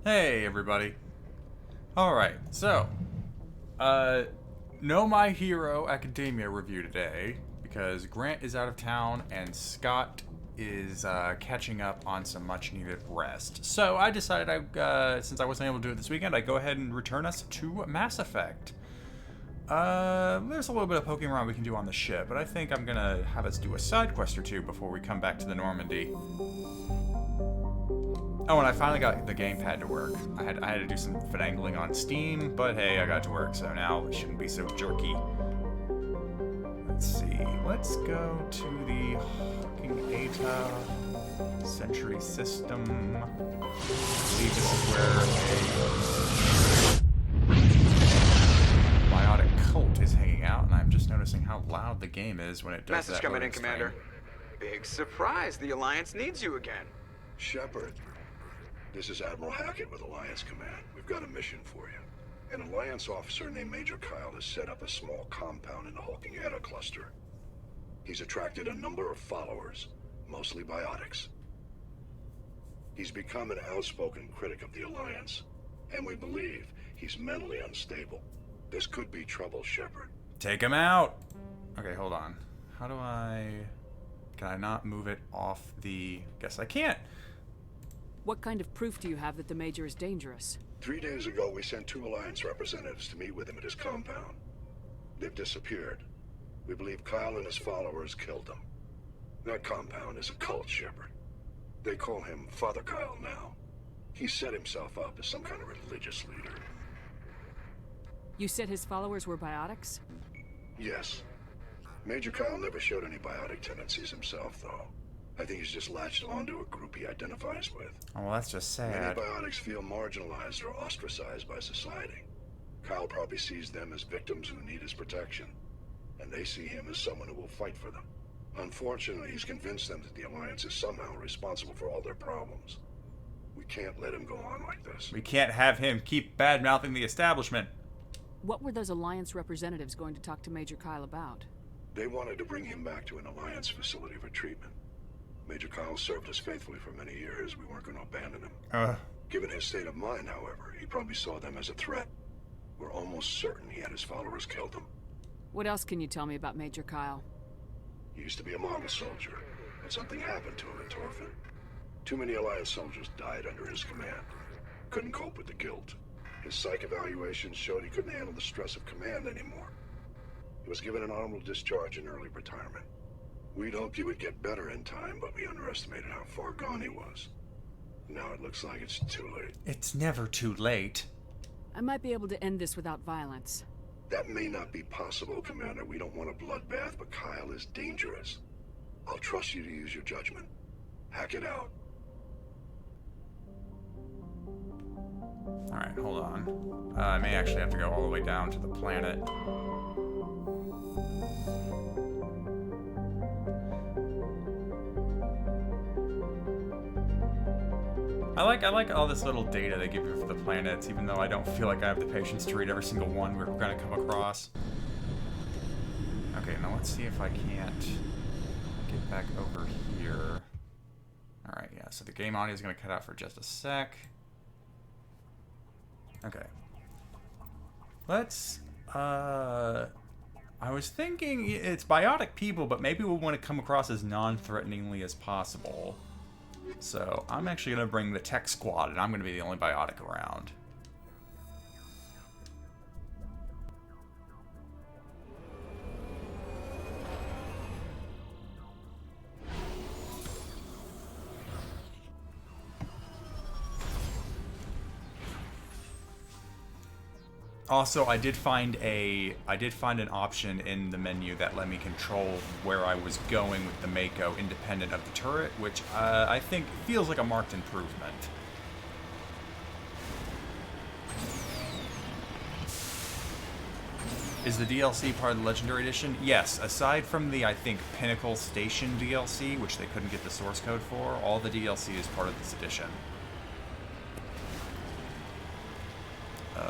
Hey everybody. Alright, so no My Hero Academia review today because Grant is out of town and Scott is catching up on some much needed rest. So I decided since I wasn't able to do it this weekend, I'd go ahead and return us to Mass Effect. There's a little bit of poking around we can do on the ship, but I think I'm gonna have us do a side quest or two before we come back to the Normandy. Oh, and I finally got the gamepad to work. I had to do some finagling on Steam, but hey, I got it to work, so now it shouldn't be so jerky. Let's see. Let's go to the fucking Eta Century System. I believe this is where a biotic cult is hanging out, and I'm just noticing how loud the game is when it does that. Message coming in, Commander. Big surprise. The Alliance needs you again. Shepard. This is Admiral Hackett with Alliance Command. We've got a mission for you. An Alliance officer named Major Kyle has set up a small compound in the Hulking Eta cluster. He's attracted a number of followers, mostly biotics. He's become an outspoken critic of the Alliance, and we believe he's mentally unstable. This could be trouble, Shepard. Take him out! Okay, hold on. How do I... Can I not move it off the... Guess I can't. What kind of proof do you have that the Major is dangerous? 3 days ago, we sent 2 Alliance representatives to meet with him at his compound. They've disappeared. We believe Kyle and his followers killed them. That compound is a cult, Shepard. They call him Father Kyle now. He set himself up as some kind of religious leader. You said his followers were biotics? Yes. Major Kyle never showed any biotic tendencies himself, though. I think he's just latched onto a group he identifies with. Oh, well, that's just sad. Many biotics feel marginalized or ostracized by society. Kyle probably sees them as victims who need his protection, and they see him as someone who will fight for them. Unfortunately, he's convinced them that the Alliance is somehow responsible for all their problems. We can't let him go on like this. We can't have him keep bad-mouthing the establishment. What were those Alliance representatives going to talk to Major Kyle about? They wanted to bring him back to an Alliance facility for treatment. Major Kyle served us faithfully for many years. We weren't going to abandon him. Given his state of mind, however, he probably saw them as a threat. We're almost certain he had his followers killed them. What else can you tell me about Major Kyle? He used to be a model soldier, and something happened to him at Torfin. Too many Alliance soldiers died under his command. Couldn't cope with the guilt. His psych evaluations showed he couldn't handle the stress of command anymore. He was given an honorable discharge in early retirement. We'd hoped he would get better in time, but we underestimated how far gone he was. Now it looks like it's too late. It's never too late. I might be able to end this without violence. That may not be possible, Commander. We don't want a bloodbath, but Kyle is dangerous. I'll trust you to use your judgment. Hack it out. Alright, hold on. I may actually have to go all the way down to the planet. I like all this little data they give you for the planets, even though I don't feel like I have the patience to read every single one we're gonna come across. Okay, now let's see if I can't get back over here. Alright, yeah, so the game audio is gonna cut out for just a sec. Okay. Let's, I was thinking it's biotic people, but maybe we want to come across as non-threateningly as possible. So I'm actually going to bring the tech squad, and I'm going to be the only biotic around. Also, I did find an option in the menu that let me control where I was going with the Mako independent of the turret, which I think feels like a marked improvement. Is the DLC part of the Legendary Edition? Yes, aside from the, I think, Pinnacle Station DLC, which they couldn't get the source code for, all the DLC is part of this edition.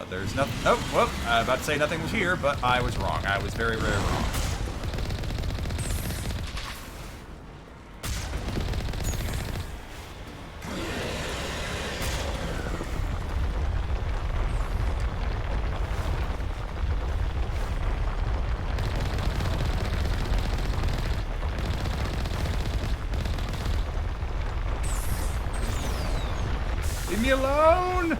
There's nothing. Oh, whoop! I was about to say nothing was here, but I was wrong. I was very, very wrong. Leave me alone!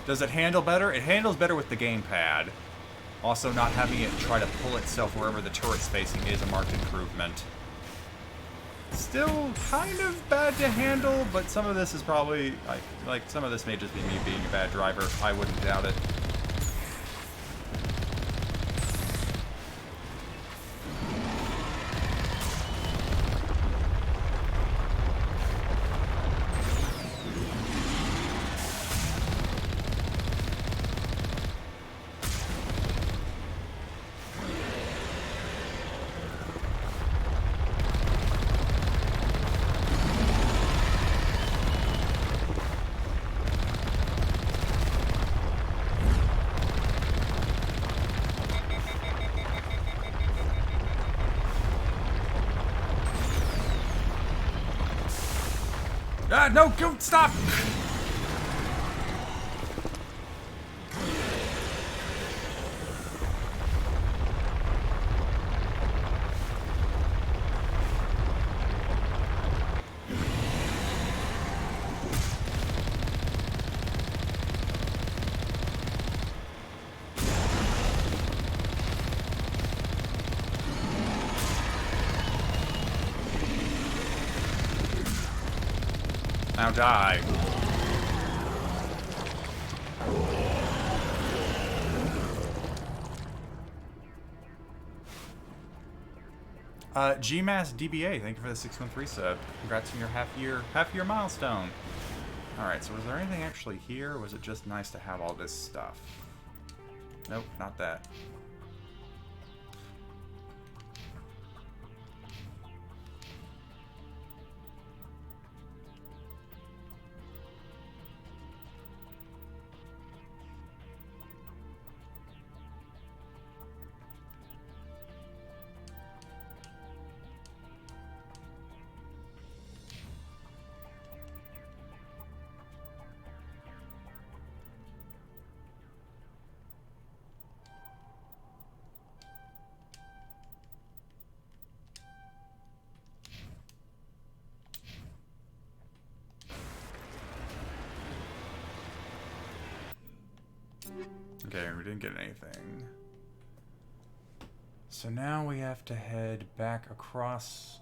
Does it handle better? It handles better with the gamepad. Also, not having it try to pull itself wherever the turret's facing is a marked improvement. Still kind of bad to handle, but some of this is probably, like some of this may just be me being a bad driver. I wouldn't doubt it. Ah, no, go, stop! Now die. GMAS DBA, thank you for the 613 sub. Congrats on your half year milestone. Alright, so was there anything actually here, or was it just nice to have all this stuff? Nope, not that. Okay, we didn't get anything. So now we have to head back across,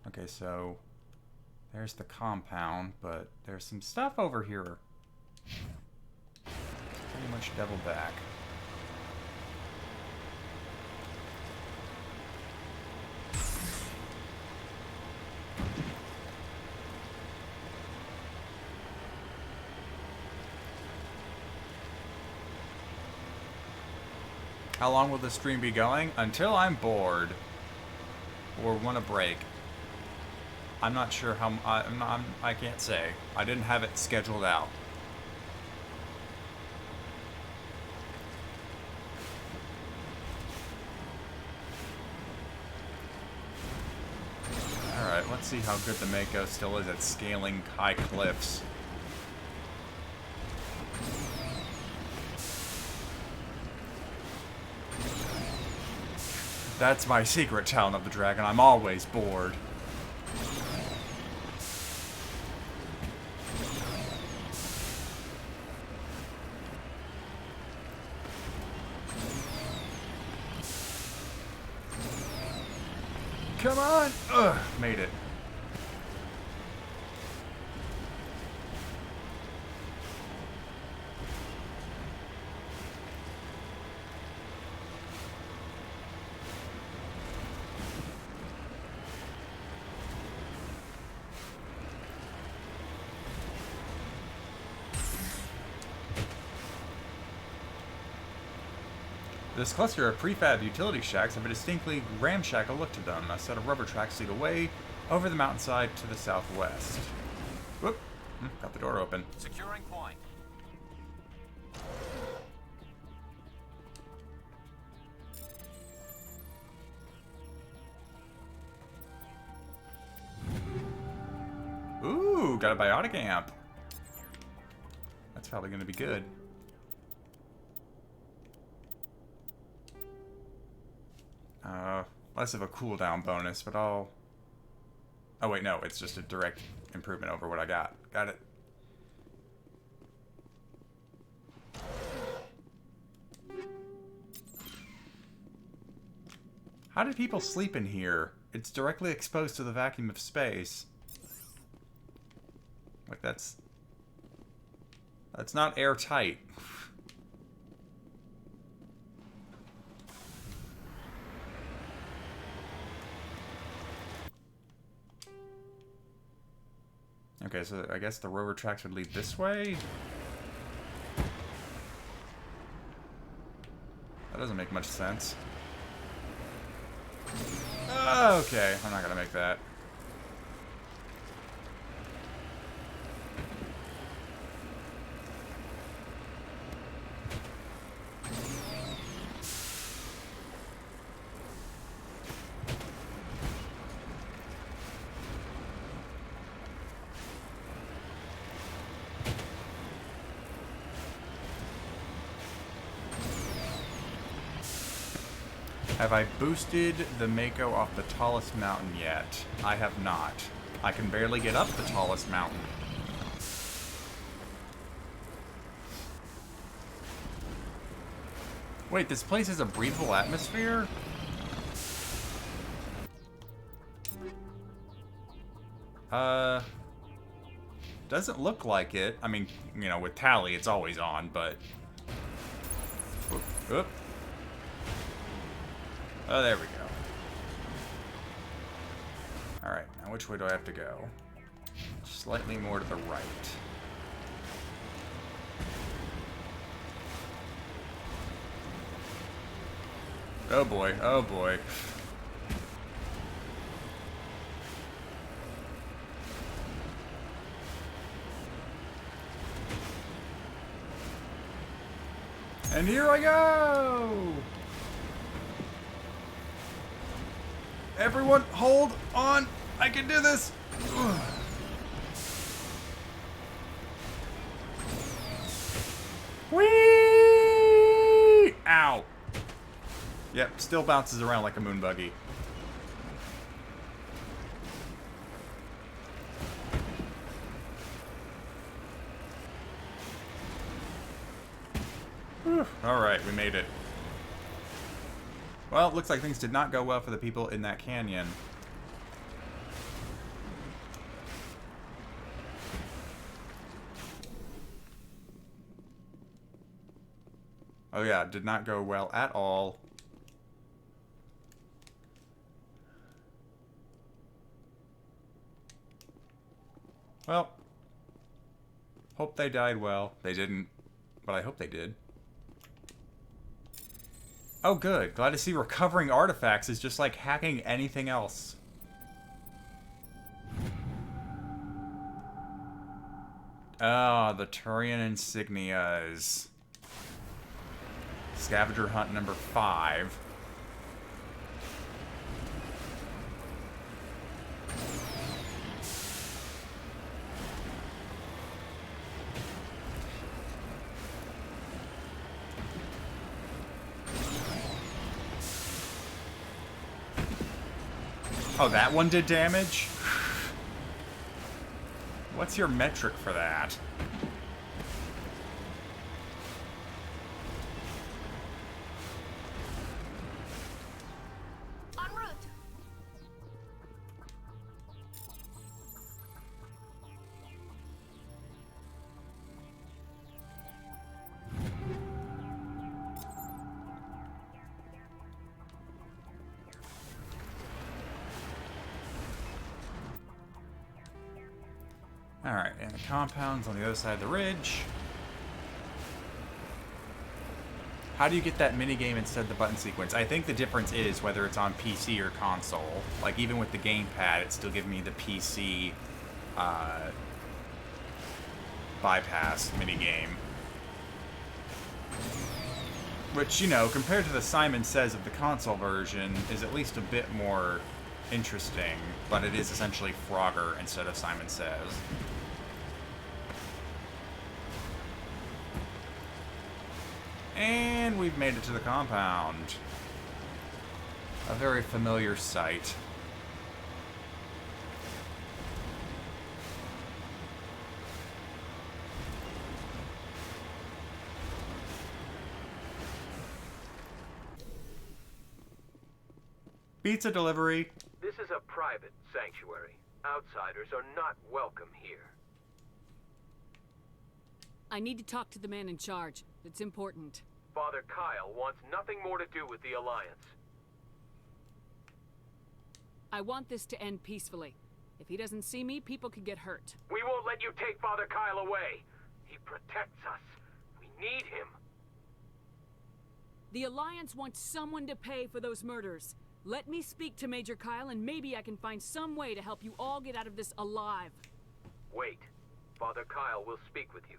okay, so there's the compound, but there's some stuff over here. Pretty much double back. How long will the stream be going? Until I'm bored or want a break. I'm not sure how. I can't say. I didn't have it scheduled out. All right, let's see how good the Mako still is at scaling high cliffs. That's my secret talent of the dragon. I'm always bored. Come on! Ugh, made it. This cluster of prefab utility shacks have a distinctly ramshackle look to them. A set of rubber tracks lead away over the mountainside to the southwest. Whoop! Got the door open. Securing point. Ooh, got a biotic amp. That's probably going to be good. less of a cooldown bonus, but I'll... Oh, wait, no. It's just a direct improvement over what I got. Got it. How did people sleep in here? It's directly exposed to the vacuum of space. Like, that's not airtight. Okay, so I guess the rover tracks would lead this way? That doesn't make much sense. Okay, I'm not gonna make that. Have I boosted the Mako off the tallest mountain yet? I have not. I can barely get up the tallest mountain. Wait, this place has a breathable atmosphere? Doesn't look like it. I mean, you know, with Tally, it's always on, but... Oop, oop. Oh, there we go. Alright, now which way do I have to go? Slightly more to the right. Oh boy, oh boy. And here I go! Everyone, hold on! I can do this! Whee! Ow! Yep, still bounces around like a moon buggy. Alright, we made it. Well, it looks like things did not go well for the people in that canyon. Oh yeah, did not go well at all. Well, hope they died well. They didn't, but I hope they did. Oh good, glad to see recovering artifacts is just like hacking anything else. Ah, the Turian insignias. Scavenger hunt number 5. Oh, that one did damage? What's your metric for that? En route. Alright, and the compound's on the other side of the ridge. How do you get that minigame instead of the button sequence? I think the difference is whether it's on PC or console. Like, even with the gamepad, it's still giving me the PC bypass minigame. Which, you know, compared to the Simon Says of the console version, is at least a bit more interesting, but it is essentially Frogger instead of Simon Says. And we've made it to the compound. A very familiar sight. Pizza delivery. This is a private sanctuary. Outsiders are not welcome here. I need to talk to the man in charge. It's important. Father Kyle wants nothing more to do with the Alliance. I want this to end peacefully. If he doesn't see me, people could get hurt. We won't let you take Father Kyle away. He protects us. We need him. The Alliance wants someone to pay for those murders. Let me speak to Major Kyle, and maybe I can find some way to help you all get out of this alive. Wait. Father Kyle will speak with you.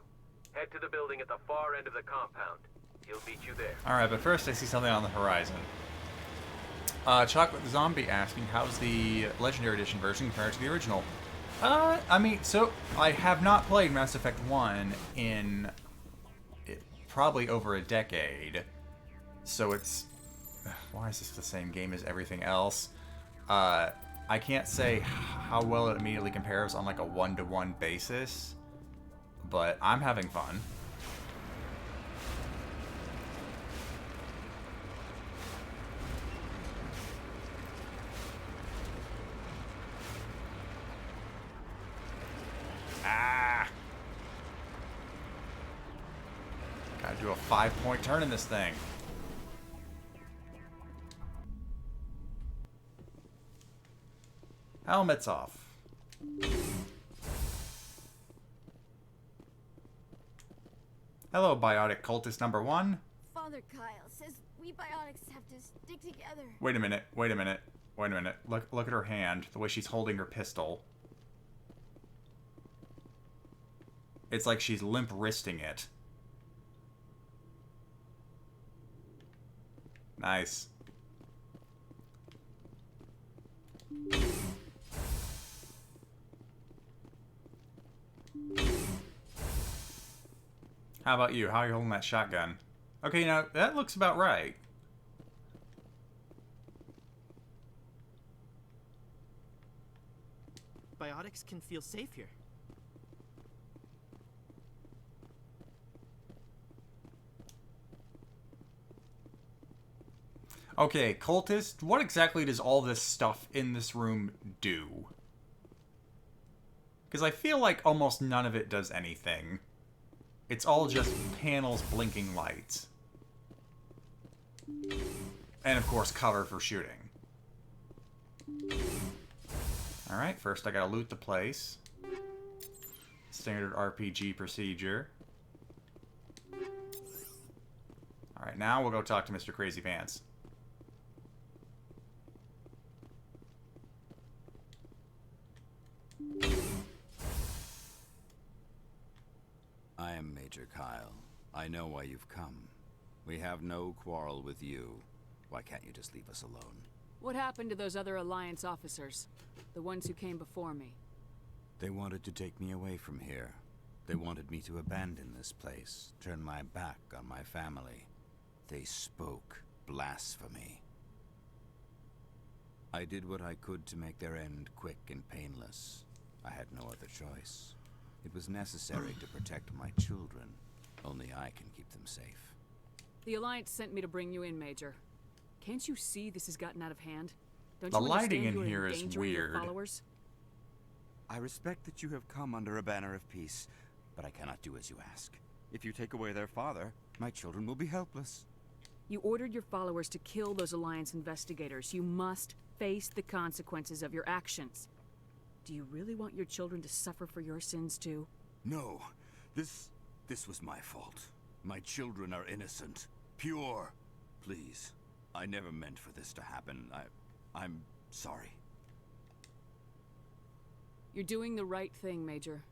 Head to the building at the far end of the compound. He'll meet you there. Alright, but first I see something on the horizon. Chocolate the Zombie asking, how's the Legendary Edition version compared to the original? I mean, so I have not played Mass Effect 1 in probably over a decade. So it's... Why is this the same game as everything else? I can't say how well it immediately compares on like a one-to-one basis, but I'm having fun. Ah! Gotta do a 5-point turn in this thing. Helmet's off. Hello, Biotic Cultist number 1. Father Kyle says we biotics have to stick together. Wait a minute, wait a minute, wait a minute. Look at her hand, the way she's holding her pistol. It's like she's limp wristing it. Nice. How about you? How are you holding that shotgun? Okay, now that looks about right. Biotics can feel safe here. Okay, cultist, what exactly does all this stuff in this room do? Because I feel like almost none of it does anything. It's all just panels blinking lights. And of course, cover for shooting. Alright, first I gotta loot the place. Standard RPG procedure. Alright, now we'll go talk to Mr. Crazy Pants. I am Major Kyle. I know why you've come. We have no quarrel with you. Why can't you just leave us alone? What happened to those other Alliance officers? The ones who came before me? They wanted to take me away from here. They wanted me to abandon this place, turn my back on my family. They spoke blasphemy. I did what I could to make their end quick and painless. I had no other choice. It was necessary to protect my children. Only I can keep them safe. The Alliance sent me to bring you in, Major. Can't you see this has gotten out of hand? Don't The you lighting understand in you are here is endangering your weird. followers? I respect that you have come under a banner of peace, but I cannot do as you ask. If you take away their father, my children will be helpless. You ordered your followers to kill those Alliance investigators. You must face the consequences of your actions. Do you really want your children to suffer for your sins too? No, this was my fault. My children are innocent, pure. Please, I never meant for this to happen. I'm sorry. You're doing the right thing, Major.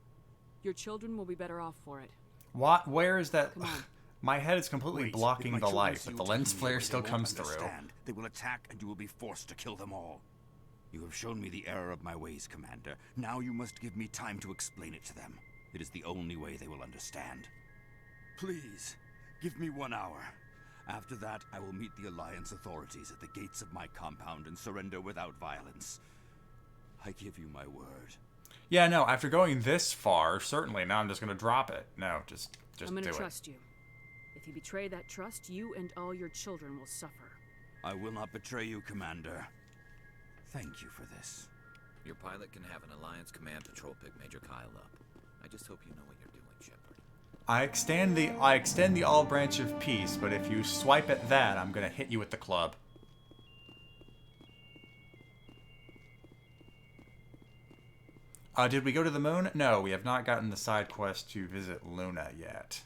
Your children will be better off for it. What? Where is that? Come on. My head is completely Wait, blocking if my the children light, see but the you lens taking me flare away, still they won't comes through. understand. They will attack, and you will be forced to kill them all. You have shown me the error of my ways, Commander. Now you must give me time to explain it to them. It is the only way they will understand. Please, give me 1 hour. After that, I will meet the Alliance authorities at the gates of my compound and surrender without violence. I give you my word. Yeah, no, after going this far, certainly, now I'm just gonna drop it. No, just I'm do gonna it. trust you. If you betray that trust, you and all your children will suffer. I will not betray you, Commander. Thank you for this. Your pilot can have an Alliance Command Patrol pick Major Kyle up. I just hope you know what you're doing, Shepard. I extend the olive branch of peace, but if you swipe at that, I'm gonna hit you with the club. Did we go to the moon? No, we have not gotten the side quest to visit Luna yet.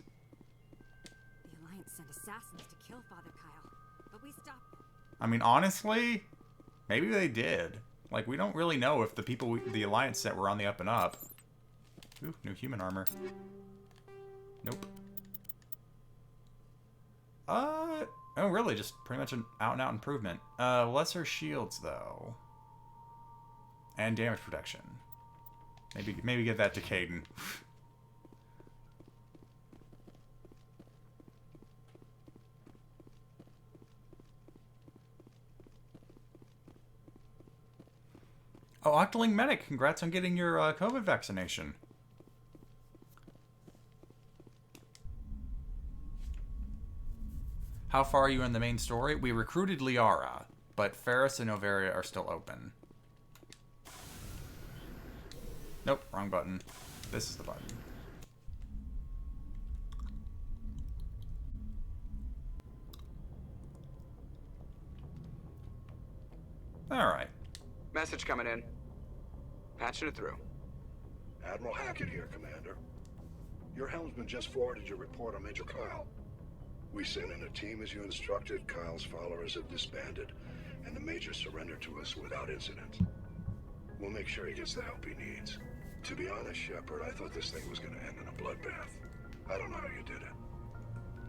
The Alliance sent assassins to kill Father Kyle, but we stopped them. I mean, honestly, maybe they did. Like, we don't really know if the people the Alliance sent were on the up and up. Ooh, new human armor. Nope. Oh, really? Just pretty much an out-and-out improvement. Lesser shields, though. And damage protection. Maybe give that to Caden. Oh, Octoling Medic, congrats on getting your COVID vaccination. How far are you in the main story? We recruited Liara, but Ferris and Noveria are still open. Nope, wrong button. This is the button. Alright. Message coming in. Patching it through. Admiral Hackett here, Commander. Your helmsman just forwarded your report on Major Kyle. We sent in a team as you instructed. Kyle's followers have disbanded, and the Major surrendered to us without incident. We'll make sure he gets the help he needs. To be honest, Shepard, I thought this thing was going to end in a bloodbath. I don't know how you did it,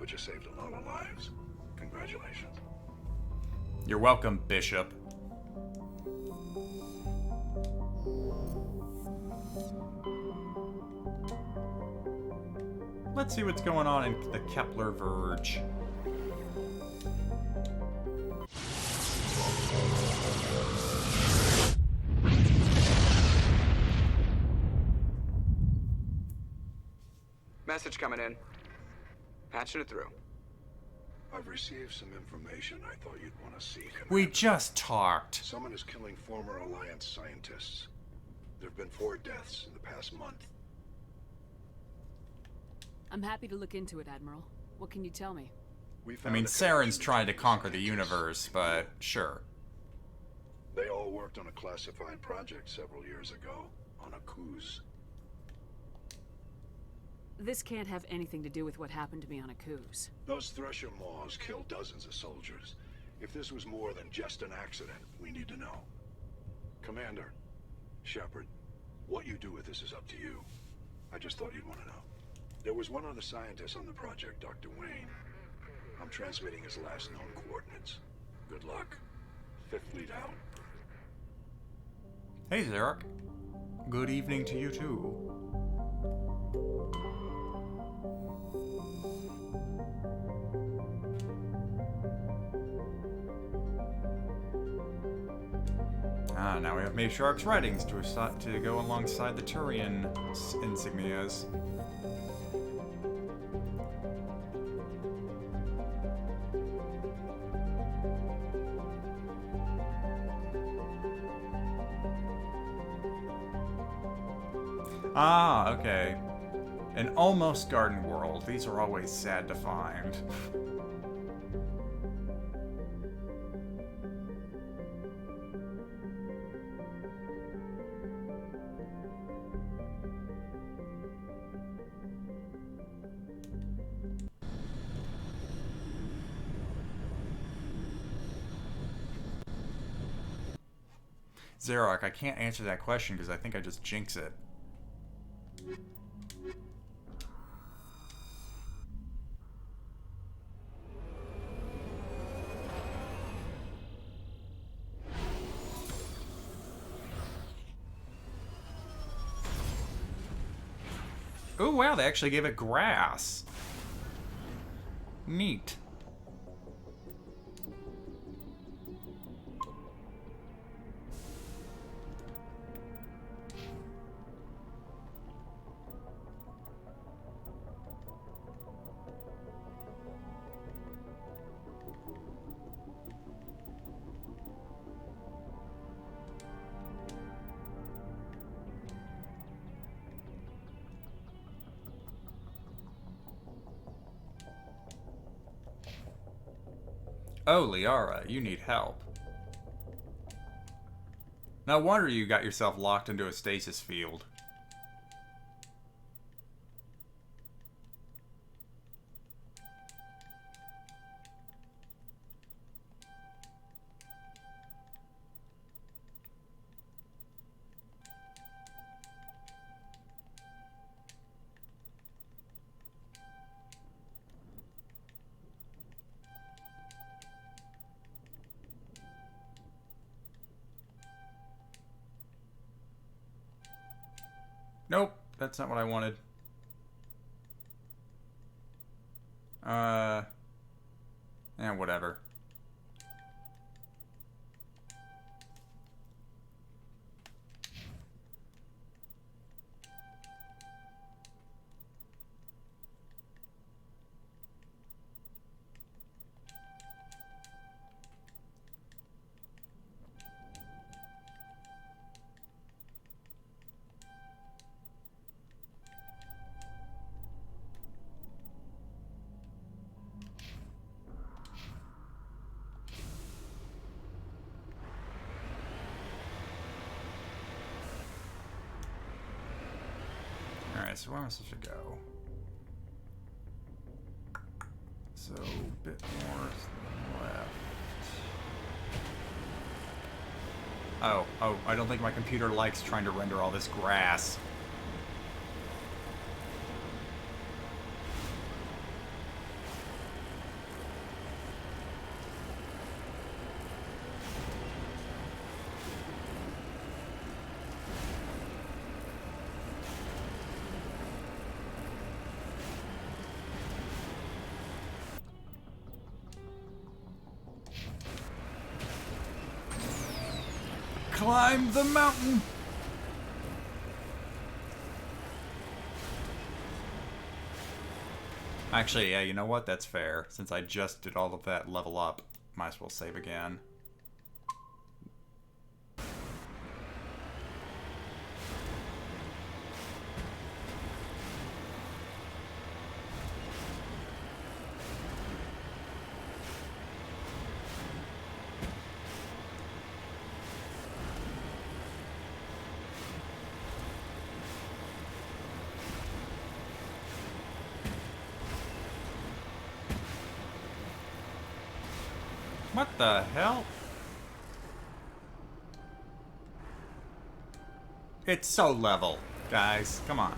but you saved a lot of lives. Congratulations. You're welcome, Bishop. Let's see what's going on in the Kepler Verge. Message coming in. Patching it through. I've received some information I thought you'd want to see, Commander. We just talked. Someone is killing former Alliance scientists. There have been 4 deaths in the past month. I'm happy to look into it, Admiral. What can you tell me? I mean, Saren's trying to conquer the universe, but sure. They all worked on a classified project several years ago, on a cruise. This can't have anything to do with what happened to me on Akuz. Those Thresher Maws killed dozens of soldiers. If this was more than just an accident, we need to know. Commander, Shepard, what you do with this is up to you. I just thought you'd want to know. There was one other scientist on the project, Dr. Wayne. I'm transmitting his last known coordinates. Good luck. 5th Fleet out. Hey, Zarek. Good evening to you, too. Ah, now we have Matriarch's writings to go alongside the Turian insignias. Ah, okay. An almost garden world. These are always sad to find. Zarok, I can't answer that question because I think I just jinx it. Oh wow, they actually gave it grass. Neat. Oh, Liara, you need help. No wonder you got yourself locked into a stasis field. Nope, that's not what I wanted. Whatever. Alright, so where am I supposed to go? So, a bit more to the left. Oh, I don't think my computer likes trying to render all this grass. Climb the mountain! Actually, yeah, you know what? That's fair. Since I just did all of that level up, might as well save again. What the hell? It's so level, guys. Come on.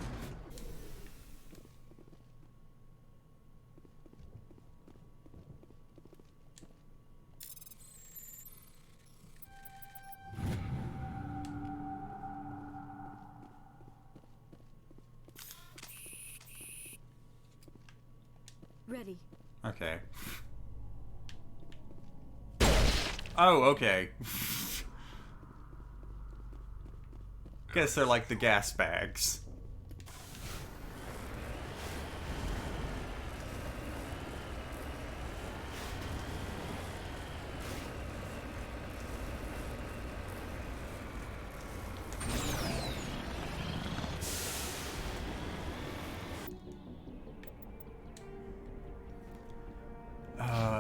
Ready. Okay. Oh, okay. Guess they're like the gas bags.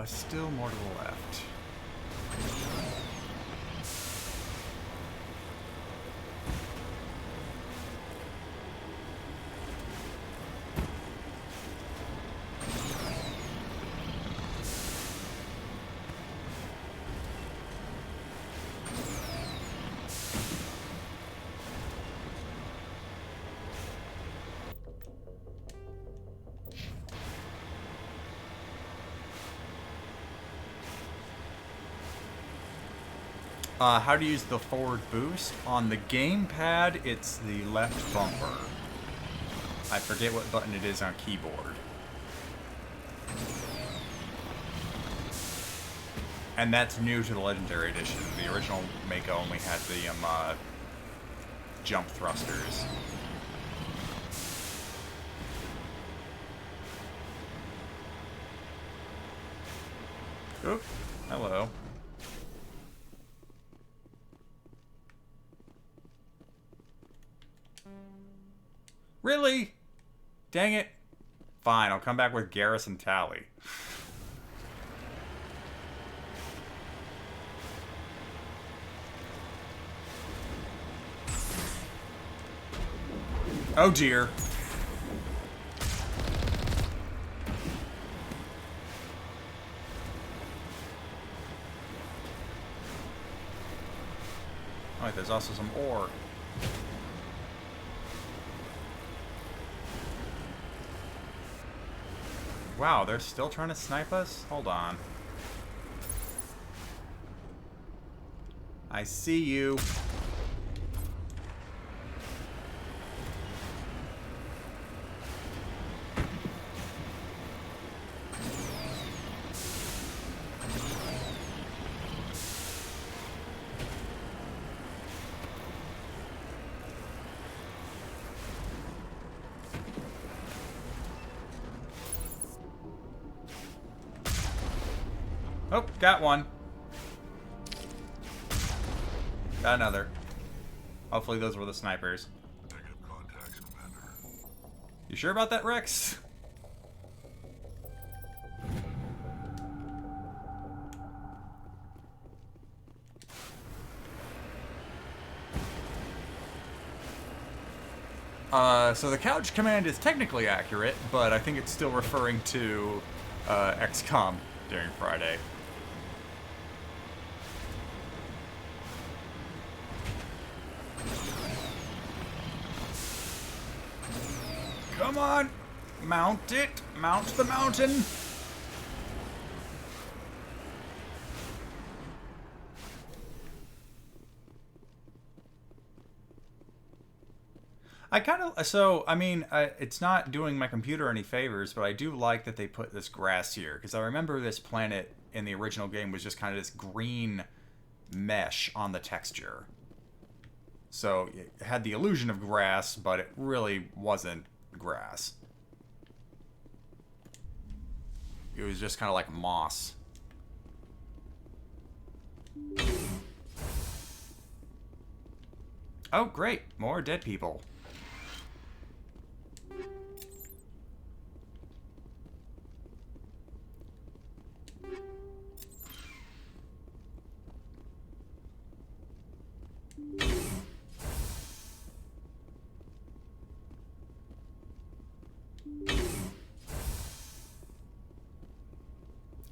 Still more to the left. How to use the forward boost. On the gamepad, it's the left bumper. I forget what button it is on keyboard. And that's new to the Legendary Edition. The original Mako only had the jump thrusters. Oop. Hello. Really? Dang it. Fine, I'll come back with Garrus and Tally. Oh dear. Oh, wait, there's also some ore. Wow, they're still trying to snipe us? Hold on. I see you. Oh, got one. Got another. Hopefully those were the snipers. Negative contacts, Commander. You sure about that, Rex? So the couch command is technically accurate, but I think it's still referring to XCOM during Friday. Come on! Mount it! Mount the mountain! It's not doing my computer any favors, but I do like that they put this grass here, because I remember this planet in the original game was just kind of this green mesh on the texture. So it had the illusion of grass, but it really wasn't grass. It was just kind of like moss. Oh, great. More dead people.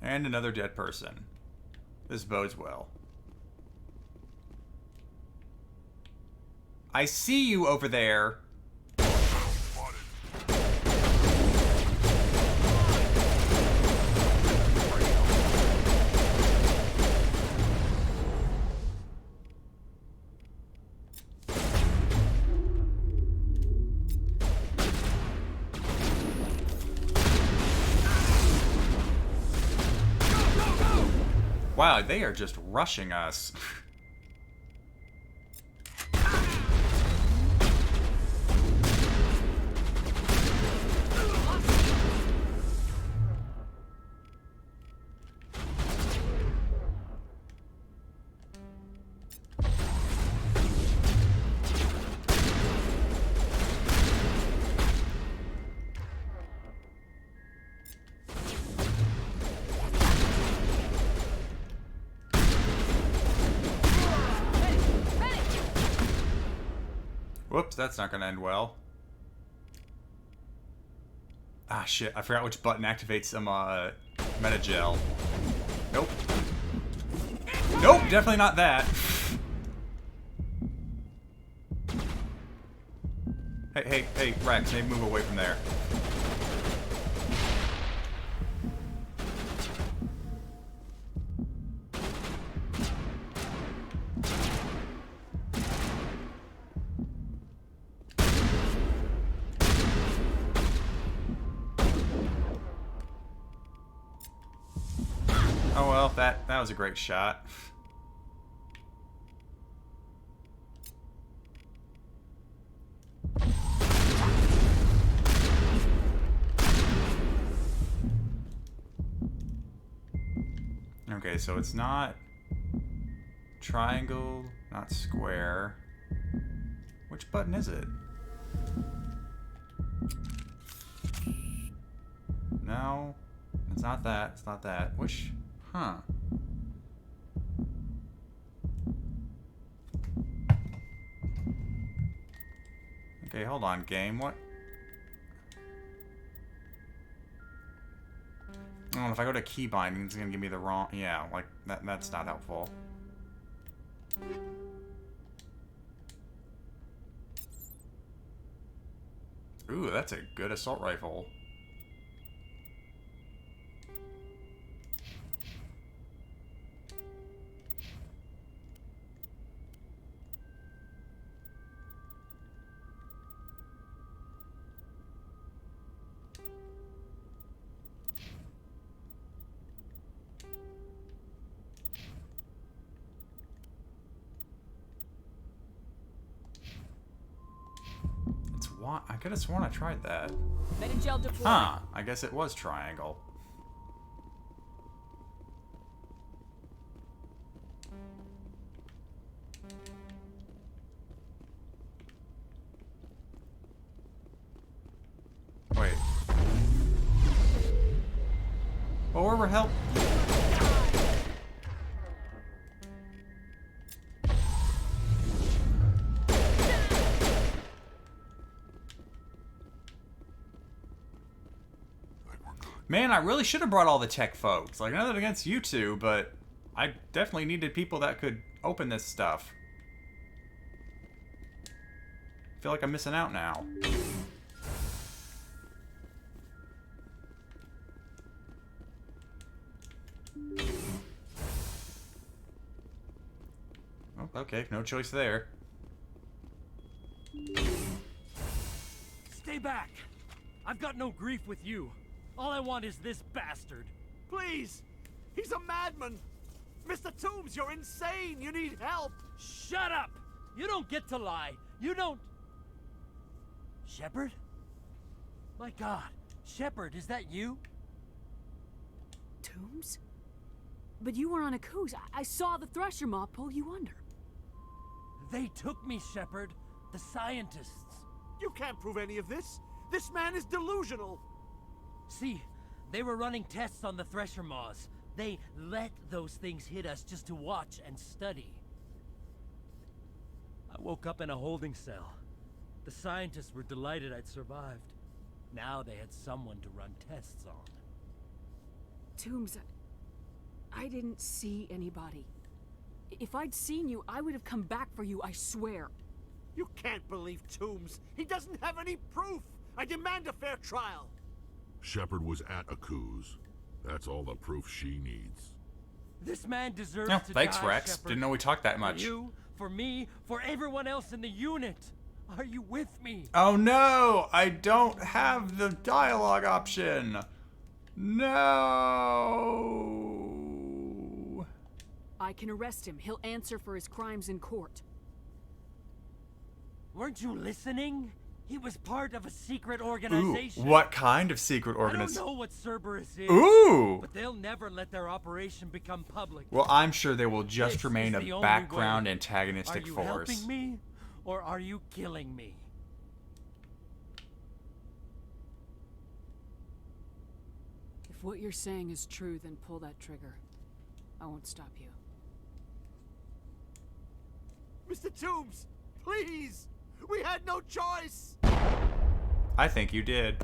And another dead person. This bodes well. I see you over there. Wow, they are just rushing us. Whoops, that's not gonna end well. Ah, shit, I forgot which button activates some, metagel. Nope. Nope, definitely not that. Hey, Rex, maybe move away from there. Oh well, that was a great shot. Okay, so it's not triangle, not square. Which button is it? No, it's not that. It's not that. Which? Huh. I think Okay, hold on, game. What? Oh, if I go to key binding, it's gonna give me the wrong. Yeah, like that's not helpful. Ooh, that's a good assault rifle. I could have sworn I tried that. Metagel deployed. Huh, I guess it was triangle. Wait. Well, where were help? Man, I really should have brought all the tech folks. Like, nothing against you two, but I definitely needed people that could open this stuff. I feel like I'm missing out now. Oh, okay, no choice there. Stay back! I've got no grief with you. All I want is this bastard. Please! He's a madman! Mr. Toombs, you're insane! You need help! Shut up! You don't get to lie. You don't... Shepard? My God. Shepard, is that you? Toombs? But you were on a cruise. I saw the Thresher Maw pull you under. They took me, Shepard. The scientists. You can't prove any of this! This man is delusional! See, they were running tests on the Thresher Maws. They let those things hit us just to watch and study. I woke up in a holding cell. The scientists were delighted I'd survived. Now they had someone to run tests on. Toombs, I didn't see anybody. If I'd seen you, I would have come back for you, I swear. You can't believe Toombs! He doesn't have any proof! I demand a fair trial! Shepard was at a cruise. That's all the proof she needs. This man deserves Oh, to thanks, die, Rex. Shepard. Didn't know we talked that much. For you, for me, for everyone else in the unit. Are you with me? Oh no! I don't have the dialogue option! No! I can arrest him. He'll answer for his crimes in court. Weren't you listening? He was part of a secret organization. Ooh, what kind of secret organization? I don't know what Cerberus is. Ooh! But they'll never let their operation become public. Well, I'm sure they will just This remain is a the only background way. antagonistic Are you force. helping me, or are you killing me? If what you're saying is true, then pull that trigger. I won't stop you. Mr. Toombs, please! We had no choice! I think you did.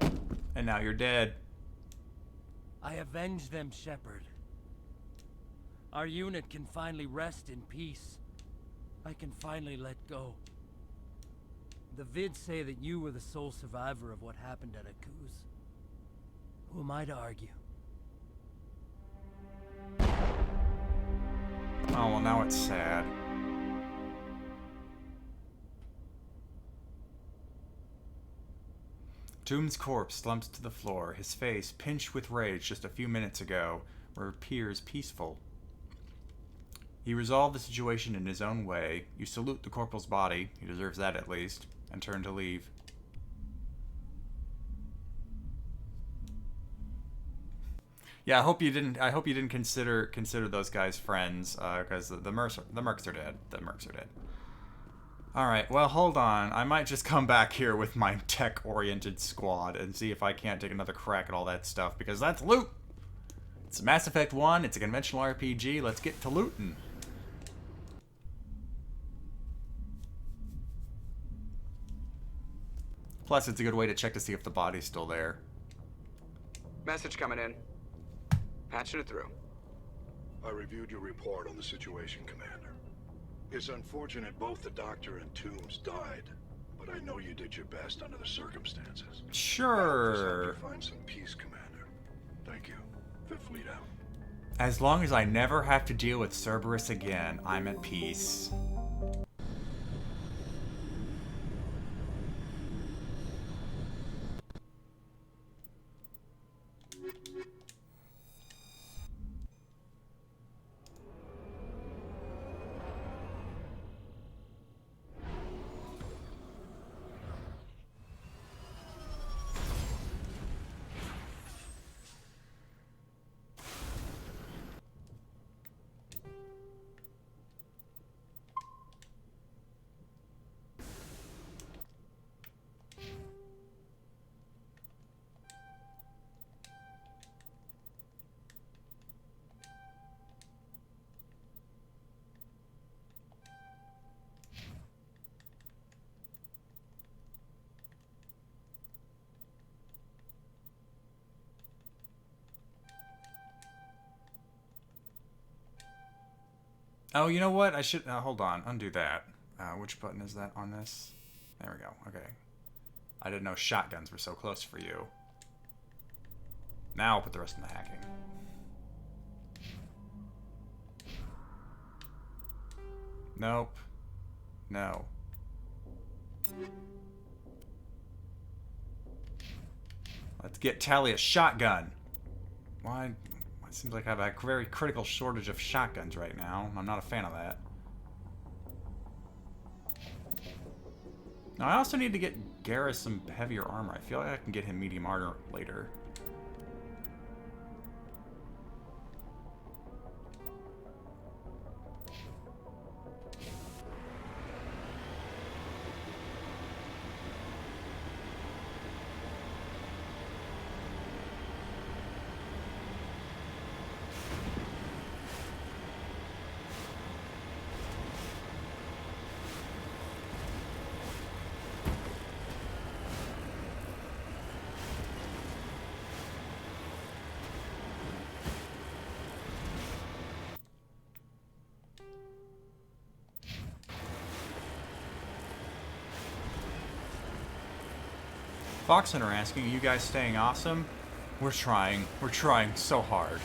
And now you're dead. I avenged them, Shepard. Our unit can finally rest in peace. I can finally let go. The vids say that you were the sole survivor of what happened at Akuz. Who am I to argue? Oh, well, now it's sad. Tomb's corpse slumps to the floor, his face, pinched with rage just a few minutes ago, appears peaceful. He resolved the situation in his own way. You salute the corporal's body, he deserves that at least, and turn to leave. Yeah, I hope you didn't consider those guys friends, because the mercs are dead. The mercs are dead. Alright, well, hold on. I might just come back here with my tech-oriented squad and see if I can't take another crack at all that stuff, because that's loot! It's Mass Effect 1, it's a conventional RPG, let's get to looting. Plus, it's a good way to check to see if the body's still there. Message coming in. Patching it through. I reviewed your report on the situation, Commander. It's unfortunate both the Doctor and Toombs died, but I know you did your best under the circumstances. Sure. Just help you find some peace, Commander. Thank you. Fifth Fleet out. As long as I never have to deal with Cerberus again, I'm at peace. Oh, you know what? I should... hold on. Undo that. Which button is that on this? There we go. Okay. I didn't know shotguns were so close for you. Now I'll put the rest in the hacking. Nope. No. Let's get Tally a shotgun. Why... It seems like I have a very critical shortage of shotguns right now. I'm not a fan of that. Now, I also need to get Garrus some heavier armor. I feel like I can get him medium armor later. Fox Hunter asking, are you guys staying awesome? We're trying. We're trying so hard.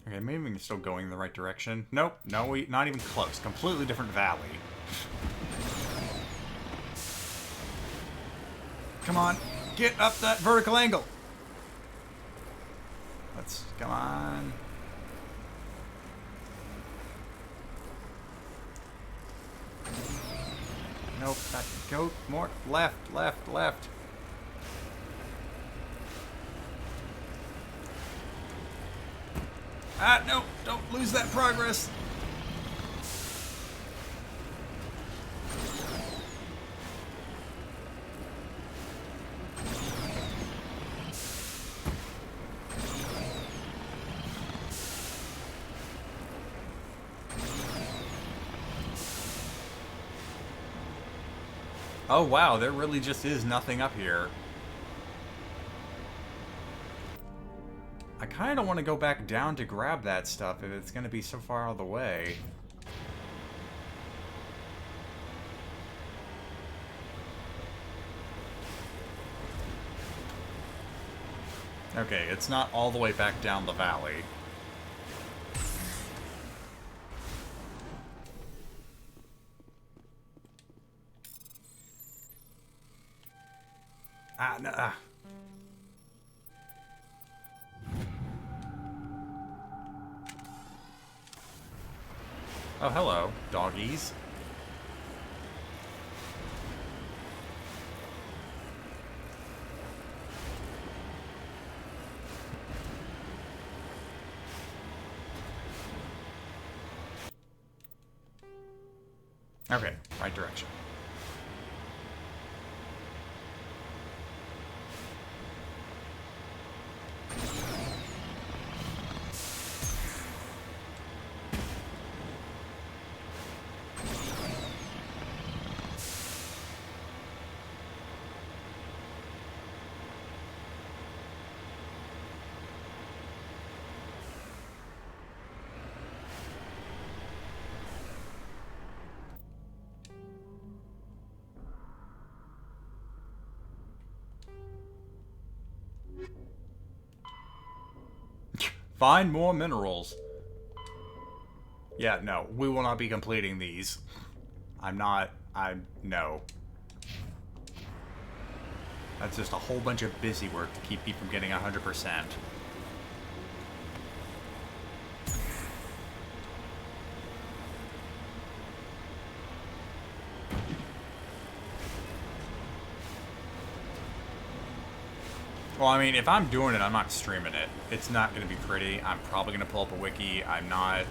Okay, maybe we're still going in the right direction. Nope, no, not even close. Completely different valley. Come on, get up that vertical angle. Come on. Nope, go more left, left, left. Ah, no, don't lose that progress. Oh wow, there really just is nothing up here. I kind of want to go back down to grab that stuff if it's going to be so far out of the way. Okay, it's not all the way back down the valley. Ah, no. Ah. Oh, hello, doggies. Okay, right direction. Find more minerals. Yeah, no. We will not be completing these. No. That's just a whole bunch of busy work to keep me from getting 100%. Well, I mean, if I'm doing it, I'm not streaming it. It's not going to be pretty. I'm probably going to pull up a wiki. I'm not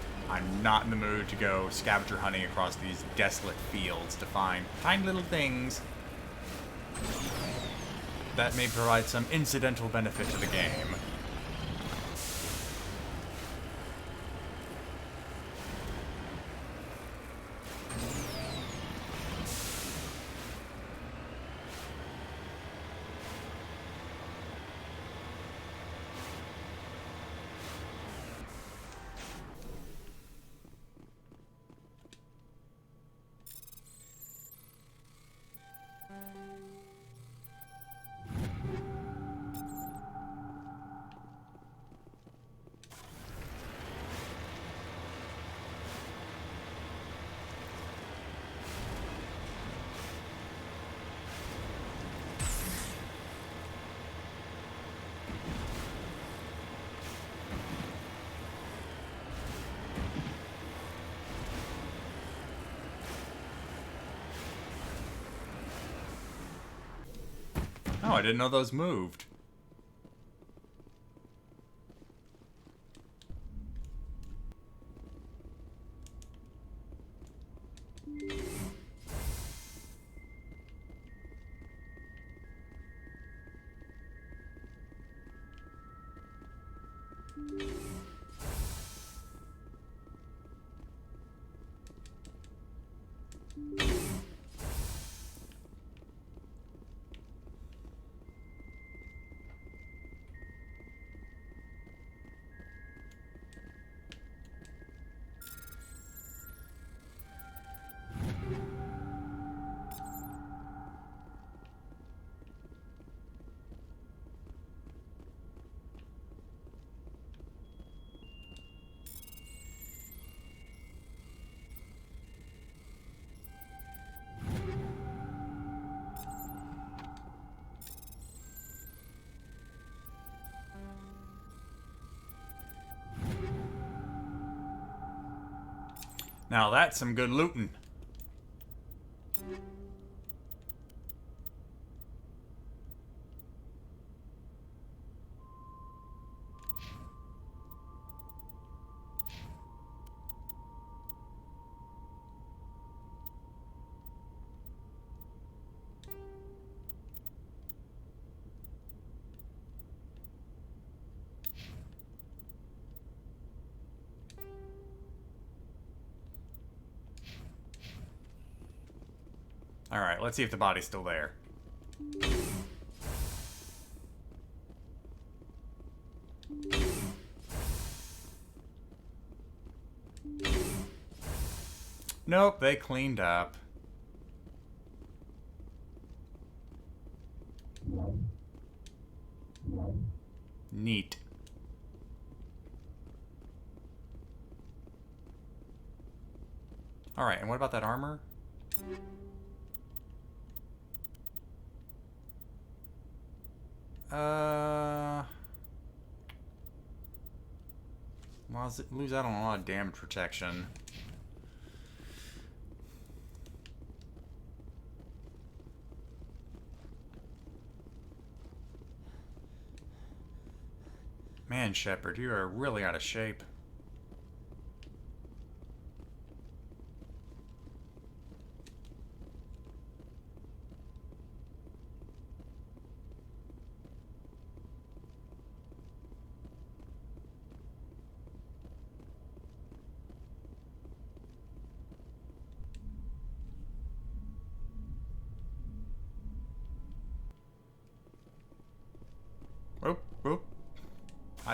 in the mood to go scavenger hunting across these desolate fields to find tiny little things that may provide some incidental benefit to the game. Oh, I didn't know those moved. Now that's some good looting. Alright, let's see if the body's still there. Nope, they cleaned up. Neat. Alright, and what about that armor? Well, lose out on a lot of damage protection. Man, Shepard, you are really out of shape.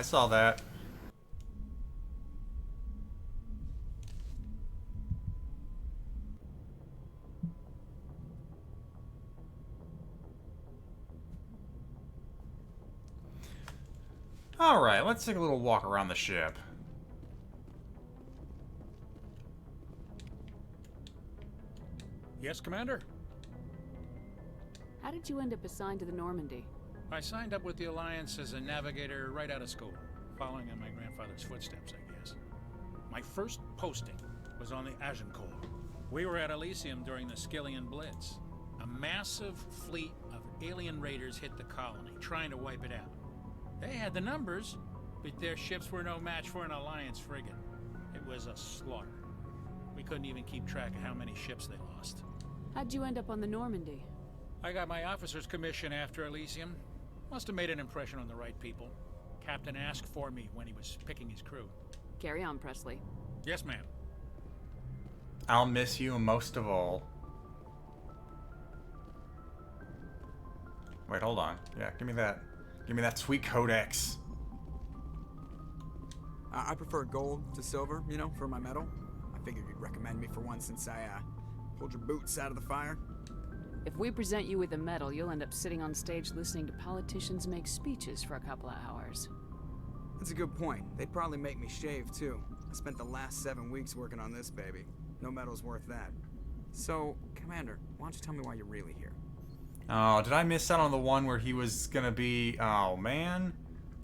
I saw that. Alright, let's take a little walk around the ship. Yes, Commander? How did you end up assigned to the Normandy? I signed up with the Alliance as a navigator right out of school, following in my grandfather's footsteps, I guess. My first posting was on the Agincourt. We were at Elysium during the Skillian Blitz. A massive fleet of alien raiders hit the colony, trying to wipe it out. They had the numbers, but their ships were no match for an Alliance frigate. It was a slaughter. We couldn't even keep track of how many ships they lost. How'd you end up on the Normandy? I got my officer's commission after Elysium. Must have made an impression on the right people. Captain asked for me when he was picking his crew. Carry on, Presley. Yes, ma'am. I'll miss you most of all. Wait, hold on. Yeah, give me that. Give me that sweet codex. I prefer gold to silver, you know, for my medal. I figured you'd recommend me for one since I pulled your boots out of the fire. If we present you with a medal, you'll end up sitting on stage listening to politicians make speeches for a couple of hours. That's a good point. They'd probably make me shave, too. I spent the last 7 weeks working on this baby. No medal's worth that. So, Commander, why don't you tell me why you're really here? Oh, did I miss out on the one where he was gonna be... Oh, man.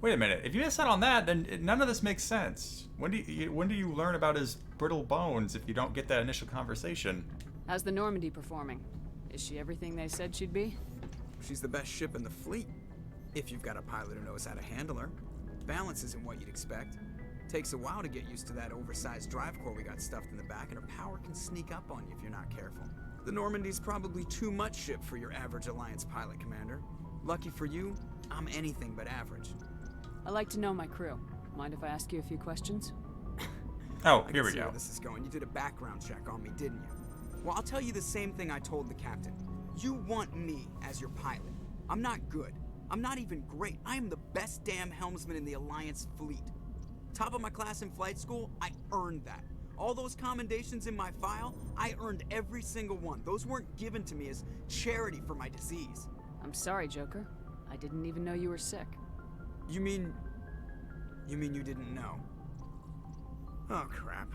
Wait a minute. If you miss out on that, then none of this makes sense. When do you learn about his brittle bones if you don't get that initial conversation? How's the Normandy performing? Is she everything they said she'd be? She's the best ship in the fleet. If you've got a pilot who knows how to handle her. Balance isn't what you'd expect. Takes a while to get used to that oversized drive core we got stuffed in the back, and her power can sneak up on you if you're not careful. The Normandy's probably too much ship for your average Alliance pilot, Commander. Lucky for you, I'm anything but average. I like to know my crew. Mind if I ask you a few questions? Oh, I here can we see go. where this is going. You did a background check on me, didn't you? Well, I'll tell you the same thing I told the captain. You want me as your pilot. I'm not good. I'm not even great. I am the best damn helmsman in the Alliance fleet. Top of my class in flight school, I earned that. All those commendations in my file, I earned every single one. Those weren't given to me as charity for my disease. I'm sorry, Joker. I didn't even know you were sick. You mean you didn't know? Oh, crap.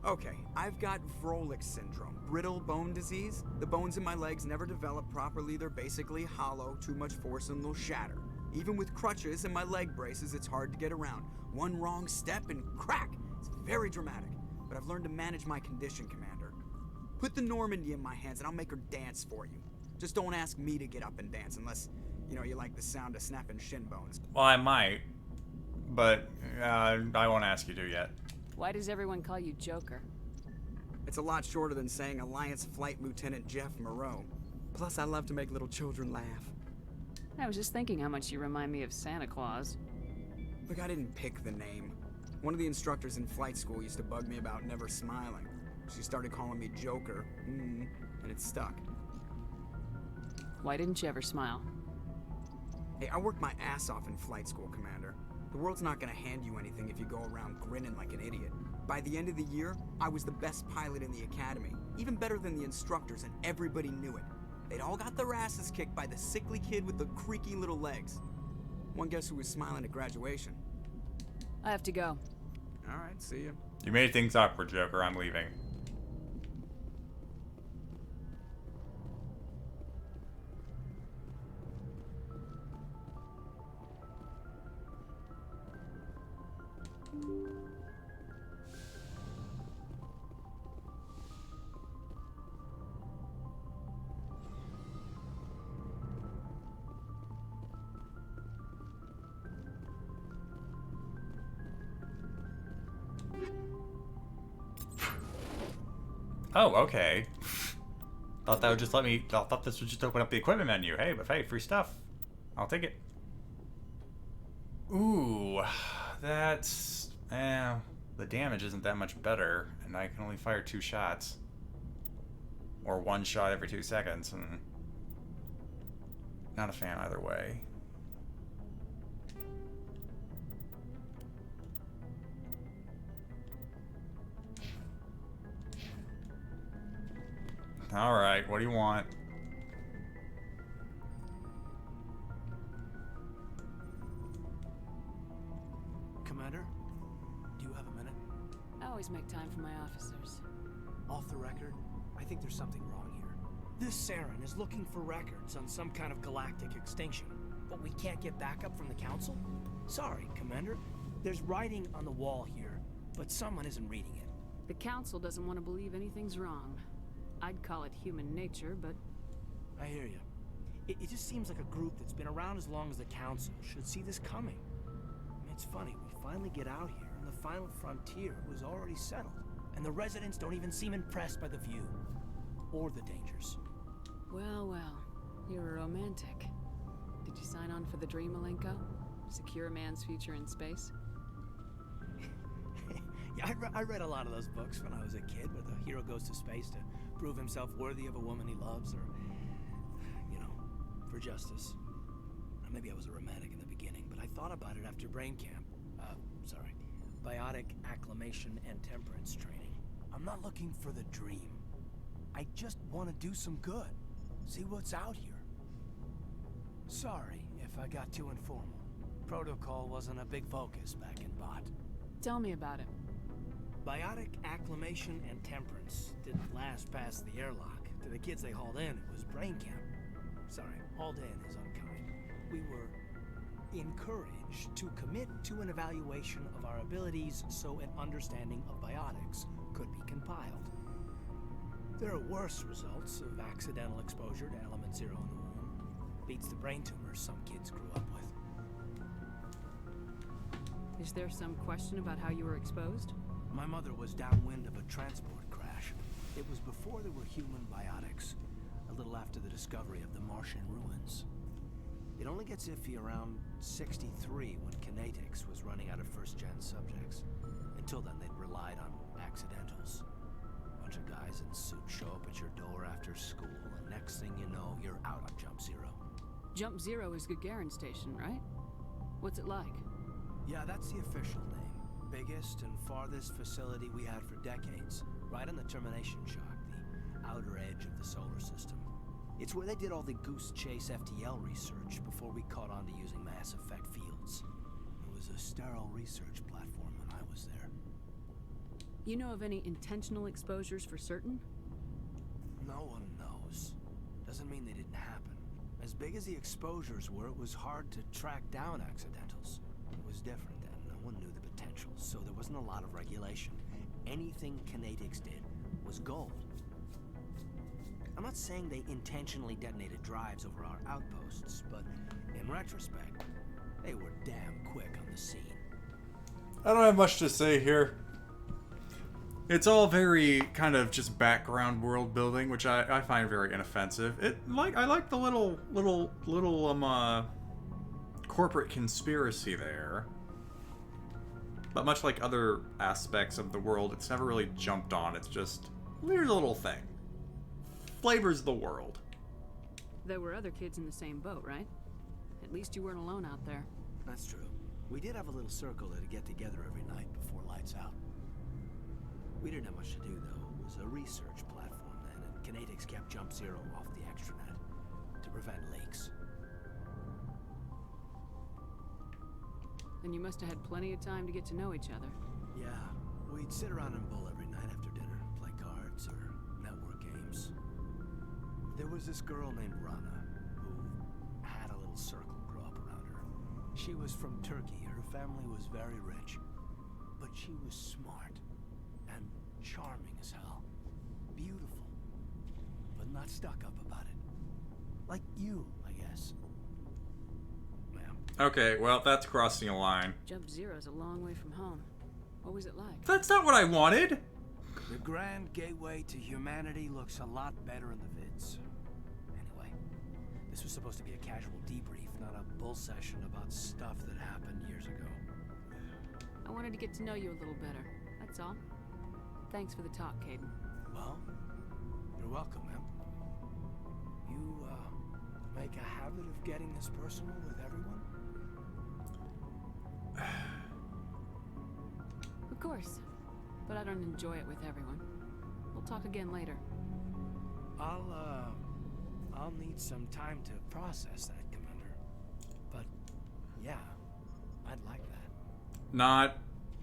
Okay, I've got Vrolik syndrome, brittle bone disease. The bones in my legs never develop properly. They're basically hollow, too much force and they'll shatter. Even with crutches and my leg braces, it's hard to get around. One wrong step and crack! It's very dramatic. But I've learned to manage my condition, Commander. Put the Normandy in my hands and I'll make her dance for you. Just don't ask me to get up and dance unless, you know, you like the sound of snapping shin bones. Well, I might. But I won't ask you to yet. Why does everyone call you Joker? It's a lot shorter than saying Alliance Flight Lieutenant Jeff Moreau. Plus, I love to make little children laugh. I was just thinking how much you remind me of Santa Claus. Look, I didn't pick the name. One of the instructors in flight school used to bug me about never smiling. She started calling me Joker, and it stuck. Why didn't you ever smile? Hey, I worked my ass off in flight school, Commander. The world's not gonna hand you anything if you go around grinning like an idiot. By the end of the year, I was the best pilot in the academy, even better than the instructors, and everybody knew it. They'd all got their asses kicked by the sickly kid with the creaky little legs. One guess who was smiling at graduation? I have to go. All right, see ya. You made things awkward, Joker. I'm leaving. Oh, okay. Thought that would just let me. Thought this would just open up the equipment menu. Hey, but hey, free stuff. I'll take it. Ooh, that's. The damage isn't that much better, and I can only fire 2 shots. Or 1 shot every 2 seconds. Not a fan either way. Alright, what do you want? Commander, do you have a minute? I always make time for my officers. Off the record, I think there's something wrong here. This Saren is looking for records on some kind of galactic extinction, but we can't get backup from the Council? Sorry, Commander. There's writing on the wall here, but someone isn't reading it. The Council doesn't want to believe anything's wrong. I'd call it human nature, but... I hear you. It just seems like a group that's been around as long as the Council should see this coming. It's funny, we finally get out here, and the final frontier was already settled. And the residents don't even seem impressed by the view. Or the dangers. Well, well. You're a romantic. Did you sign on for the dream, Malenko? Secure a man's future in space? Yeah, I read a lot of those books when I was a kid, where the hero goes to space to prove himself worthy of a woman he loves, or, you know, for justice. Maybe I was a romantic in the beginning, but I thought about it after brain camp. Biotic acclimation and temperance training. I'm not looking for the dream. I just want to do some good. See what's out here. Sorry if I got too informal. Protocol wasn't a big focus back in Bot. Tell me about it. Biotic acclimation and temperance didn't last past the airlock. To the kids they hauled in, it was brain camp. Sorry, hauled in is unkind. We were encouraged to commit to an evaluation of our abilities so an understanding of biotics could be compiled. There are worse results of accidental exposure to element 0 in the womb. Beats the brain tumors some kids grew up with. Is there some question about how you were exposed? My mother was downwind of a transport crash. It was before there were human biotics, a little after the discovery of the Martian ruins. It only gets iffy around 63 when Kinetics was running out of first-gen subjects. Until then, they'd relied on accidentals. A bunch of guys in suits show up at your door after school, and next thing you know, you're out on Jump Zero. Jump Zero is Gagarin Station, right? What's it like? Yeah, that's the official name. Biggest and farthest facility we had for decades. Right on the termination shock, the outer edge of the solar system. It's where they did all the Goose Chase FTL research before we caught on to using mass effect fields. It was a sterile research platform when I was there. You know of any intentional exposures for certain? No one knows. Doesn't mean they didn't happen. As big as the exposures were, it was hard to track down accidentals. It was different then. No one knew the potential, so there wasn't a lot of regulation. Anything Kinetics did was gold. I'm not saying they intentionally detonated drives over our outposts, but in retrospect, they were damn quick on the scene. I don't have much to say here. It's all very kind of just background world building, which I find very inoffensive. I like the little corporate conspiracy there. But much like other aspects of the world, it's never really jumped on. It's just, here's a little thing. Flavors the world. There were other kids in the same boat, right? At least you weren't alone out there. That's true. We did have a little circle that'd get together every night before lights out. We didn't have much to do, though. It was a research platform then, and Kinetics kept Jump Zero off the extranet to prevent leaks. Then you must have had plenty of time to get to know each other. Yeah, we'd sit around and bull every night after dinner, play cards or network games. There was this girl named Rana, who had a little circle grow up around her. She was from Turkey. Her family was very rich. But she was smart and charming as hell. Beautiful. But not stuck up about it. Like you, I guess. Ma'am. Okay, well, that's crossing a line. Jump Zero's a long way from home. What was it like? That's not what I wanted! The grand gateway to humanity looks a lot better in the vids. Anyway, this was supposed to be a casual debrief, not a bull session about stuff that happened years ago. I wanted to get to know you a little better, that's all. Thanks for the talk, Caden. Well, you're welcome, ma'am. You, make a habit of getting this personal with everyone? Of course, but I don't enjoy it with everyone. We'll talk again later. I'll need some time to process that, Commander. But, yeah, I'd like that.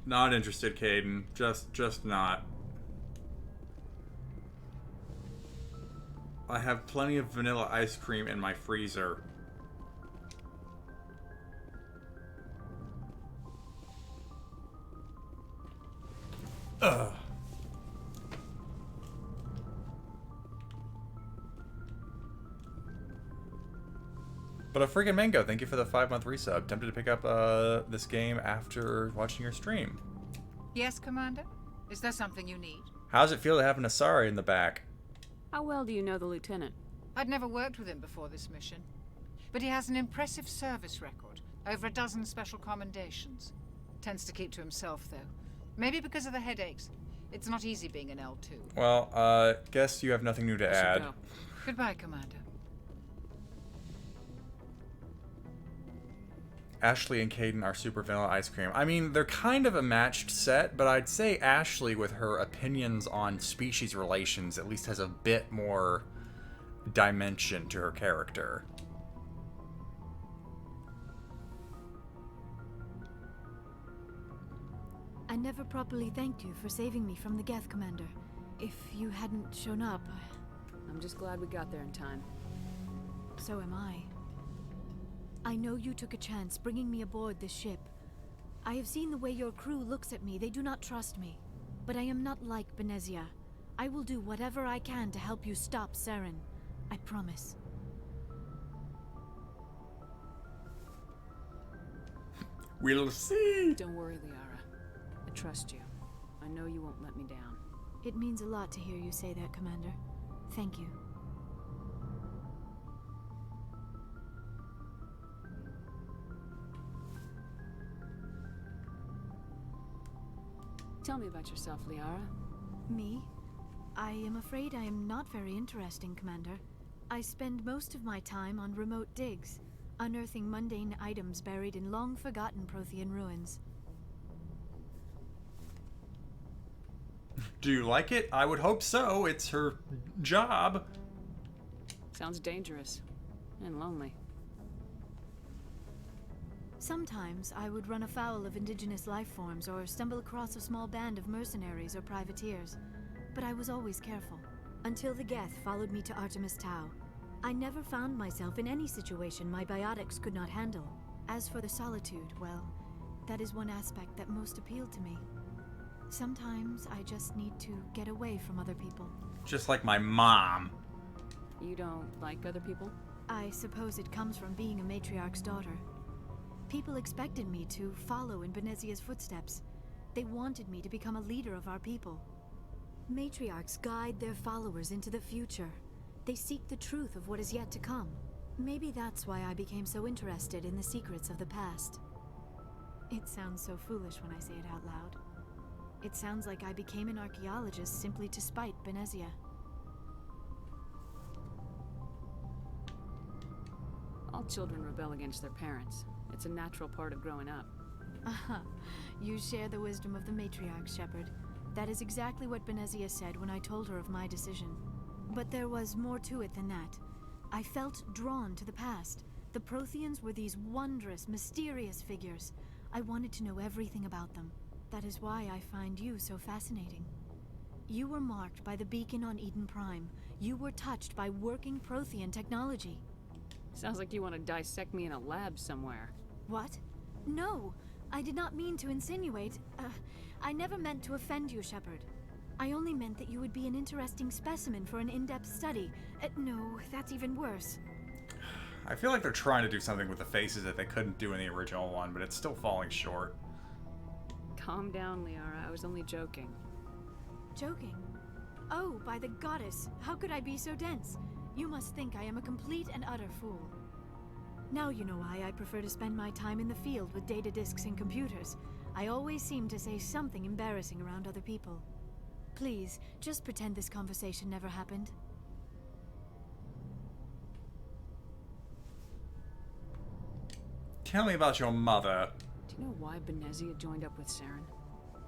Not interested, Caden. Just not. I have plenty of vanilla ice cream in my freezer. Ugh. But a freaking mango, thank you for the 5-month resub. Tempted to pick up this game after watching your stream. Yes, Commander? Is there something you need? How's it feel to have an Asari in the back? How well do you know the lieutenant? I'd never worked with him before this mission. But he has an impressive service record. Over a dozen special commendations. Tends to keep to himself, though. Maybe because of the headaches. It's not easy being an L2. Well, guess you have nothing new to add. Go. Goodbye, Commander. Ashley and Caden are super vanilla ice cream. I mean, they're kind of a matched set, but I'd say Ashley, with her opinions on species relations, at least has a bit more dimension to her character. I never properly thanked you for saving me from the Geth, Commander. If you hadn't shown up... I'm just glad we got there in time. So am I. I know you took a chance bringing me aboard this ship. I have seen the way your crew looks at me. They do not trust me. But I am not like Benezia. I will do whatever I can to help you stop Saren. I promise. We'll see. Don't worry, Liara. I trust you. I know you won't let me down. It means a lot to hear you say that, Commander. Thank you. Tell me about yourself, Liara. Me? I am afraid I am not very interesting, Commander. I spend most of my time on remote digs, unearthing mundane items buried in long-forgotten Prothean ruins. Do you like it? I would hope so. It's her job. Sounds dangerous. And lonely. Sometimes I would run afoul of indigenous life forms or stumble across a small band of mercenaries or privateers. But I was always careful. Until the Geth followed me to Artemis Tau. I never found myself in any situation my biotics could not handle. As for the solitude, well, that is one aspect that most appealed to me. Sometimes I just need to get away from other people. Just like my mom. You don't like other people? I suppose it comes from being a matriarch's daughter. People expected me to follow in Benezia's footsteps. They wanted me to become a leader of our people. Matriarchs guide their followers into the future. They seek the truth of what is yet to come. Maybe that's why I became so interested in the secrets of the past. It sounds so foolish when I say it out loud. It sounds like I became an archaeologist simply to spite Benezia. All children rebel against their parents. It's a natural part of growing up. Aha, you share the wisdom of the matriarch, Shepard. That is exactly what Benezia said when I told her of my decision. But there was more to it than that. I felt drawn to the past. The Protheans were these wondrous, mysterious figures. I wanted to know everything about them. That is why I find you so fascinating. You were marked by the beacon on Eden Prime. You were touched by working Prothean technology. Sounds like you want to dissect me in a lab somewhere. What? No, I did not mean to insinuate. I never meant to offend you, Shepard. I only meant that you would be an interesting specimen for an in-depth study. No, that's even worse. I feel like they're trying to do something with the faces that they couldn't do in the original one, but it's still falling short. Calm down, Liara. I was only joking. Joking? Oh, by the goddess, how could I be so dense? You must think I am a complete and utter fool. Now you know why I prefer to spend my time in the field with data disks and computers. I always seem to say something embarrassing around other people. Please, just pretend this conversation never happened. Tell me about your mother. Do you know why Benezia joined up with Saren?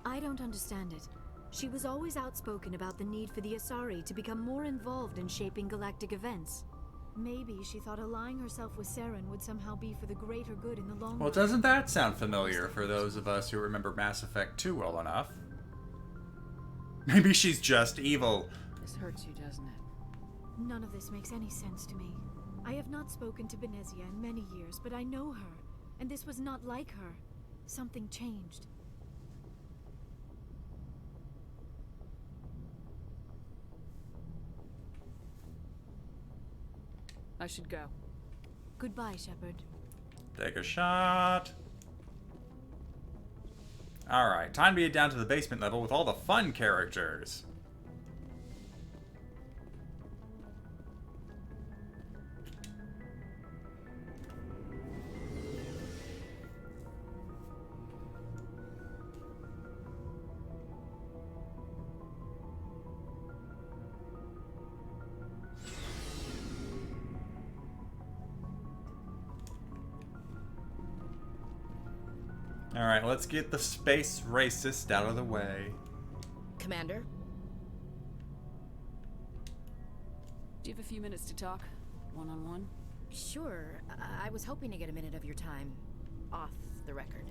I don't understand it. She was always outspoken about the need for the Asari to become more involved in shaping galactic events. Maybe she thought allying herself with Saren would somehow be for the greater good in the long Well, run. doesn't that sound familiar for those of us who remember Mass Effect 2 well enough? Maybe she's just evil. This hurts you, doesn't it? None of this makes any sense to me. I have not spoken to Benezia in many years, but I know her, and this was not like her. Something changed. I should go. Goodbye, Shepard. Take a shot. Alright, time to get down to the basement level with all the fun characters. Alright, let's get the space racist out of the way. Commander? Do you have a few minutes to talk? One-on-one? Sure. I was hoping to get a minute of your time off the record.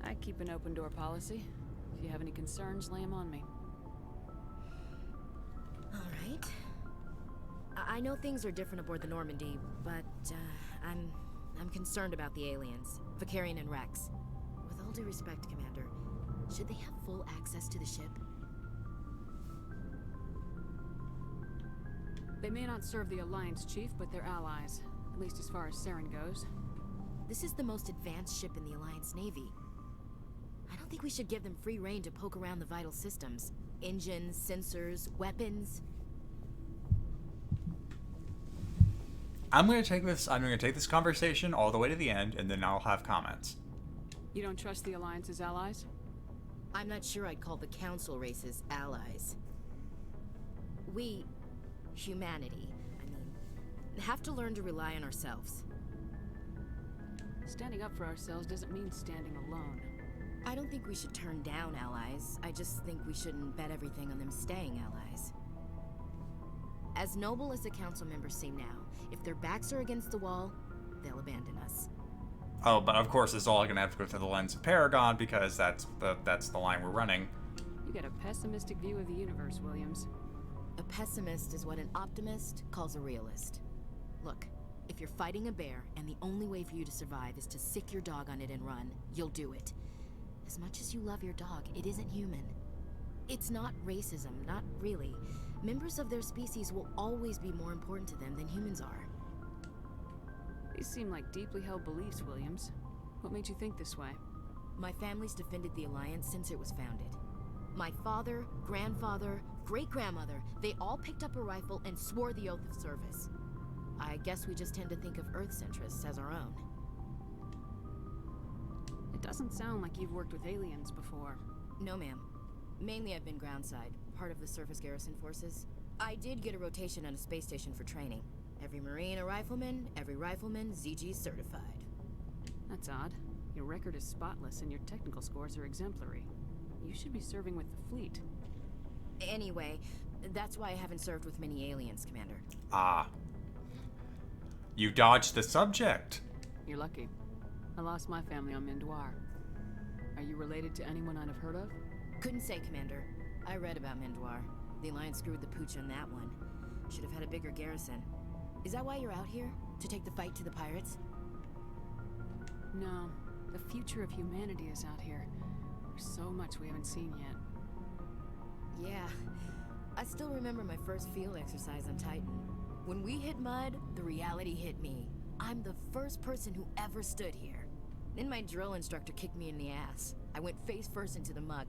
I keep an open door policy. If you have any concerns, lay them on me. All right. I know things are different aboard the Normandy, but I'm concerned about the aliens, Vicarian and Rex. With all due respect, Commander, should they have full access to the ship? They may not serve the Alliance, Chief, but they're allies. At least as far as Saren goes. This is the most advanced ship in the Alliance Navy. I don't think we should give them free rein to poke around the vital systems. Engines, sensors, weapons. I'm gonna take this conversation all the way to the end, and then I'll have comments. You don't trust the Alliance's allies? I'm not sure I'd call the Council races allies. We, humanity, have to learn to rely on ourselves. Standing up for ourselves doesn't mean standing alone. I don't think we should turn down allies. I just think we shouldn't bet everything on them staying allies. As noble as the council members seem now, if their backs are against the wall, they'll abandon us. Oh, but of course it's all gonna have to go through the lens of Paragon because that's the line we're running. You get a pessimistic view of the universe, Williams. A pessimist is what an optimist calls a realist. Look, if you're fighting a bear and the only way for you to survive is to sick your dog on it and run, you'll do it. As much as you love your dog, it isn't human. It's not racism, not really. Members of their species will always be more important to them than humans are. These seem like deeply held beliefs, Williams. What made you think this way? My family's defended the Alliance since it was founded. My father, grandfather, great-grandmother, they all picked up a rifle and swore the oath of service. I guess we just tend to think of Earth's interests as our own. It doesn't sound like you've worked with aliens before. No, ma'am. Mainly I've been groundside, part of the surface garrison forces. I did get a rotation on a space station for training. Every Marine a rifleman, every rifleman ZG certified. That's odd. Your record is spotless and your technical scores are exemplary. You should be serving with the fleet. Anyway, that's why I haven't served with many aliens, Commander. Ah. You dodged the subject. You're lucky. I lost my family on Mendoir. Are you related to anyone I'd have heard of? Couldn't say, Commander. I read about Mendoir. The Alliance screwed the pooch on that one. Should have had a bigger garrison. Is that why you're out here? To take the fight to the pirates? No. The future of humanity is out here. There's so much we haven't seen yet. Yeah. I still remember my first field exercise on Titan. When we hit mud, the reality hit me. I'm the first person who ever stood here. Then my drill instructor kicked me in the ass. I went face first into the muck.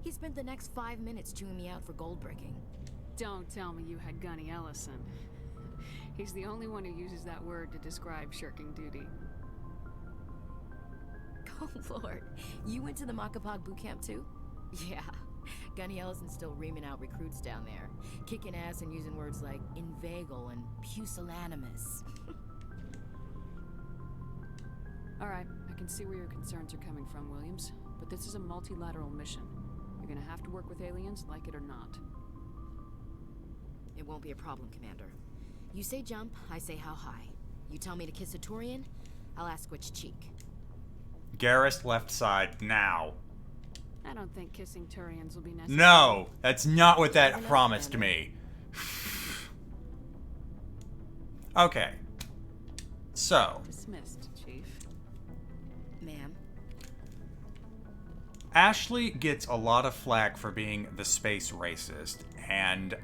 He spent the next 5 minutes chewing me out for gold bricking. Don't tell me you had Gunny Ellison. He's the only one who uses that word to describe shirking duty. Oh, Lord. You went to the Makapog boot camp, too? Yeah. Gunny Ellison's still reaming out recruits down there. Kicking ass and using words like inveigle and pusillanimous. Alright, I can see where your concerns are coming from, Williams. But this is a multilateral mission. You're gonna have to work with aliens, like it or not. It won't be a problem, Commander. You say jump, I say how high. You tell me to kiss a Turian, I'll ask which cheek. Garrus left side now. I don't think kissing Turians will be necessary. No, that's not what that promised me. Okay. So. Dismissed, Chief. Ma'am. Ashley gets a lot of flack for being the space racist, and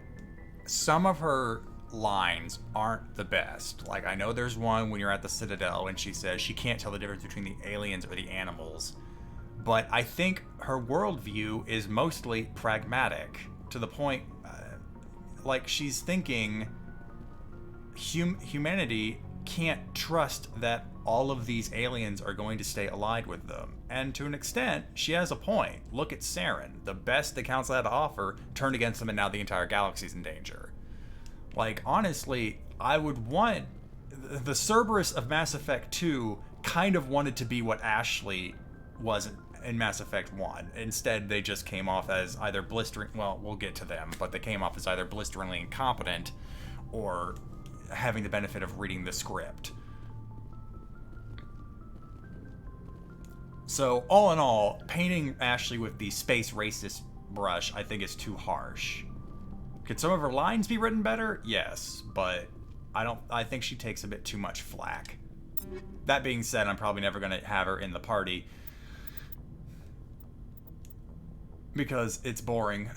some of her lines aren't the best. Like, I know there's one when you're at the Citadel and she says she can't tell the difference between the aliens or the animals. But I think her worldview is mostly pragmatic, to the point, like, she's thinking humanity can't trust that all of these aliens are going to stay allied with them. And to an extent, she has a point. Look at Saren. The best the Council had to offer turned against them, and now the entire galaxy's in danger. Like, honestly, I would want... The Cerberus of Mass Effect 2 kind of wanted to be what Ashley was in Mass Effect 1. Instead, they just came off as either blistering... Well, we'll get to them, but they came off as either blisteringly incompetent or having the benefit of reading the script. So, all in all, painting Ashley with the space racist brush, I think, is too harsh. Could some of her lines be written better? Yes, but I think she takes a bit too much flack. That being said, I'm probably never going to have her in the party because it's boring.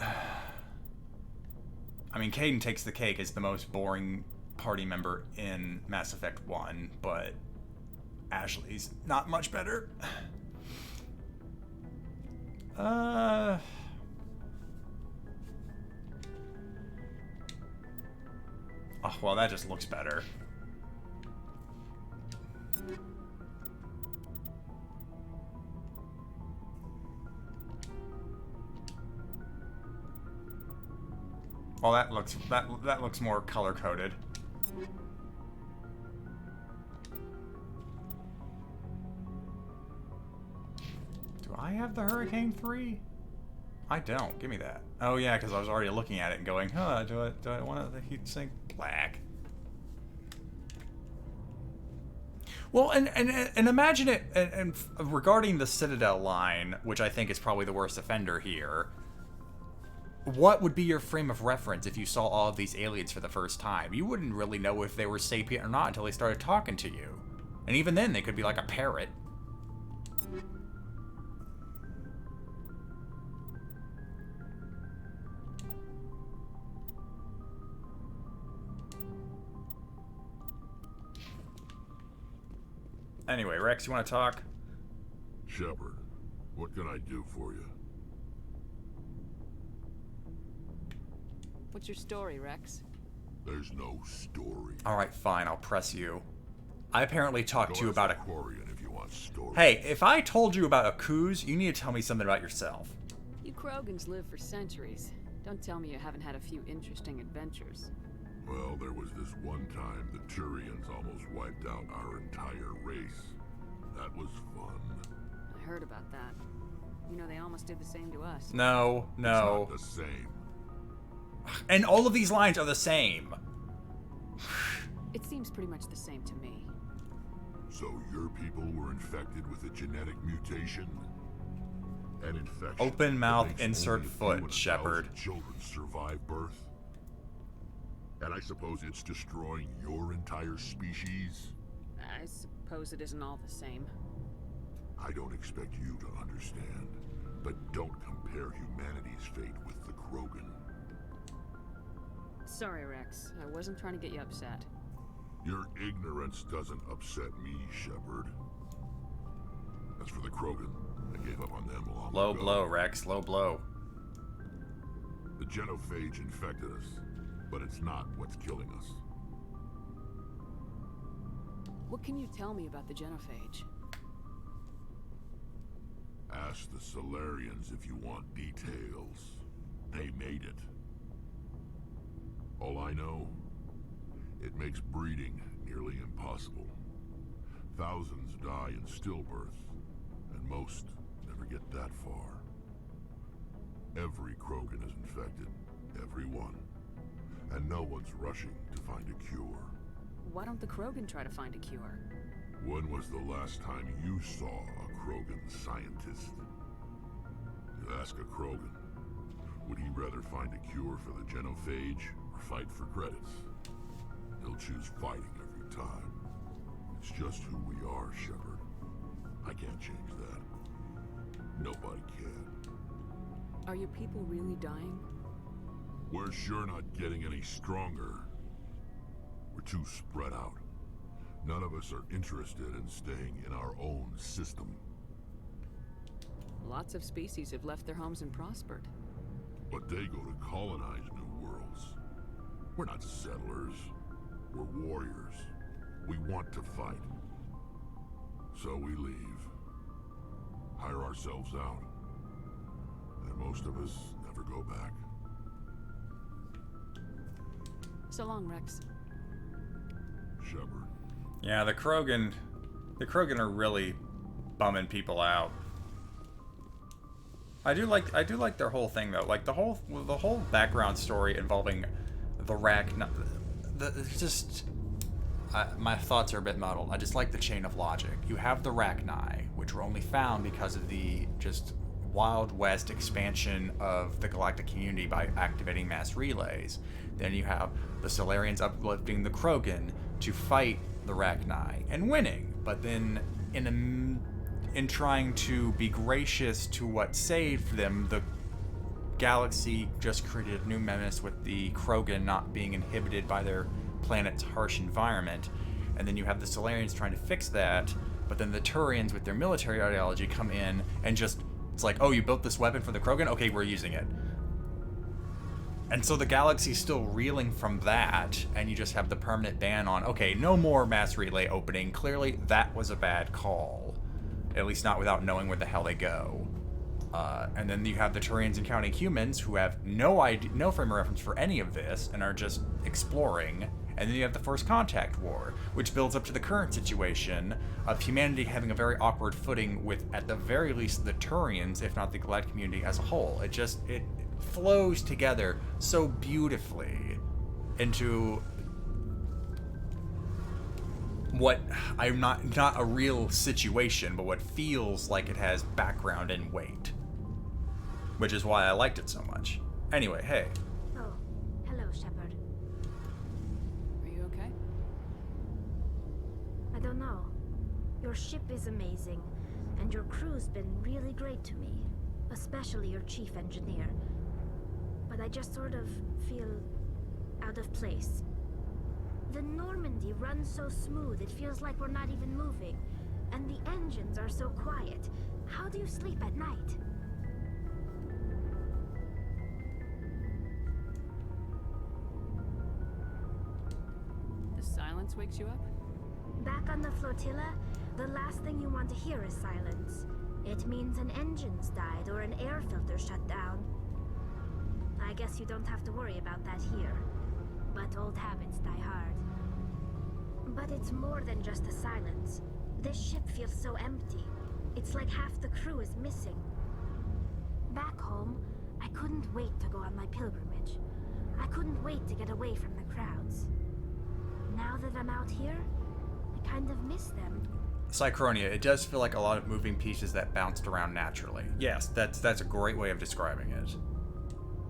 I mean, Kaidan takes the cake as the most boring party member in Mass Effect 1, but Ashley's not much better. Oh, well, that just looks better. Well, that looks more color-coded. Do I have the Hurricane 3? I don't. Give me that. Oh yeah, because I was already looking at it and going, huh, do I want the heat sink black? Well, and imagine it, and regarding the Citadel line, which I think is probably the worst offender here, what would be your frame of reference if you saw all of these aliens for the first time? You wouldn't really know if they were sapient or not until they started talking to you. And even then, they could be like a parrot. Anyway, Rex, you want to talk? Shepard, what can I do for you? What's your story, Rex? There's no story. Alright, fine, I'll press you. I apparently talked to you about a... if you want story. Hey, if I told you about Akuz, you need to tell me something about yourself. You Krogans live for centuries. Don't tell me you haven't had a few interesting adventures. Well, there was this one time the Turians almost wiped out our entire race. That was fun. I heard about that. You know, they almost did the same to us. No. It's not the same. And all of these lines are the same. It seems pretty much the same to me. So your people were infected with a genetic mutation? An infection. Open mouth, insert foot, Shepard. Children survive birth? And I suppose it's destroying your entire species? I suppose it isn't all the same. I don't expect you to understand, but don't compare humanity's fate with the Krogan. Sorry, Rex. I wasn't trying to get you upset. Your ignorance doesn't upset me, Shepard. As for the Krogan, I gave up on them long ago. Low blow, Rex. Low blow. The genophage infected us, but it's not what's killing us. What can you tell me about the genophage? Ask the Solarians if you want details. They made it. All I know, it makes breeding nearly impossible. Thousands die in stillbirth, and most never get that far. Every Krogan is infected. Every one. And no one's rushing to find a cure. Why don't the Krogan try to find a cure? When was the last time you saw a Krogan scientist? You ask a Krogan, would he rather find a cure for the genophage or fight for credits? He'll choose fighting every time. It's just who we are, Shepard. I can't change that. Nobody can. Are your people really dying? We're sure not getting any stronger. We're too spread out. None of us are interested in staying in our own system. Lots of species have left their homes and prospered. But they go to colonize new worlds. We're not settlers. We're warriors. We want to fight. So we leave. Hire ourselves out. And most of us never go back. So long, Rex. Shepard. Yeah, the Krogan are really bumming people out. I do like their whole thing though. Like the whole background story involving the Rachni. My thoughts are a bit muddled. I just like the chain of logic. You have the Rachni, which were only found because of the just Wild West expansion of the galactic community by activating mass relays. Then you have the Solarians uplifting the Krogan to fight the Rachni and winning. But then in trying to be gracious to what saved them, the galaxy just created a new menace with the Krogan not being inhibited by their planet's harsh environment. And then you have the Solarians trying to fix that, but then the Turians with their military ideology come in and just, it's like, oh, you built this weapon for the Krogan? Okay, we're using it. And so the galaxy's still reeling from that, and you just have the permanent ban on, okay, no more mass relay opening. Clearly, that was a bad call. At least not without knowing where the hell they go. And then you have the Turians encountering humans who have no frame of reference for any of this, and are just exploring. And then you have the First Contact War, which builds up to the current situation of humanity having a very awkward footing with, at the very least, the Turians, if not the galactic community as a whole. It flows together so beautifully into what I'm not a real situation, but what feels like it has background and weight, which is why I liked it so much. Anyway, hey. Oh, hello, Shepard. Are you okay? I don't know. Your ship is amazing, and your crew's been really great to me, especially your chief engineer. But I just sort of feel out of place. The Normandy runs so smooth, it feels like we're not even moving. And the engines are so quiet. How do you sleep at night? The silence wakes you up? Back on the flotilla, the last thing you want to hear is silence. It means an engine's died or an air filter shut down. I guess you don't have to worry about that here. But old habits die hard. But it's more than just the silence. This ship feels so empty. It's like half the crew is missing. Back home, I couldn't wait to go on my pilgrimage. I couldn't wait to get away from the crowds. Now that I'm out here, I kind of miss them. Psychronia, it does feel like a lot of moving pieces that bounced around naturally. Yes, that's a great way of describing it.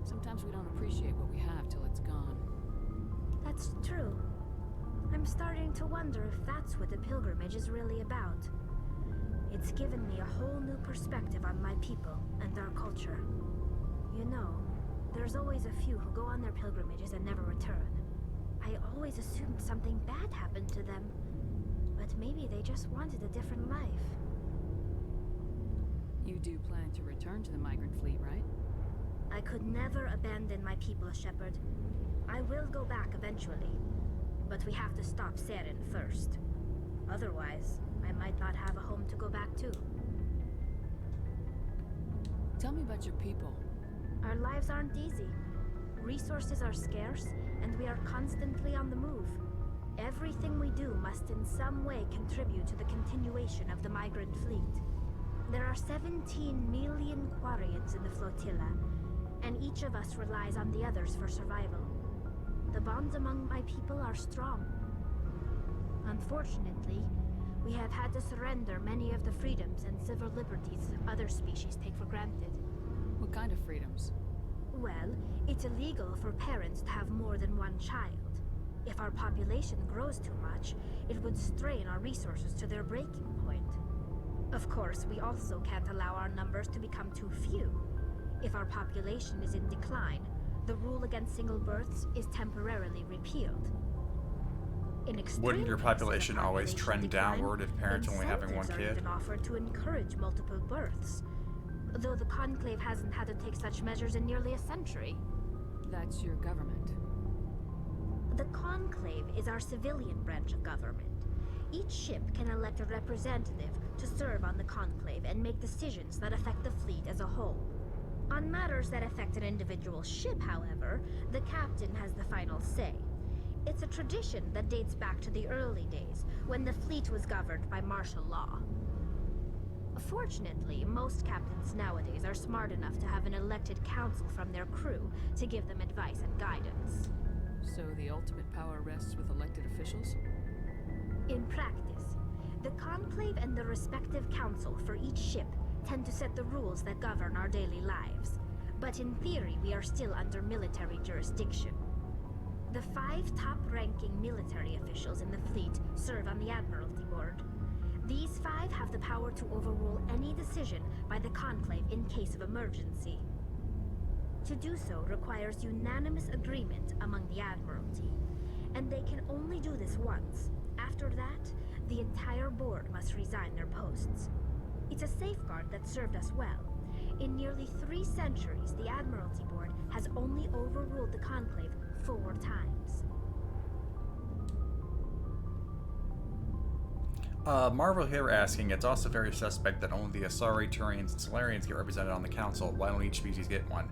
Sometimes we don't appreciate what we have till it's gone. That's true. I'm starting to wonder if that's what the pilgrimage is really about. It's given me a whole new perspective on my people and our culture. You know, there's always a few who go on their pilgrimages and never return. I always assumed something bad happened to them, but maybe they just wanted a different life. You do plan to return to the migrant fleet, right? I could never abandon my people, Shepard. I will go back eventually, but we have to stop Saren first. Otherwise, I might not have a home to go back to. Tell me about your people. Our lives aren't easy. Resources are scarce, and we are constantly on the move. Everything we do must in some way contribute to the continuation of the migrant fleet. There are 17 million Quarians in the flotilla, and each of us relies on the others for survival. The bonds among my people are strong. Unfortunately, we have had to surrender many of the freedoms and civil liberties other species take for granted. What kind of freedoms? Well, it's illegal for parents to have more than one child. If our population grows too much, it would strain our resources to their breaking point. Of course, we also can't allow our numbers to become too few. If our population is in decline, the rule against single births is temporarily repealed. Wouldn't your population always trend downward if parents only having one incentives kid? are even offered to encourage multiple births, though the Conclave hasn't had to take such measures in nearly a century. That's your government. The Conclave is our civilian branch of government. Each ship can elect a representative to serve on the Conclave and make decisions that affect the fleet as a whole. On matters that affect an individual ship, however, the captain has the final say. It's a tradition that dates back to the early days, when the fleet was governed by martial law. Fortunately, most captains nowadays are smart enough to have an elected council from their crew to give them advice and guidance. So the ultimate power rests with elected officials? In practice, the Conclave and the respective council for each ship tend to set the rules that govern our daily lives. But in theory, we are still under military jurisdiction. The 5 top-ranking military officials in the fleet serve on the Admiralty Board. These 5 have the power to overrule any decision by the Conclave in case of emergency. To do so requires unanimous agreement among the Admiralty, and they can only do this once. After that, the entire board must resign their posts. It's a safeguard that served us well. In nearly 3 centuries, the Admiralty Board has only overruled the Conclave 4 times. Marvel here asking, it's also very suspect that only the Asari, Turians, and Solarians get represented on the council. Why don't each species get one?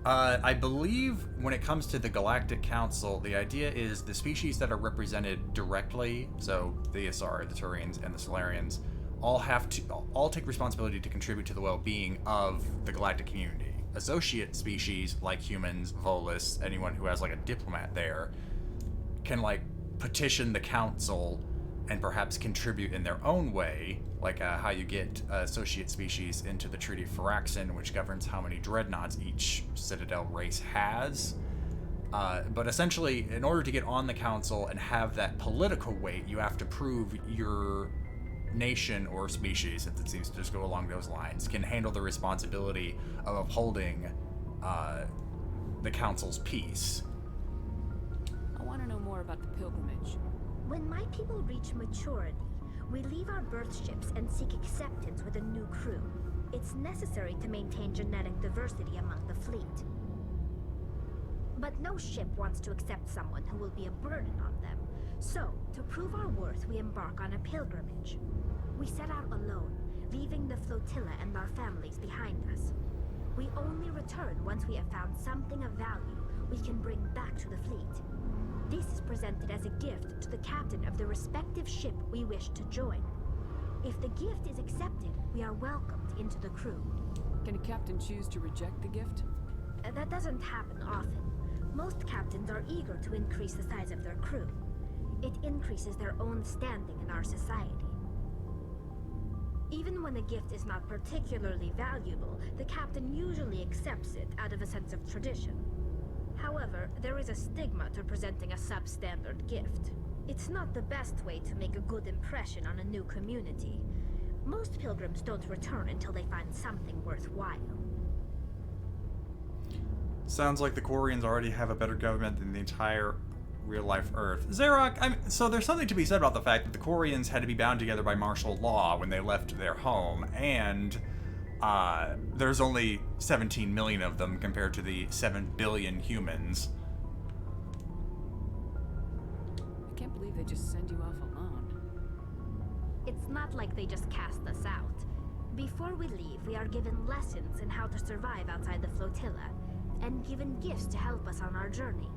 I believe when it comes to the Galactic Council, the idea is the species that are represented directly, so the Asari, the Turians, and the Solarians, all take responsibility to contribute to the well-being of the galactic community. Associate species like humans, Volus, anyone who has like a diplomat there, can like petition the council and perhaps contribute in their own way, like how you get associate species into the Treaty of Firaxin, which governs how many dreadnoughts each Citadel race has. But essentially, in order to get on the council and have that political weight, you have to prove your nation or species, since it seems to just go along those lines, can handle the responsibility of upholding the council's peace. I want to know more about the pilgrimage. When my people reach maturity, we leave our birth ships and seek acceptance with a new crew. It's necessary to maintain genetic diversity among the fleet. But no ship wants to accept someone who will be a burden on them. So, to prove our worth, we embark on a pilgrimage. We set out alone, leaving the flotilla and our families behind us. We only return once we have found something of value we can bring back to the fleet. This is presented as a gift to the captain of the respective ship we wish to join. If the gift is accepted, we are welcomed into the crew. Can a captain choose to reject the gift? That doesn't happen often. Most captains are eager to increase the size of their crew. It increases their own standing in our society. Even when a gift is not particularly valuable, the captain usually accepts it out of a sense of tradition. However, there is a stigma to presenting a substandard gift. It's not the best way to make a good impression on a new community. Most pilgrims don't return until they find something worthwhile. Sounds like the Quarians already have a better government than the entire real-life Earth. Xerox, so there's something to be said about the fact that the Quarians had to be bound together by martial law when they left their home, and there's only 17 million of them compared to the 7 billion humans. I can't believe they just send you off alone. It's not like they just cast us out. Before we leave, we are given lessons in how to survive outside the flotilla, and given gifts to help us on our journey.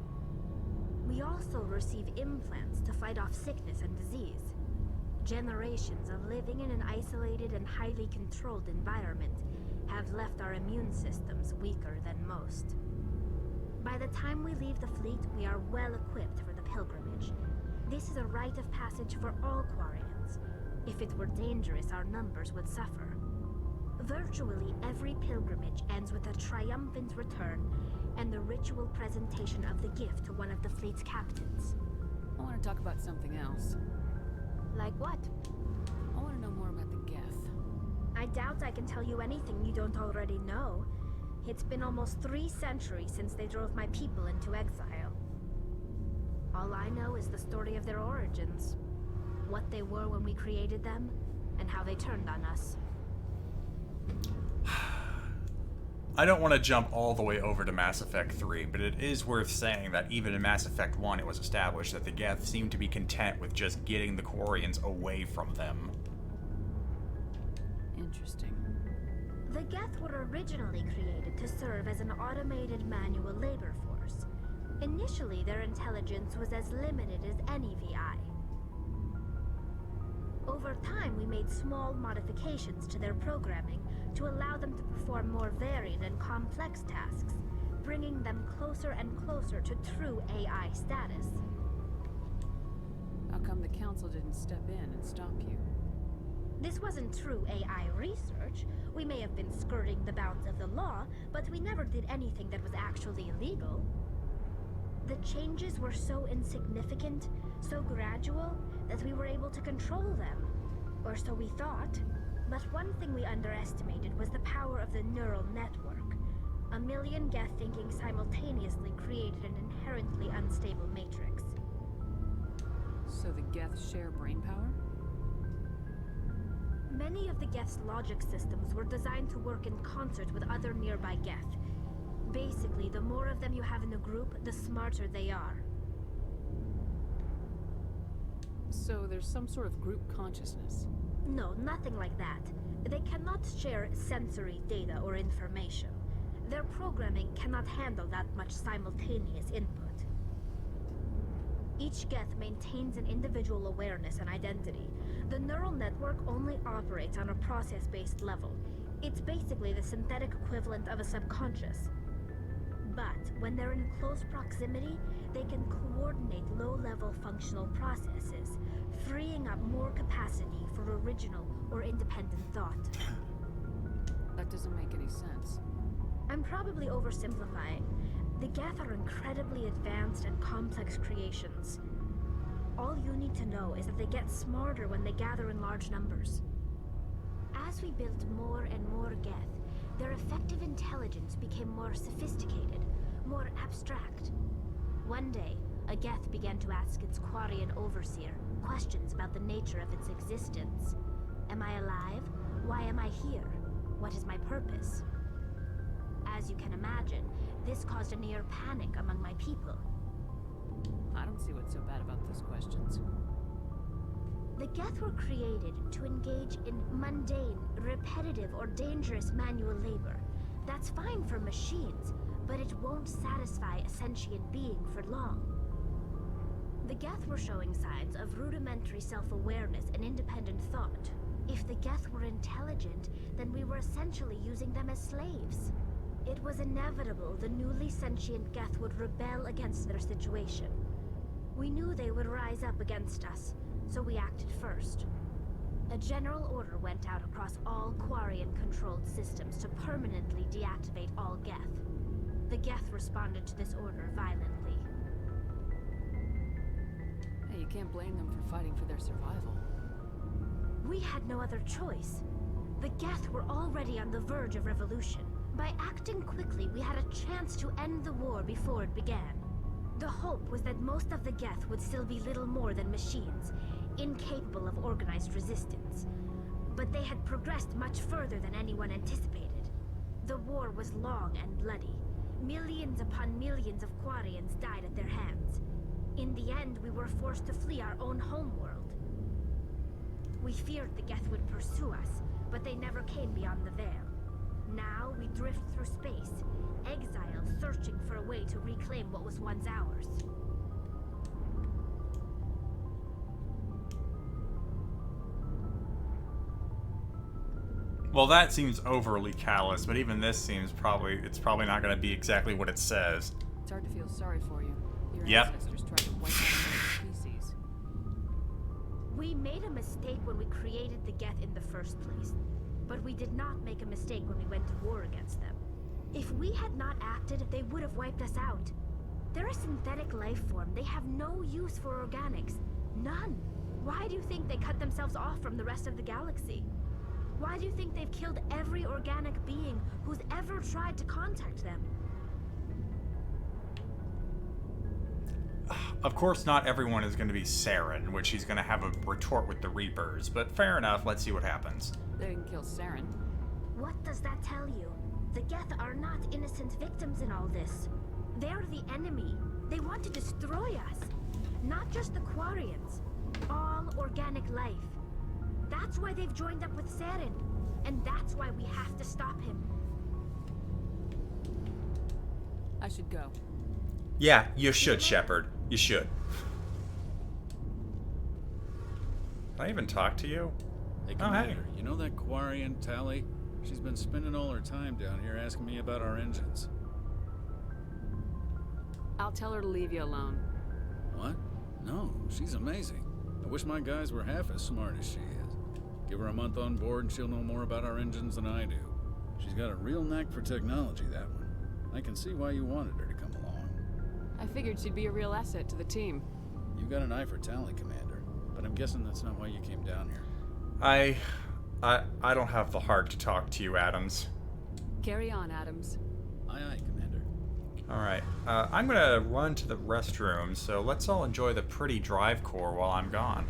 We also receive implants to fight off sickness and disease. Generations of living in an isolated and highly controlled environment have left our immune systems weaker than most. By the time we leave the fleet, we are well equipped for the pilgrimage. This is a rite of passage for all Quarians. If it were dangerous, our numbers would suffer. Virtually every pilgrimage ends with a triumphant return and the ritual presentation of the gift to one of the fleet's captains. I want to talk about something else. Like what? I want to know more about the Geth. I doubt I can tell you anything you don't already know. It's been almost 3 centuries since they drove my people into exile. All I know is the story of their origins. What they were when we created them, and how they turned on us. I don't want to jump all the way over to Mass Effect 3, but it is worth saying that even in Mass Effect 1 it was established that the Geth seemed to be content with just getting the Quarians away from them. Interesting. The Geth were originally created to serve as an automated manual labor force. Initially, their intelligence was as limited as any VI. Over time, we made small modifications to their programming to allow them to perform more varied and complex tasks, bringing them closer and closer to true AI status. How come the Council didn't step in and stop you? This wasn't true AI research. We may have been skirting the bounds of the law, but we never did anything that was actually illegal. The changes were so insignificant, so gradual, that we were able to control them. Or so we thought. But one thing we underestimated was the power of the neural network. 1 million Geth thinking simultaneously created an inherently unstable matrix. So the Geth share brainpower? Many of the Geth's logic systems were designed to work in concert with other nearby Geth. Basically, the more of them you have in a group, the smarter they are. So there's some sort of group consciousness? No, nothing like that. They cannot share sensory data or information. Their programming cannot handle that much simultaneous input. Each Geth maintains an individual awareness and identity. The neural network only operates on a process-based level. It's basically the synthetic equivalent of a subconscious. But when they're in close proximity, they can coordinate low-level functional processes, freeing up more capacity for original or independent thought. That doesn't make any sense. I'm probably oversimplifying. The Geth are incredibly advanced and complex creations. All you need to know is that they get smarter when they gather in large numbers. As we built more and more Geth, their effective intelligence became more sophisticated, more abstract. One day, a Geth began to ask its Quarian overseer questions about the nature of its existence. Am I alive? Why am I here? What is my purpose? As you can imagine, this caused a near panic among my people. I don't see what's so bad about those questions. The Geth were created to engage in mundane, repetitive, or dangerous manual labor. That's fine for machines, but it won't satisfy a sentient being for long. The Geth were showing signs of rudimentary self-awareness and independent thought. If the Geth were intelligent, then we were essentially using them as slaves. It was inevitable the newly sentient Geth would rebel against their situation. We knew they would rise up against us, so we acted first. A general order went out across all Quarian-controlled systems to permanently deactivate all Geth. The Geth responded to this order violently. Hey, you can't blame them for fighting for their survival. We had no other choice. The Geth were already on the verge of revolution. By acting quickly, we had a chance to end the war before it began. The hope was that most of the Geth would still be little more than machines, incapable of organized resistance. But they had progressed much further than anyone anticipated. The war was long and bloody. Millions upon millions of Quarians died at their hands. In the end, we were forced to flee our own homeworld. We feared the Geth would pursue us, but they never came beyond the Veil. Now we drift through space, exiled, searching for a way to reclaim what was once ours. Well, that seems overly callous, but even this seems it's probably not going to be exactly what it says. It's hard to feel sorry for you. Your Yep. ancestors tried to wipe out another species. We made a mistake when we created the Geth in the first place. But we did not make a mistake when we went to war against them. If we had not acted, they would have wiped us out. They're a synthetic life form. They have no use for organics. None. Why do you think they cut themselves off from the rest of the galaxy? Why do you think they've killed every organic being who's ever tried to contact them? Of course, not everyone is going to be Saren, which he's going to have a retort with the Reapers, but fair enough, let's see what happens. They didn't kill Saren. What does that tell you? The Geth are not innocent victims in all this. They're the enemy. They want to destroy us. Not just the Quarians. All organic life. That's why they've joined up with Saren. And that's why we have to stop him. I should go. Yeah, you should, Shepard. You should. Can I even talk to you? Hey, Oh, hey. Commander, you know that Quarian Tally? She's been spending all her time down here asking me about our engines. I'll tell her to leave you alone. What? No, she's amazing. I wish my guys were half as smart as she is. Give her a month on board and she'll know more about our engines than I do. She's got a real knack for technology, that one. I can see why you wanted her to come along. I figured she'd be a real asset to the team. You've got an eye for Tally, Commander, but I'm guessing that's not why you came down here. I don't have the heart to talk to you, Adams. Carry on, Adams. Aye, aye, Commander. Alright, I'm gonna run to the restroom, so let's all enjoy the pretty drive core while I'm gone.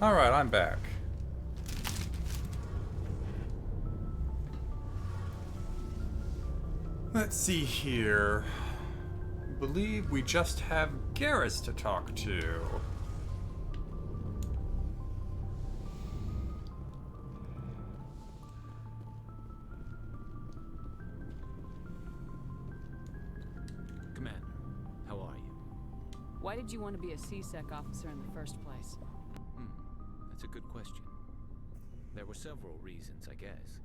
Alright, I'm back. Let's see here. I believe we just have Garrus to talk to. Commander, how are you? Why did you want to be a C-Sec officer in the first place? That's a good question. There were several reasons, I guess.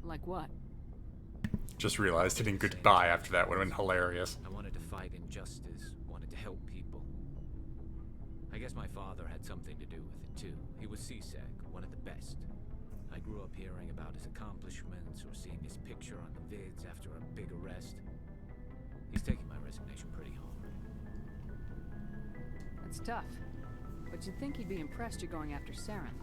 Like what? Just realized hitting goodbye after that would have been hilarious. I wanted to fight injustice help people. I guess my father had something to do with it too. He was CSEC, one of the best. I grew up hearing about his accomplishments or seeing his picture on the vids after a big arrest. He's taking my resignation pretty hard. That's tough. But you'd think he'd be impressed you're going after Saren.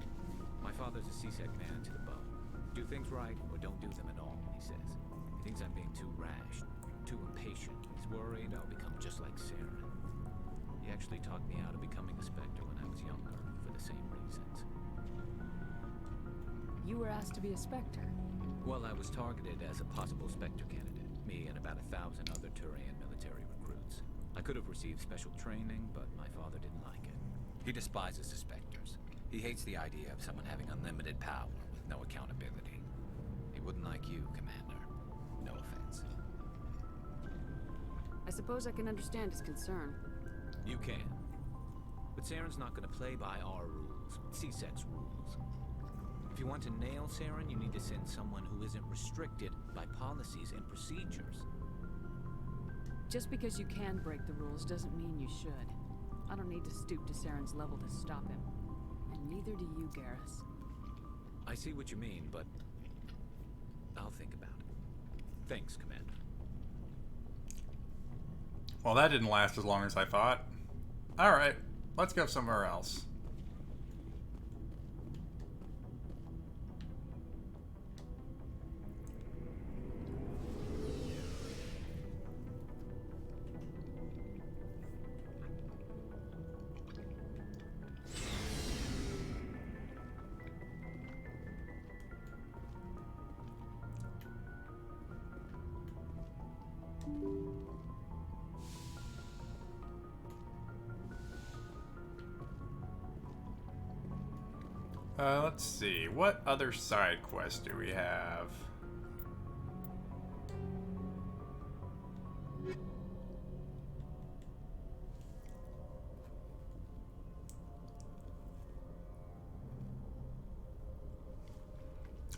My father's a CSEC man to the bone. Do things right or don't do them at all, he says. He thinks I'm being too rash, too impatient. He's worried I'll become just like Saren. He actually talked me out of becoming a Spectre when I was younger, for the same reasons. You were asked to be a Spectre? Well, I was targeted as a possible Spectre candidate. Me and about 1,000 other Turian military recruits. I could have received special training, but my father didn't like it. He despises the Spectres. He hates the idea of someone having unlimited power with no accountability. He wouldn't like you, Commander. No offense. I suppose I can understand his concern. You can. But Saren's not going to play by our rules, CSEC's rules. If you want to nail Saren, you need to send someone who isn't restricted by policies and procedures. Just because you can break the rules doesn't mean you should. I don't need to stoop to Saren's level to stop him. And neither do you, Garrus. I see what you mean, but I'll think about it. Thanks, Commander. Well, that didn't last as long as I thought. Alright, let's go somewhere else. Let's see. What other side quests do we have?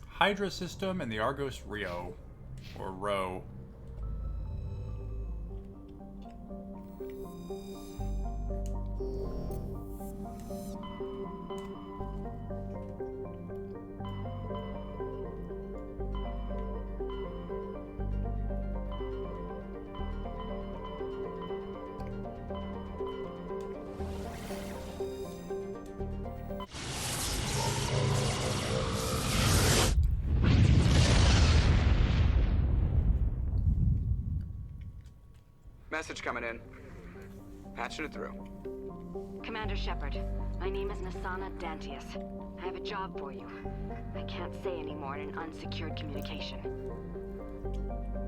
Hydra System and the Argos Rio. Or Row. Message coming in. Patching it through. Commander Shepard, my name is Nasana Dantius. I have a job for you. I can't say any more in an unsecured communication.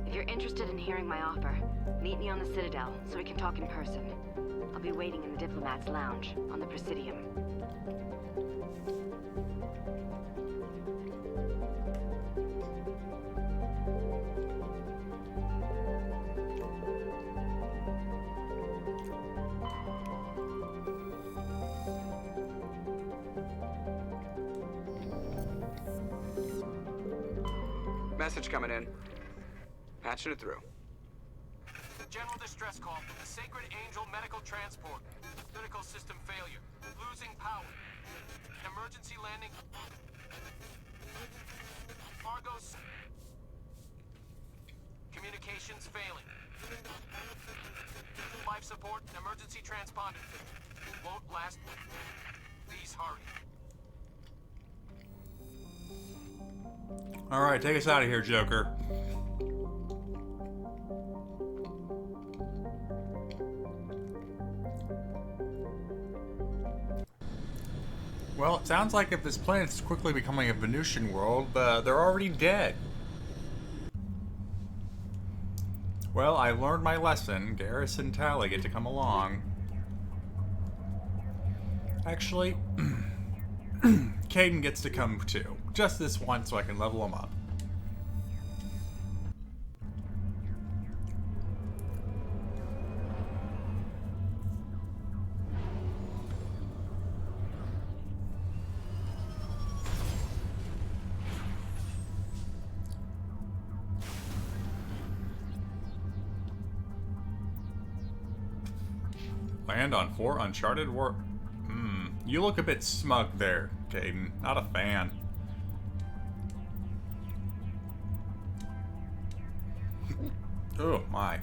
If you're interested in hearing my offer, meet me on the Citadel so we can talk in person. I'll be waiting in the Diplomat's Lounge on the Presidium. Message coming in. Patching it through. General distress call from the Sacred Angel Medical Transport. Critical system failure. Losing power. Emergency landing. Argos. Communications failing. Life support and emergency transponder. Won't last. Please hurry. Alright, take us out of here, Joker. Well, it sounds like if this planet's quickly becoming a Venusian world, they're already dead. Well, I learned my lesson. Garrus and Tali get to come along. Actually, Caden gets to come too. Just this once so I can level him up. Land on 4 uncharted war. You look a bit smug there, Caden. Not a fan. Oh my.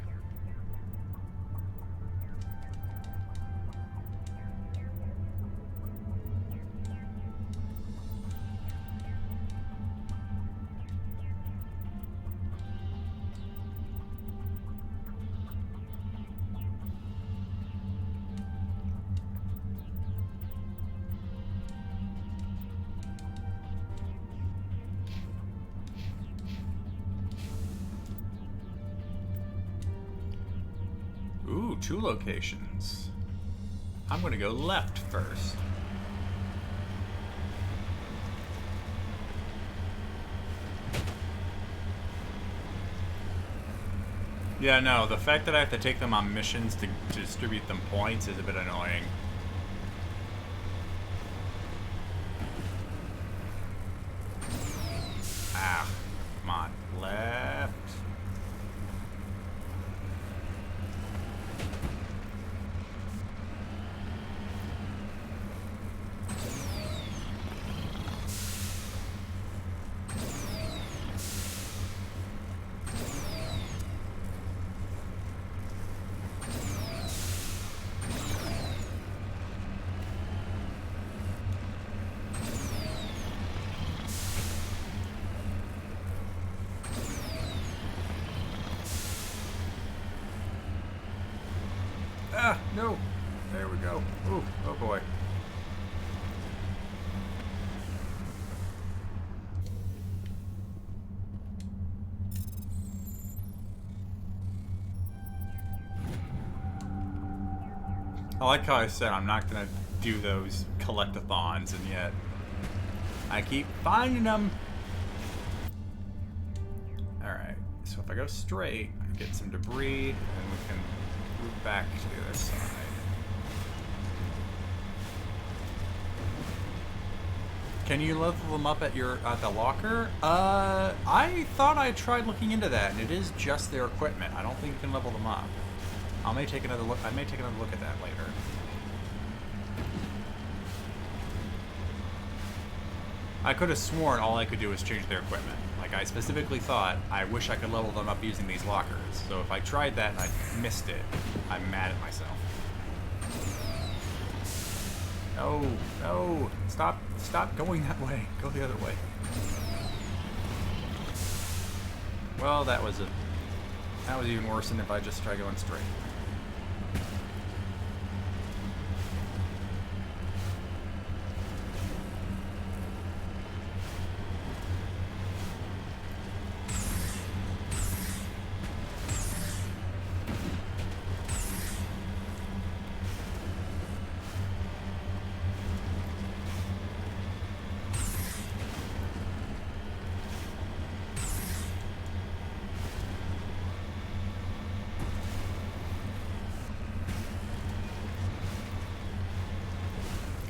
Ooh, 2 locations. I'm gonna go left first. Yeah, no, the fact that I have to take them on missions to distribute them points is a bit annoying. Ah, come on, left. Ah, no. There we go. Ooh, oh boy. I like how I said I'm not gonna do those collectathons, and yet I keep finding them. Alright, so if I go straight, I get some debris, and we can move back to the other side. Can you level them up at the locker? I thought I tried looking into that, and it is just their equipment. I don't think you can level them up. I may take another look at that later. I could have sworn all I could do was change their equipment. Like, I specifically thought, I wish I could level them up using these lockers. So if I tried that and I missed it, I'm mad at myself. No, no, stop going that way. Go the other way. Well, that was even worse than if I just tried going straight.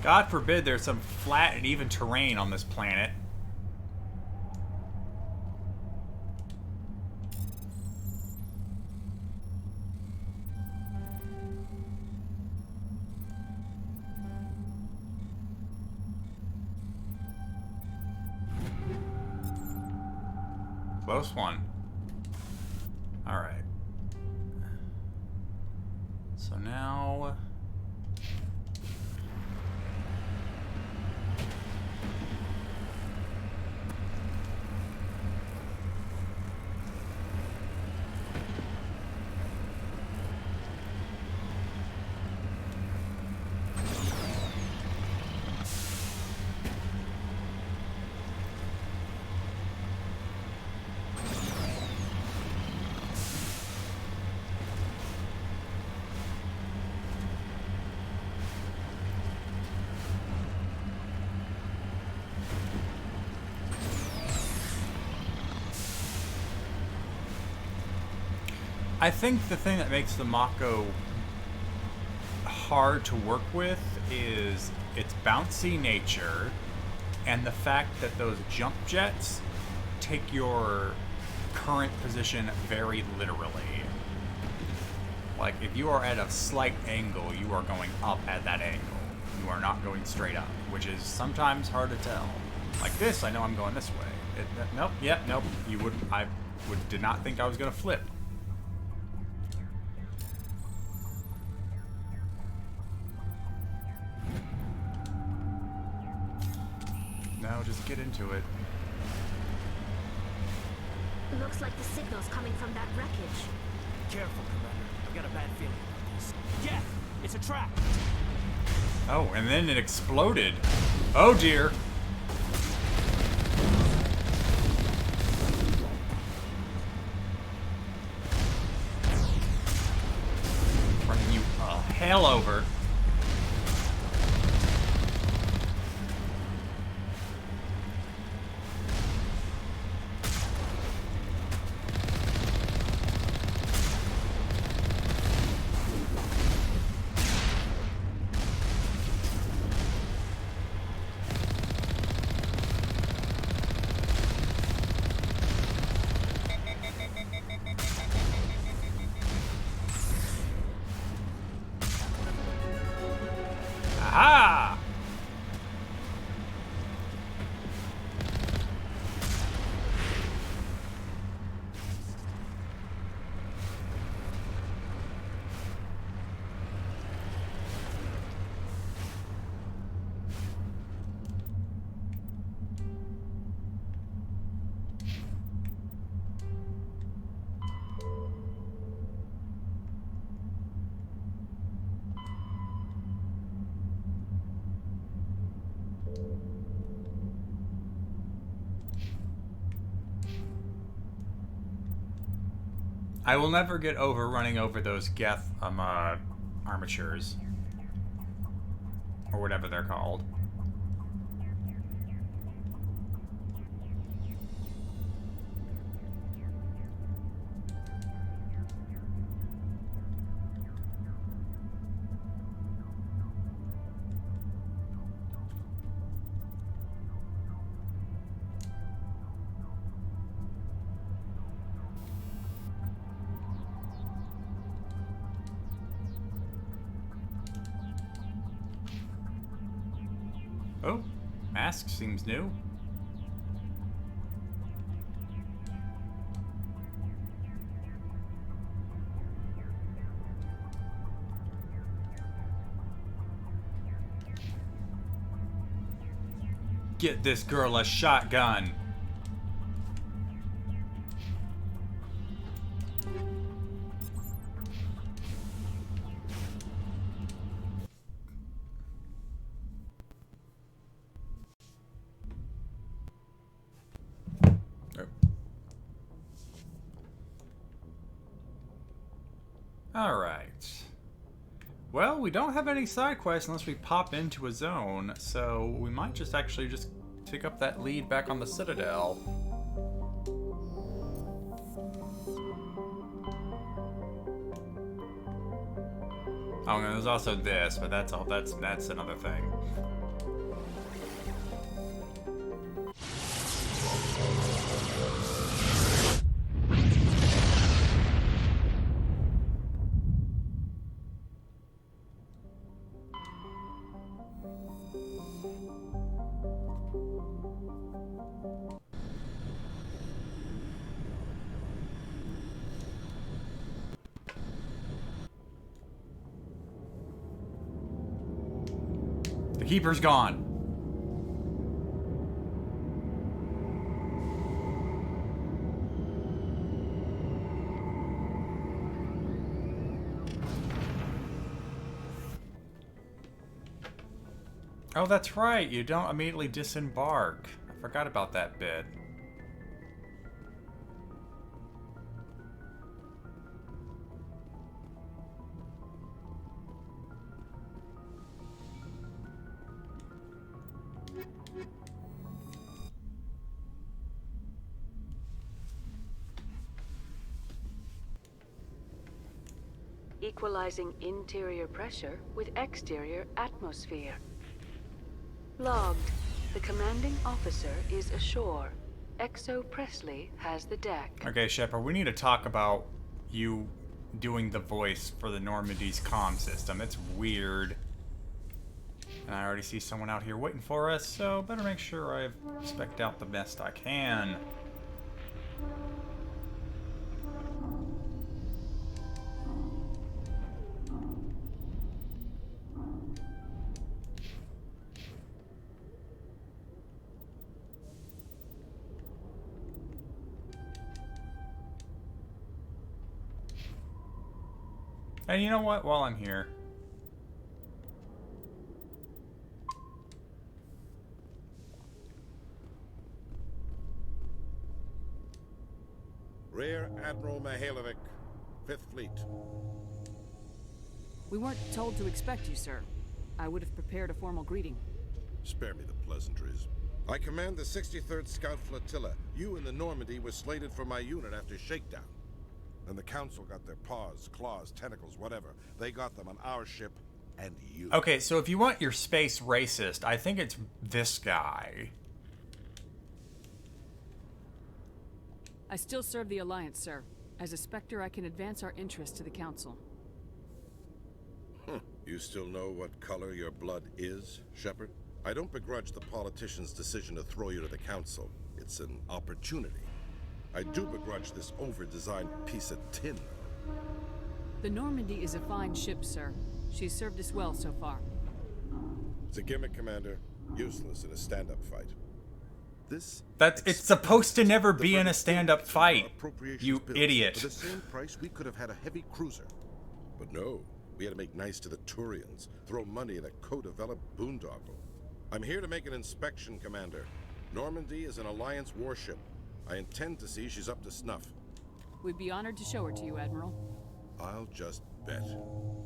God forbid there's some flat and even terrain on this planet. Close one. All right. So now... I think the thing that makes the Mako hard to work with is its bouncy nature and the fact that those jump jets take your current position very literally. Like, if you are at a slight angle, you are going up at that angle. You are not going straight up, which is sometimes hard to tell. Like this, I know I'm going this way. Nope, yeah, nope. Did not think I was gonna flip. No, just get into it. Looks like the signal's coming from that wreckage. Careful, Commander. I've got a bad feeling about this. Yeah, it's a trap. Oh, and then it exploded. Oh dear. Running you hell over. Aha! I will never get over running over those Geth armatures. Or whatever they're called. Oh, mask seems new. Get this girl a shotgun. Alright. Well, we don't have any side quests unless we pop into a zone, so we might just actually just take up that lead back on the Citadel. Oh, and there's also this, but that's another thing. The Keeper's gone. Oh, that's right. You don't immediately disembark. I forgot about that bit. Equalizing interior pressure with exterior atmosphere. Logged. The commanding officer is ashore. Exo Presley has the deck. Okay, Shepard, we need to talk about you doing the voice for the Normandy's comm system. It's weird. And I already see someone out here waiting for us, so better make sure I've spec'd out the best I can. And you know what? While I'm here, Rear Admiral Mihailovic, 5th Fleet. We weren't told to expect you, sir. I would have prepared a formal greeting. Spare me the pleasantries. I command the 63rd Scout Flotilla. You and the Normandy were slated for my unit after shakedown. And the Council got their paws, claws, tentacles, whatever. They got them on our ship and you. okay, so if you want your space racist, I think it's this guy. I still serve the Alliance, sir. As a Spectre, I can advance our interests to the Council. You still know what color your blood is, Shepard? I don't begrudge the politician's decision to throw you to the Council. It's an opportunity. I do begrudge this over-designed piece of tin. The Normandy is a fine ship, sir. She's served us well so far. It's a gimmick, Commander. Useless in a stand-up fight. It's supposed to never be in a stand-up fight, you idiot. For the same price, we could have had a heavy cruiser. But no, we had to make nice to the Turians, throw money at a co-developed boondoggle. I'm here to make an inspection, Commander. Normandy is an Alliance warship. I intend to see she's up to snuff. We'd be honored to show her to you, Admiral. I'll just bet.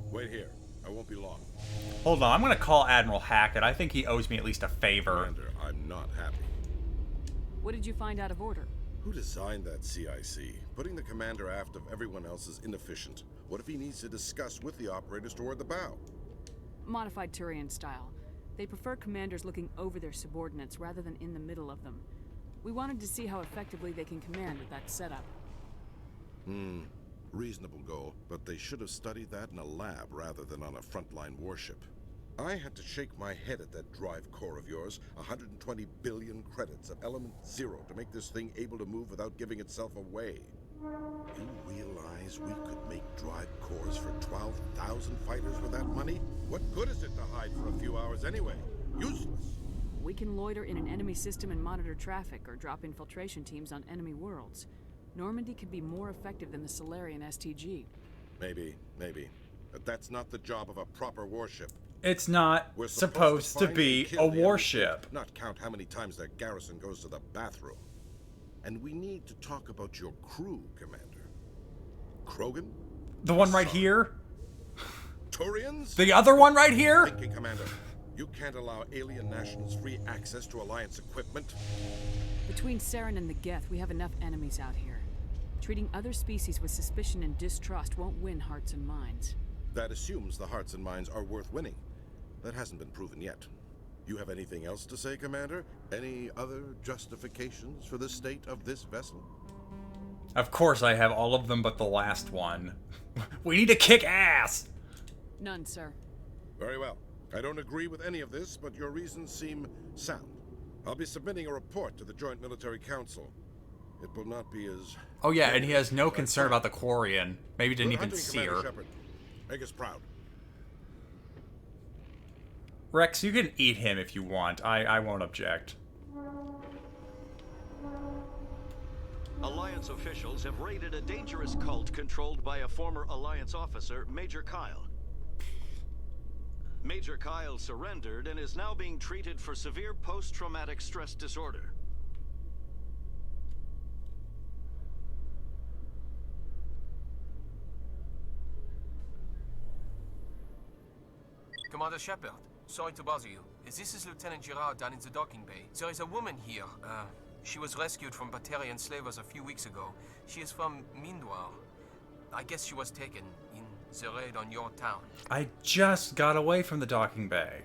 Wait here. I won't be long. Hold on, I'm gonna call Admiral Hackett. I think he owes me at least a favor. Commander, I'm not happy. What did you find out of order? Who designed that CIC? Putting the commander aft of everyone else is inefficient. What if he needs to discuss with the operators toward the bow? Modified Turian style. They prefer commanders looking over their subordinates rather than in the middle of them. We wanted to see how effectively they can command with that setup. Reasonable goal, but they should have studied that in a lab rather than on a frontline warship. I had to shake my head at that drive core of yours. 120 billion credits of element 0 to make this thing able to move without giving itself away. You realize we could make drive cores for 12,000 fighters with that money? What good is it to hide for a few hours anyway? Useless. We can loiter in an enemy system and monitor traffic, or drop infiltration teams on enemy worlds. Normandy could be more effective than the Solarian STG. Maybe. But that's not the job of a proper warship. It's not We're supposed to be a warship. Not count how many times their garrison goes to the bathroom. And we need to talk about your crew, Commander. Krogan? The one right here? Turians? The other one right here? Thinking, Commander. You can't allow alien nationals free access to Alliance equipment. Between Saren and the Geth, we have enough enemies out here. Treating other species with suspicion and distrust won't win hearts and minds. That assumes the hearts and minds are worth winning. That hasn't been proven yet. You have anything else to say, Commander? Any other justifications for the state of this vessel? Of course I have all of them but the last one. We need to kick ass! None, sir. Very well. I don't agree with any of this, but your reasons seem sound. I'll be submitting a report to the Joint Military Council. It will not be as... Oh yeah, and he has no concern about the Quarian. Maybe didn't Good even hunting, see Commander her. Shepard. Make us proud. Rex, you can eat him if you want. I won't object. Alliance officials have raided a dangerous cult controlled by a former Alliance officer, Major Kyle. Major Kyle surrendered and is now being treated for severe post-traumatic stress disorder. Commander Shepard, sorry to bother you. This is Lieutenant Girard down in the docking bay. There is a woman here. She was rescued from Batarian slavers a few weeks ago. She is from Mindwar. I guess she was taken in the raid on your town. I just got away from the docking bay.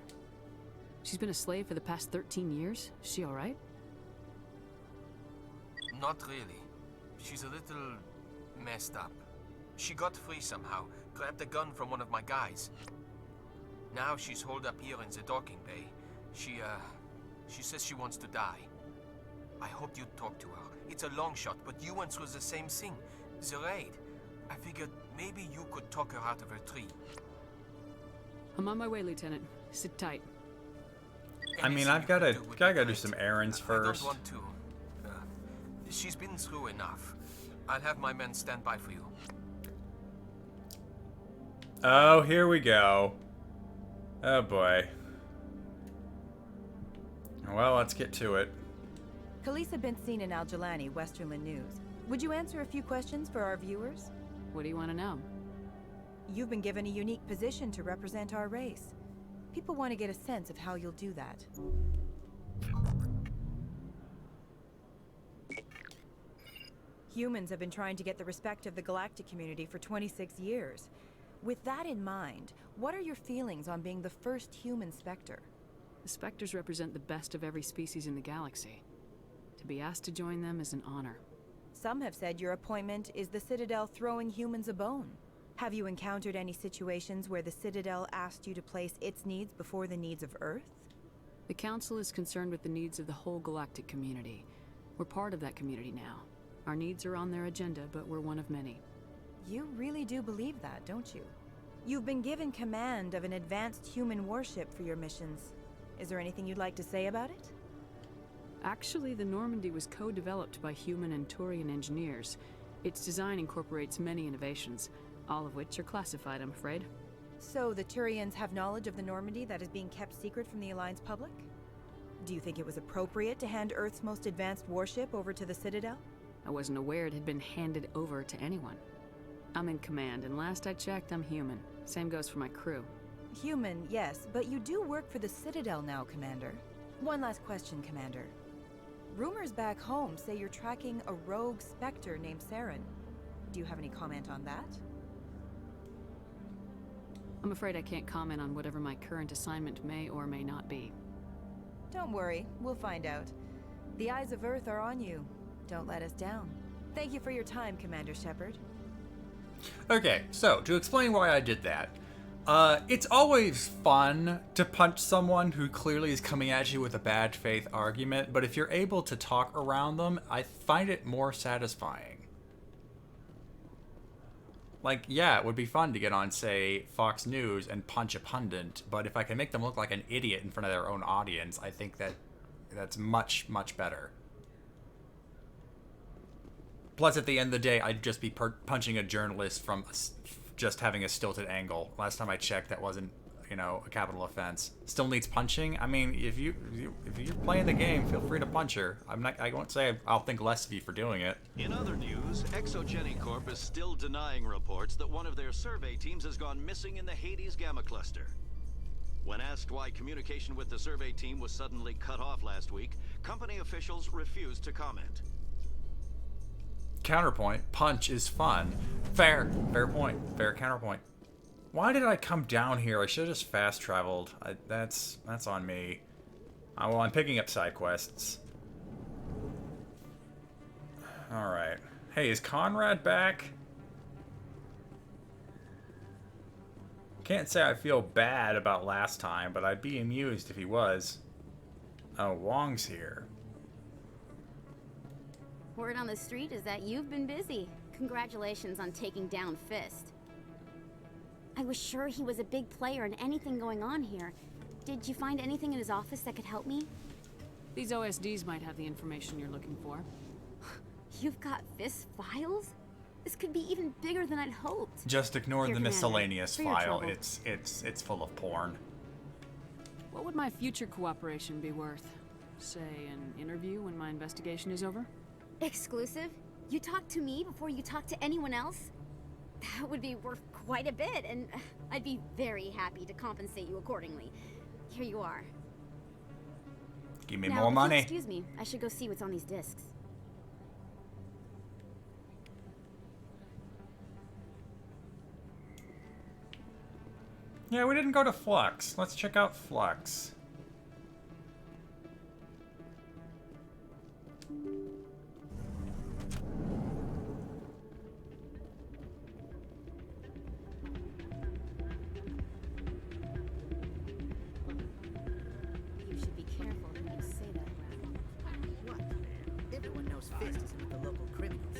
She's been a slave for the past 13 years? Is she alright? Not really. She's a little messed up. She got free somehow, grabbed a gun from one of my guys. Now she's holed up here in the docking bay. She says she wants to die. I hoped you'd talk to her. It's a long shot, but you went through the same thing. The raid. I figured maybe you could talk her out of her tree. I'm on my way, Lieutenant. Sit tight. I mean, I've gotta do some errands first. I don't want to. She's been through enough. I'll have my men stand by for you. Oh, here we go. Oh boy. Well, let's get to it. Khaleesa been seen in Al-Jalani, Westerland News. Would you answer a few questions for our viewers? What do you want to know? You've been given a unique position to represent our race. People want to get a sense of how you'll do that. Humans have been trying to get the respect of the galactic community for 26 years. With that in mind, what are your feelings on being the first human Spectre? The Spectres represent the best of every species in the galaxy. To be asked to join them is an honor. Some have said your appointment is the Citadel throwing humans a bone. Have you encountered any situations where the Citadel asked you to place its needs before the needs of Earth? The Council is concerned with the needs of the whole galactic community. We're part of that community now. Our needs are on their agenda, but we're one of many. You really do believe that, don't you? You've been given command of an advanced human warship for your missions. Is there anything you'd like to say about it? Actually, the Normandy was co-developed by human and Turian engineers. Its design incorporates many innovations, all of which are classified, I'm afraid. So the Turians have knowledge of the Normandy that is being kept secret from the Alliance public? Do you think it was appropriate to hand Earth's most advanced warship over to the Citadel? I wasn't aware it had been handed over to anyone. I'm in command, and last I checked, I'm human. Same goes for my crew. Human, yes, but you do work for the Citadel now, Commander. One last question, Commander. Rumors back home say you're tracking a rogue Spectre named Saren. Do you have any comment on that? I'm afraid I can't comment on whatever my current assignment may or may not be. Don't worry, we'll find out. The eyes of Earth are on you. Don't let us down. Thank you for your time, Commander Shepard. Okay, so to explain why I did that, it's always fun to punch someone who clearly is coming at you with a bad faith argument, but if you're able to talk around them, I find it more satisfying. Like, yeah, it would be fun to get on, say, Fox News and punch a pundit, but if I can make them look like an idiot in front of their own audience, I think that's much, much better. Plus, at the end of the day, I'd just be punching a journalist from just having a stilted angle. Last time I checked, that wasn't, a capital offense. Still needs punching. I mean, if you're playing the game, feel free to punch her. I won't say I'll think less of you for doing it. In other news, Exogeny Corp is still denying reports that one of their survey teams has gone missing in the Hades Gamma Cluster. When asked why communication with the survey team was suddenly cut off last week, company officials refused to comment. Counterpoint, punch is fun. Fair point, fair counterpoint. Why did I come down here? I should have just fast traveled. That's on me. Well, I'm picking up side quests. Alright. Hey, is Conrad back? Can't say I feel bad about last time, but I'd be amused if he was. Oh, Wong's here. Word on the street is that you've been busy. Congratulations on taking down Fist. I was sure he was a big player in anything going on here. Did you find anything in his office that could help me? These OSDs might have the information you're looking for. You've got Fist's files? This could be even bigger than I'd hoped. Just ignore Here, the Commander, miscellaneous for your file. trouble. It's full of porn. What would my future cooperation be worth? Say, an interview when my investigation is over? Exclusive? You talk to me before you talk to anyone else? That would be worth quite a bit, and I'd be very happy to compensate you accordingly. Here you are. Give me Now, more if you'll money. Excuse me, I should go see what's on these discs. Yeah, we didn't go to Flux. Let's check out Flux. his fist isn't with the local criminals.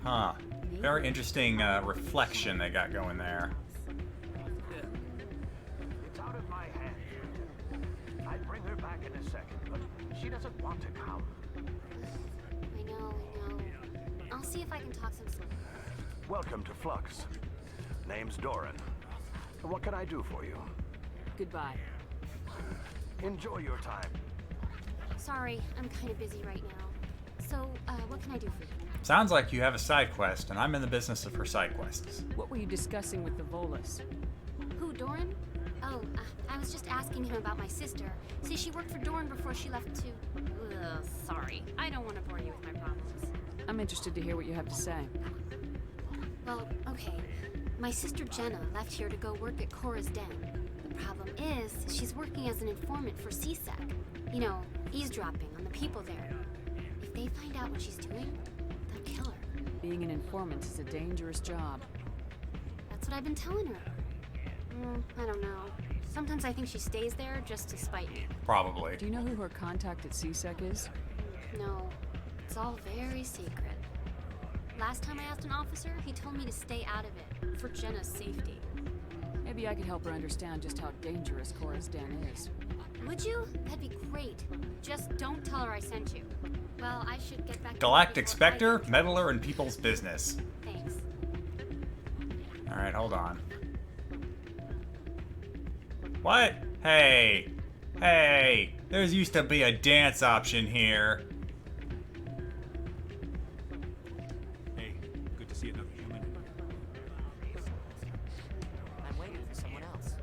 Huh. Very interesting reflection they got going there. It's out of my hands. I'd bring her back in a second, but she doesn't want to come. I know. I'll see if I can talk some sense. Welcome to Flux. Name's Doran. What can I do for you? Goodbye. Enjoy your time. Sorry, I'm kind of busy right now. So, what can I do for you? Sounds like you have a side quest, and I'm in the business of her side quests. What were you discussing with the Volus? Who, Doran? Oh, I was just asking him about my sister. See, she worked for Doran before she left to... sorry. I don't want to bore you with my problems. I'm interested to hear what you have to say. Well, okay. My sister Jenna left here to go work at Cora's Den. The problem is, she's working as an informant for CSEC. You know, eavesdropping on the people there. If they find out what she's doing, they'll kill her. Being an informant is a dangerous job. That's what I've been telling her. I don't know. Sometimes I think she stays there just to spite me. Probably. Do you know who her contact at CSEC is? No. It's all very secret. Last time I asked an officer, he told me to stay out of it, for Jenna's safety. Maybe I could help her understand just how dangerous Cora's Den is. Would you? That'd be great. Just don't tell her I sent you. Well, I should get back to Galactic Spectre, meddler in people's business. Thanks. Alright, hold on. What? Hey! Hey! There's used to be a dance option here. Hey, good to see another human. I'm waiting for someone else.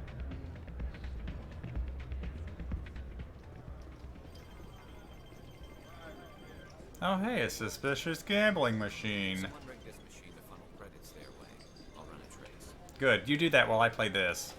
Oh hey, a suspicious gambling machine. Someone rig this machine to funnel credits their way. I'll run a trace. Good, you do that while I play this.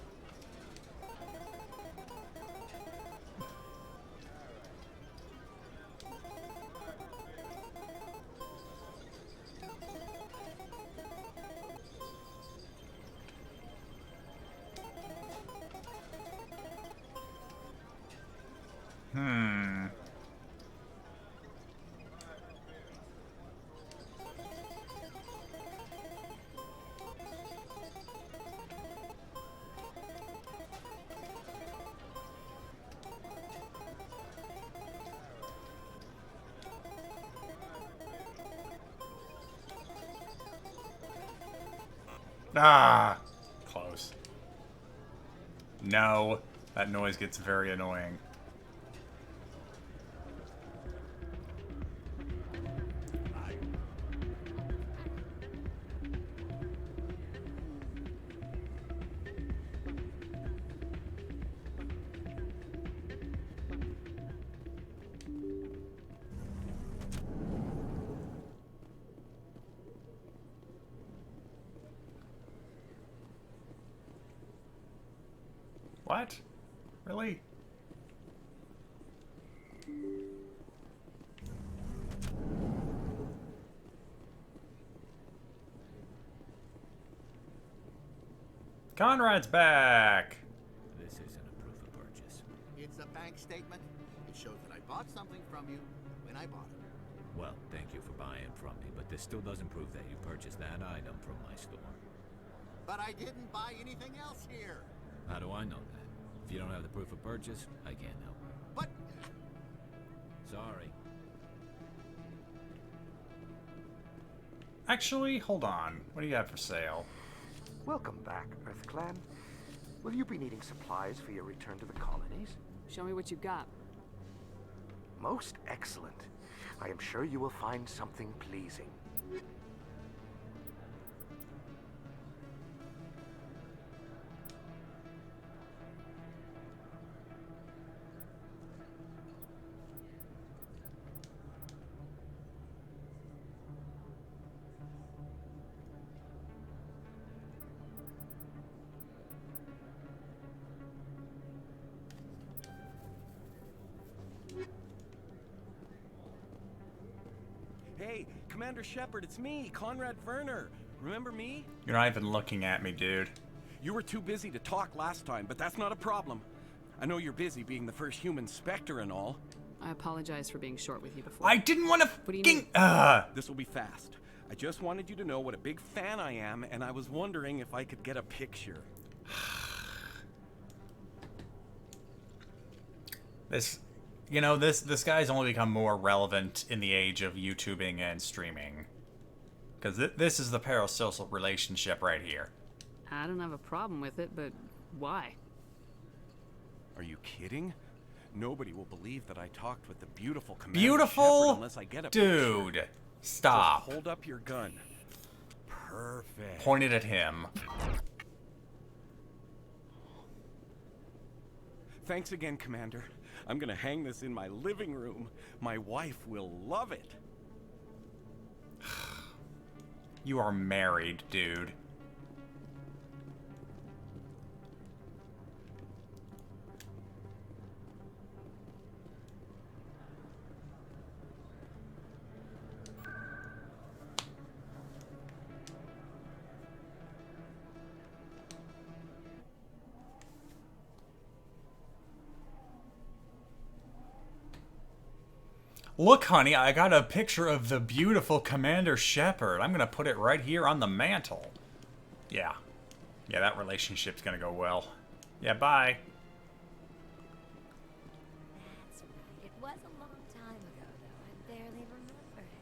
Ah, close. No, that noise gets very annoying. What? Really? Conrad's back. This isn't a proof of purchase. It's a bank statement. It shows that I bought something from you when I bought it. Well, thank you for buying from me, but this still doesn't prove that you purchased that item from my store. But I didn't buy anything else here. How do I know that? If you don't have the proof of purchase, I can't help. But... Sorry. Actually, hold on. What do you have for sale? Welcome back, EarthClan. Will you be needing supplies for your return to the colonies? Show me what you got. Most excellent. I am sure you will find something pleasing. Hey, Commander Shepard, it's me, Conrad Werner. Remember me? You're not even looking at me, dude. You were too busy to talk last time, but that's not a problem. I know you're busy being the first human Spectre and all. I apologize for being short with you before. I didn't want to What do you fucking... need? This will be fast. I just wanted you to know what a big fan I am, and I was wondering if I could get a picture. This, you know, this guy's only become more relevant in the age of YouTubing and streaming. Because this is the parasocial relationship right here. I don't have a problem with it, but why? Are you kidding? Nobody will believe that I talked with the beautiful Commander Beautiful? Shepard unless I get a Dude, picture. stop. Just hold up your gun. Perfect. Pointed at him. Thanks again, Commander. I'm gonna hang this in my living room. My wife will love it. You are married, dude. Look, honey, I got a picture of the beautiful Commander Shepard. I'm gonna put it right here on the mantle. Yeah. Yeah, that relationship's gonna go well. Yeah, bye. That's right. It was a long time ago, though. I barely remember it.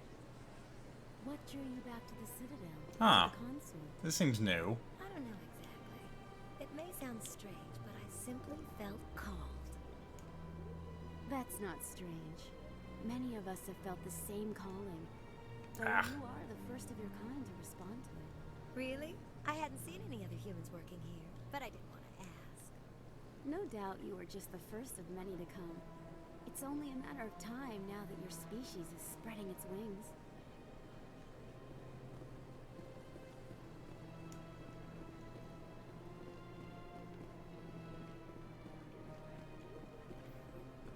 What drew you back to the Citadel? Huh. The console? This seems new. I don't know exactly. It may sound strange, but I simply felt called. That's not strange. Many of us have felt the same calling. Though you are the first of your kind to respond to it. Really? I hadn't seen any other humans working here, but I didn't want to ask. No doubt you are just the first of many to come. It's only a matter of time now that your species is spreading its wings.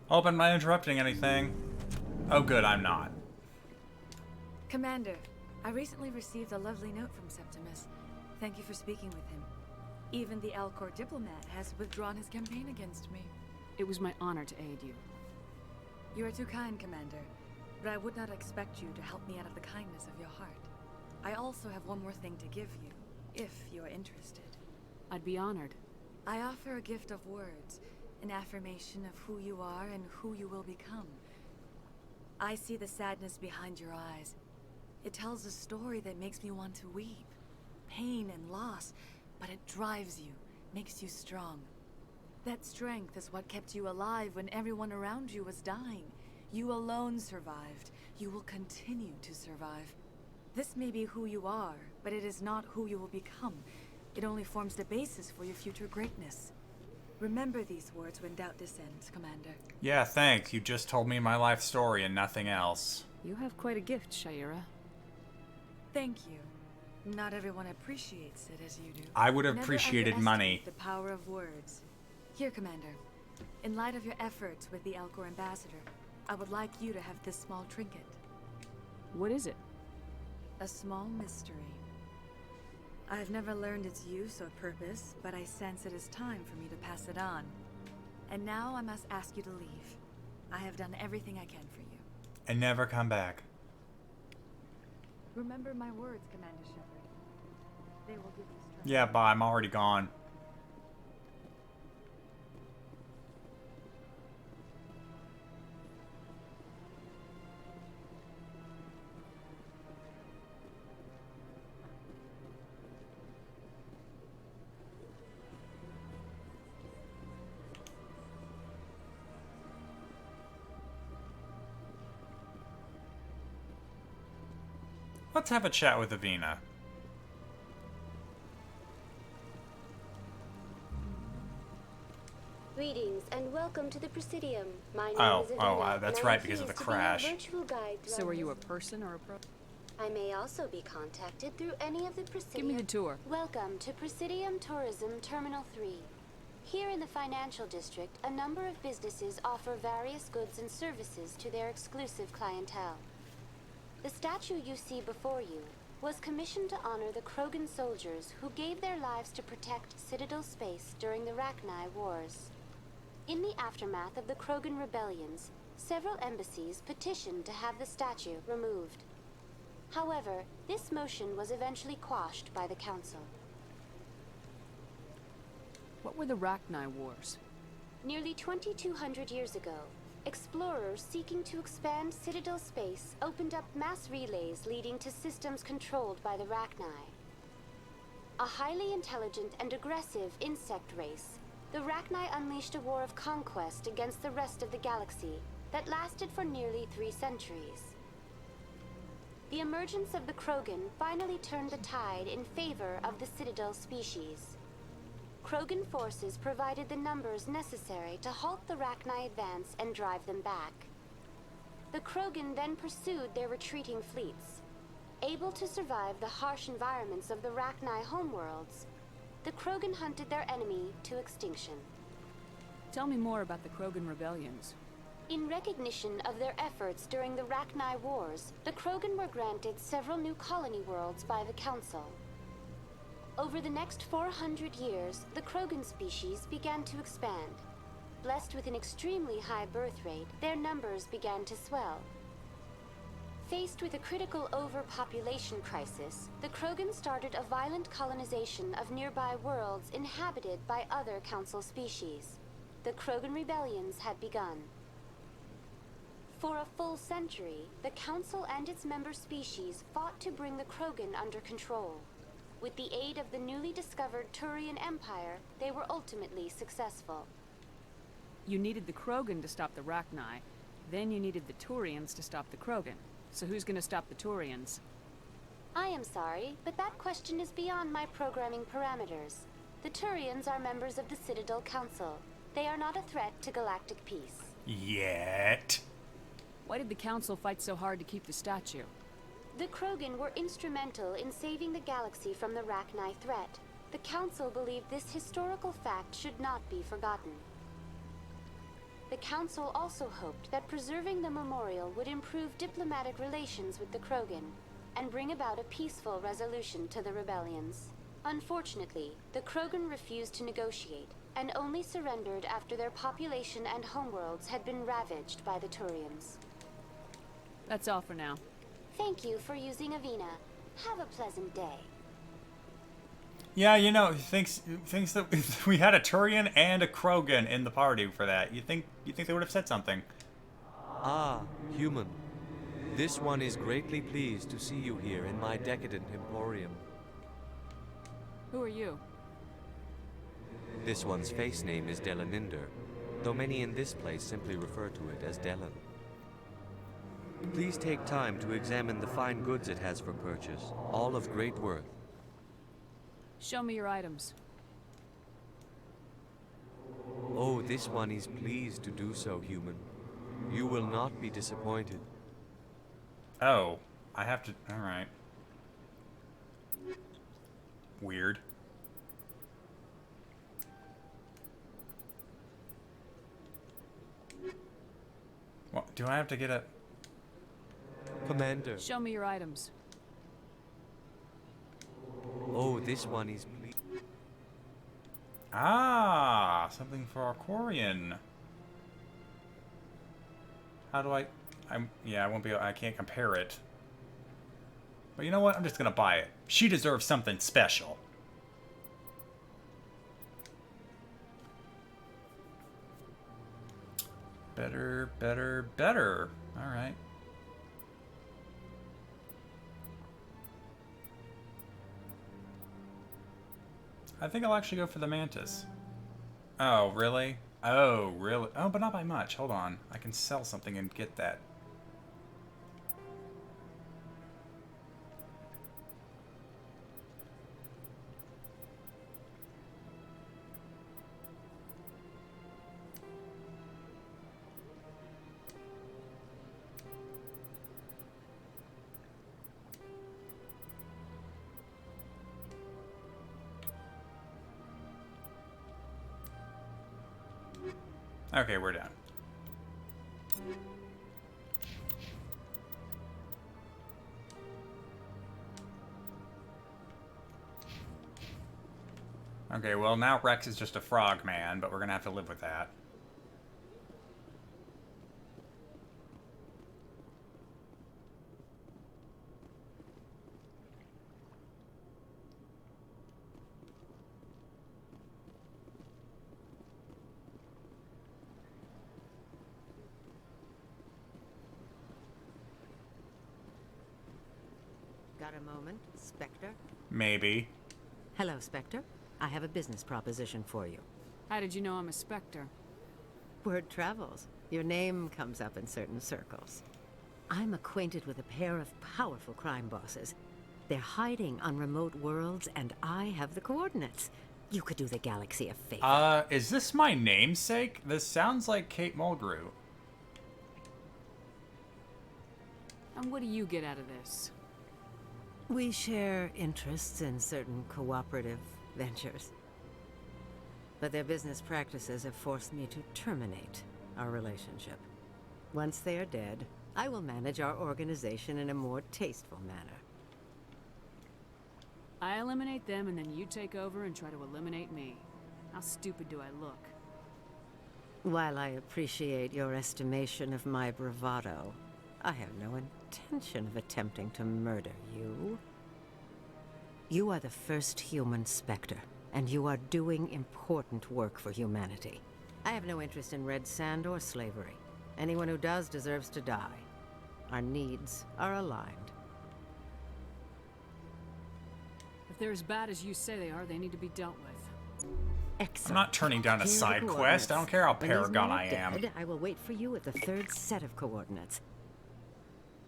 Hope I'm not interrupting anything. Oh good, I'm not. Commander, I recently received a lovely note from Septimus. Thank you for speaking with him. Even the Alcor diplomat has withdrawn his campaign against me. It was my honor to aid you. You are too kind, Commander, but I would not expect you to help me out of the kindness of your heart. I also have one more thing to give you, if you are interested. I'd be honored. I offer a gift of words, an affirmation of who you are and who you will become. I see the sadness behind your eyes. It tells a story that makes me want to weep. Pain and loss, but it drives you, makes you strong. That strength is what kept you alive when everyone around you was dying. You alone survived. You will continue to survive. This may be who you are, but it is not who you will become. It only forms the basis for your future greatness. Remember these words when doubt descends, Commander. Yeah, thanks. You just told me my life story and nothing else. You have quite a gift, Shaira. Thank you. Not everyone appreciates it as you do. I would have Never appreciated underestimate money. The power of words. Here, Commander. In light of your efforts with the Alcor ambassador, I would like you to have this small trinket. What is it? A small mystery. I have never learned its use or purpose, but I sense it is time for me to pass it on. And now I must ask you to leave. I have done everything I can for you. And never come back. Remember my words, Commander Shepard. They will give you strength. Yeah, bye. I'm already gone. Let's have a chat with Avina. Greetings and welcome to the Presidium. My name is Avina, That's and right, I'm because of the pleased to be your crash. virtual guide So throughout are you a this- person or a pro? I may also be contacted through any of the Presidium. Give me the tour. Welcome to Presidium Tourism Terminal 3. Here in the financial district, a number of businesses offer various goods and services to their exclusive clientele. The statue you see before you was commissioned to honor the Krogan soldiers who gave their lives to protect Citadel space during the Rachni Wars. In the aftermath of the Krogan rebellions, several embassies petitioned to have the statue removed. However, this motion was eventually quashed by the Council. What were the Rachni Wars? Nearly 2,200 years ago, explorers seeking to expand Citadel space opened up mass relays leading to systems controlled by the Rachni. A highly intelligent and aggressive insect race, the Rachni unleashed a war of conquest against the rest of the galaxy that lasted for nearly 3 centuries. The emergence of the Krogan finally turned the tide in favor of the Citadel species. Krogan forces provided the numbers necessary to halt the Rachni advance and drive them back. The Krogan then pursued their retreating fleets. Able to survive the harsh environments of the Rachni homeworlds, the Krogan hunted their enemy to extinction. Tell me more about the Krogan rebellions. In recognition of their efforts during the Rachni Wars, the Krogan were granted several new colony worlds by the Council. Over the next 400 years, the Krogan species began to expand. Blessed with an extremely high birth rate, their numbers began to swell. Faced with a critical overpopulation crisis, the Krogan started a violent colonization of nearby worlds inhabited by other Council species. The Krogan rebellions had begun. For a full century, the Council and its member species fought to bring the Krogan under control. With the aid of the newly discovered Turian Empire, they were ultimately successful. You needed the Krogan to stop the Rachni, then you needed the Turians to stop the Krogan. So who's gonna stop the Turians? I am sorry, but that question is beyond my programming parameters. The Turians are members of the Citadel Council. They are not a threat to galactic peace. Yet. Why did the Council fight so hard to keep the statue? The Krogan were instrumental in saving the galaxy from the Rachni threat. The Council believed this historical fact should not be forgotten. The Council also hoped that preserving the memorial would improve diplomatic relations with the Krogan and bring about a peaceful resolution to the rebellions. Unfortunately, the Krogan refused to negotiate and only surrendered after their population and homeworlds had been ravaged by the Turians. That's all for now. Thank you for using Avina. Have a pleasant day. Yeah, you know, thinks that we had a Turian and a Krogan in the party for that. You think they would have said something? Ah, human. This one is greatly pleased to see you here in my decadent emporium. Who are you? This one's face name is Delaninder, though many in this place simply refer to it as Delan. Please take time to examine the fine goods it has for purchase, all of great worth. Show me your items. Oh, this one is pleased to do so, human. You will not be disappointed. Oh, I have to... Alright. Weird. Well, do I have to get a... Commander. Show me your items. Oh, this one is pleased. Ah, something for our Quarian. How do I won't be, I can't compare it. But you know what? I'm just gonna buy it. She deserves something special. Better, better, better. All right. I think I'll actually go for the Mantis. Oh, really? Oh, really? Oh, but not by much. Hold on. I can sell something and get that. Okay, we're done. Okay, well now Rex is just a frog man, but we're gonna have to live with that. Got a moment, Spectre? Maybe. Hello, Spectre. I have a business proposition for you. How did you know I'm a Spectre? Word travels. Your name comes up in certain circles. I'm acquainted with a pair of powerful crime bosses. They're hiding on remote worlds, and I have the coordinates. You could do the galaxy a favor. Is this my namesake? This sounds like Kate Mulgrew. And what do you get out of this? We share interests in certain cooperative ventures. But their business practices have forced me to terminate our relationship. Once they are dead, I will manage our organization in a more tasteful manner. I eliminate them and then you take over and try to eliminate me. How stupid do I look? While I appreciate your estimation of my bravado, I have no intention of attempting to murder you. You are the first human Spectre, and you are doing important work for humanity. I have no interest in red sand or slavery. Anyone who does deserves to die. Our needs are aligned. If they're as bad as you say they are, they need to be dealt with. I'm not turning down a side quest. I don't care how Paragon I am. I will wait for you at the third set of coordinates.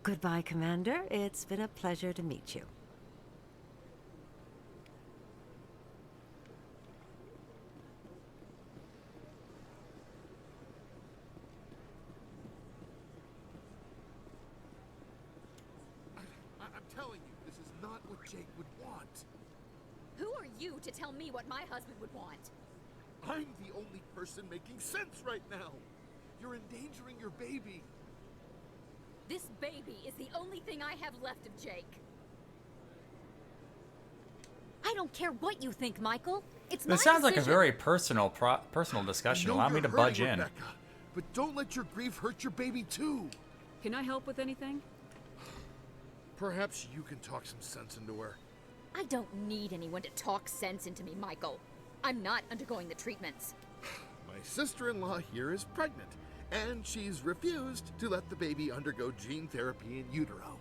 Goodbye, Commander. It's been a pleasure to meet you. I'm telling you, this is not what Jake would want. Who are you to tell me what my husband would want? I'm the only person making sense right now. You're endangering your baby. This baby is the only thing I have left of Jake. I don't care what you think, Michael. It's my This sounds like a decision. very personal discussion. I know Allow me you're to budge hurting, in. Rebecca, but don't let your grief hurt your baby too. Can I help with anything? Perhaps you can talk some sense into her. I don't need anyone to talk sense into me, Michael. I'm not undergoing the treatments. My sister-in-law here is pregnant, and she's refused to let the baby undergo gene therapy in utero.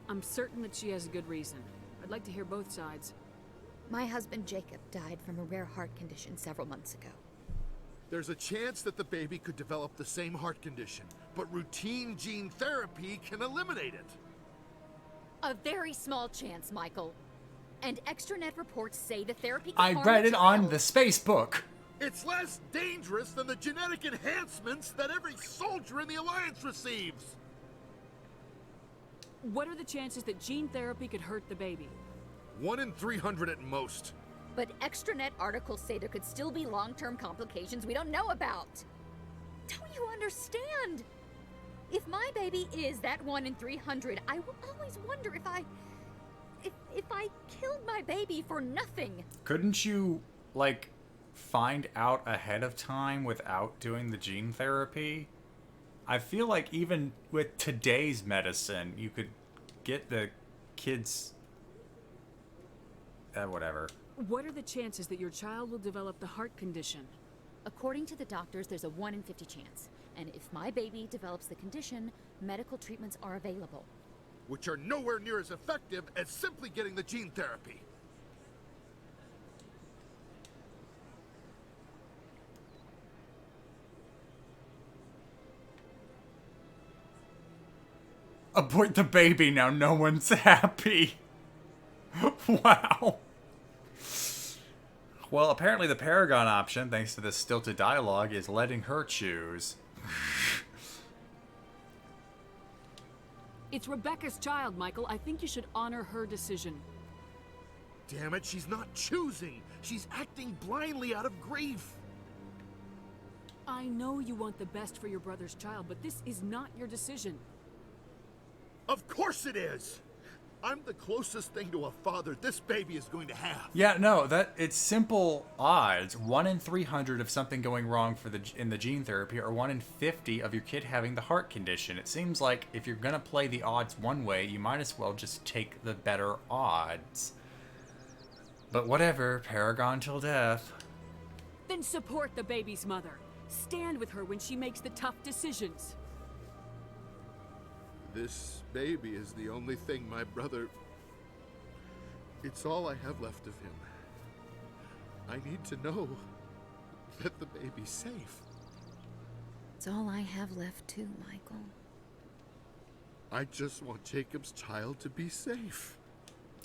I'm certain that she has a good reason. I'd like to hear both sides. My husband Jacob died from a rare heart condition several months ago. There's a chance that the baby could develop the same heart condition, but routine gene therapy can eliminate it. A very small chance, Michael. And extranet reports say the therapy can I harm read the it on child. the space book. It's less dangerous than the genetic enhancements that every soldier in the Alliance receives. What are the chances that gene therapy could hurt the baby? 1 in 300 at most. But extranet articles say there could still be long-term complications we don't know about. Don't you understand? If my baby is that 1 in 300, I will always wonder if I killed my baby for nothing. Couldn't you, like, find out ahead of time without doing the gene therapy? I feel like even with today's medicine, you could get the kids... whatever. What are the chances that your child will develop the heart condition? According to the doctors, there's a 1 in 50 chance. And if my baby develops the condition, medical treatments are available. Which are nowhere near as effective as simply getting the gene therapy. Abort the baby, now no one's happy. Wow. Well, apparently the Paragon option, thanks to this stilted dialogue, is letting her choose. It's Rebecca's child, Michael. I think you should honor her decision. Damn it, she's not choosing. She's acting blindly out of grief. I know you want the best for your brother's child, but this is not your decision. Of course it is. I'm the closest thing to a father this baby is going to have. Yeah, no, it's simple odds. 1 in 300 of something going wrong in the gene therapy, or 1 in 50 of your kid having the heart condition. It seems like if you're gonna play the odds one way, you might as well just take the better odds. But whatever, Paragon till death. Then support the baby's mother. Stand with her when she makes the tough decisions. This baby is the only thing my brother... It's all I have left of him. I need to know that the baby's safe. It's all I have left too, Michael. I just want Jacob's child to be safe.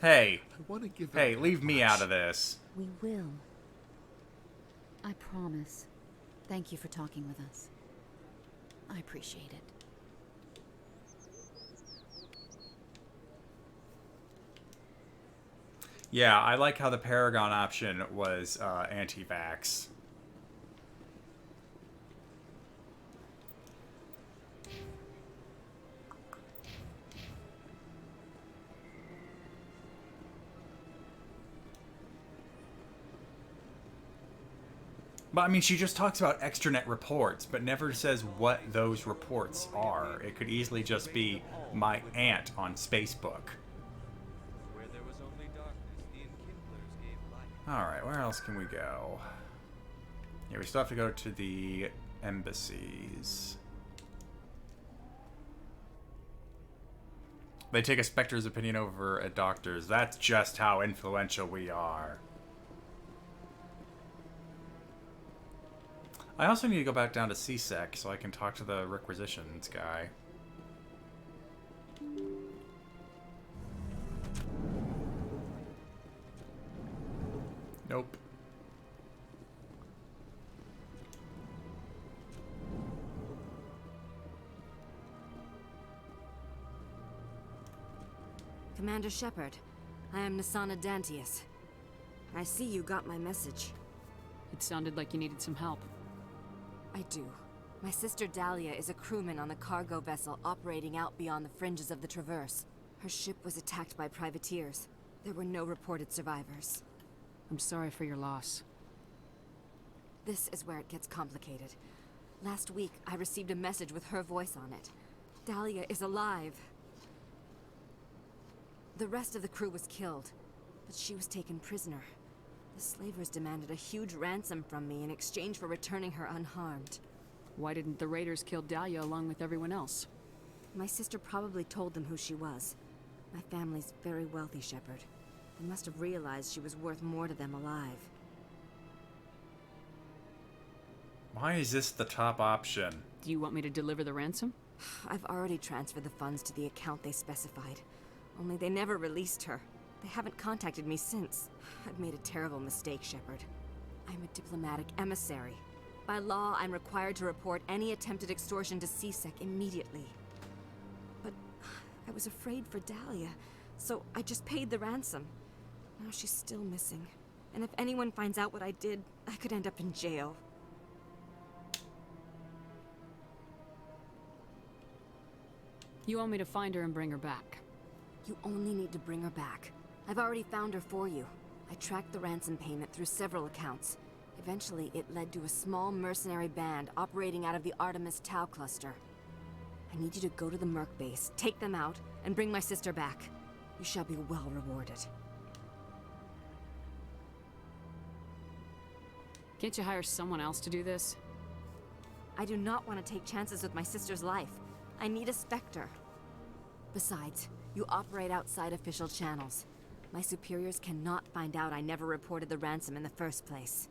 Hey. I want to give Hey, leave me out of this. We will. I promise. Thank you for talking with us. I appreciate it. Yeah, I like how the Paragon option was anti-vax. But I mean, she just talks about extranet reports, but never says what those reports are. It could easily just be my aunt on Spacebook. Alright, where else can we go? Yeah, we still have to go to the embassies. They take a Spectre's opinion over a doctor's. That's just how influential we are. I also need to go back down to CSEC so I can talk to the requisitions guy. Nope. Commander Shepard, I am Nasana Dantius. I see you got my message. It sounded like you needed some help. I do. My sister Dahlia is a crewman on the cargo vessel operating out beyond the fringes of the Traverse. Her ship was attacked by privateers. There were no reported survivors. I'm sorry for your loss. This is where it gets complicated. Last week, I received a message with her voice on it. Dahlia is alive. The rest of the crew was killed, but she was taken prisoner. The slavers demanded a huge ransom from me in exchange for returning her unharmed. Why didn't the raiders kill Dahlia along with everyone else? My sister probably told them who she was. My family's very wealthy, Shepard. They must have realized she was worth more to them alive. Why is this the top option? Do you want me to deliver the ransom? I've already transferred the funds to the account they specified. Only they never released her. They haven't contacted me since. I've made a terrible mistake, Shepard. I'm a diplomatic emissary. By law, I'm required to report any attempted extortion to CSEC immediately. But I was afraid for Dahlia, so I just paid the ransom. Now she's still missing. And if anyone finds out what I did, I could end up in jail. You want me to find her and bring her back? You only need to bring her back. I've already found her for you. I tracked the ransom payment through several accounts. Eventually, it led to a small mercenary band operating out of the Artemis Tau cluster. I need you to go to the Merc base, take them out, and bring my sister back. You shall be well rewarded. Can't you hire someone else to do this? I do not want to take chances with my sister's life. I need a Spectre. Besides, you operate outside official channels. My superiors cannot find out I never reported the ransom in the first place.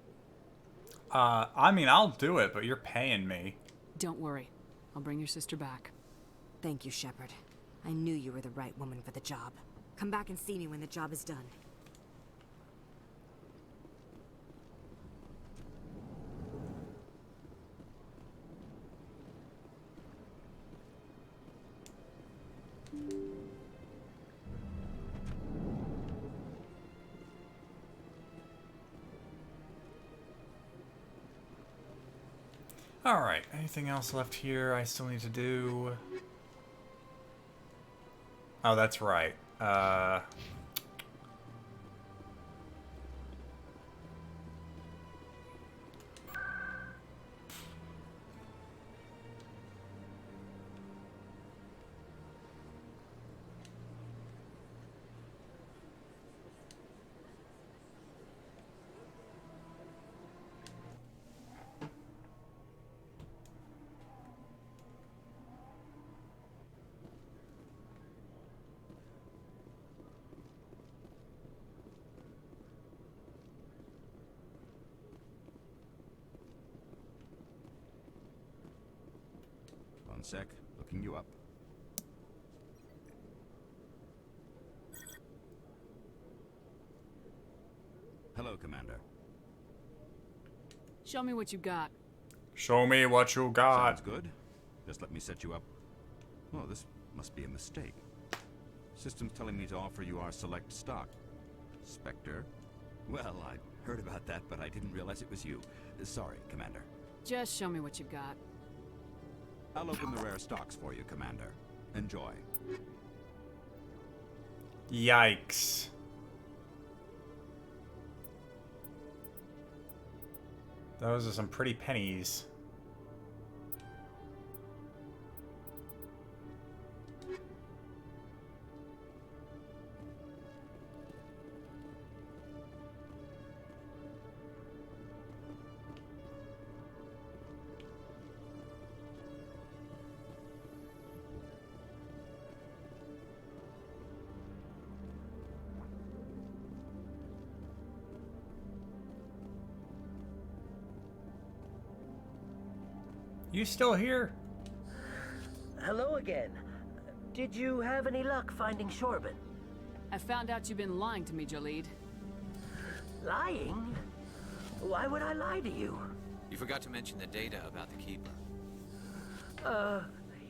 I mean, I'll do it, but you're paying me. Don't worry. I'll bring your sister back. Thank you, Shepard. I knew you were the right woman for the job. Come back and see me when the job is done. Alright, anything else left here I still need to do? Oh, that's right. sec. Looking you up. Hello, Commander. Show me what you got. Show me what you got. Sounds good. Just let me set you up. Oh, this must be a mistake. System's telling me to offer you our select stock. Spectre? Well, I heard about that, but I didn't realize it was you. Sorry, Commander. Just show me what you got. I'll open the rare stocks for you, Commander. Enjoy. Yikes. Those are some pretty pennies. You still here? Hello again. Did you have any luck finding Shorban? I found out you've been lying to me, Jalid. Lying? Why would I lie to you? You forgot to mention the data about the Keeper.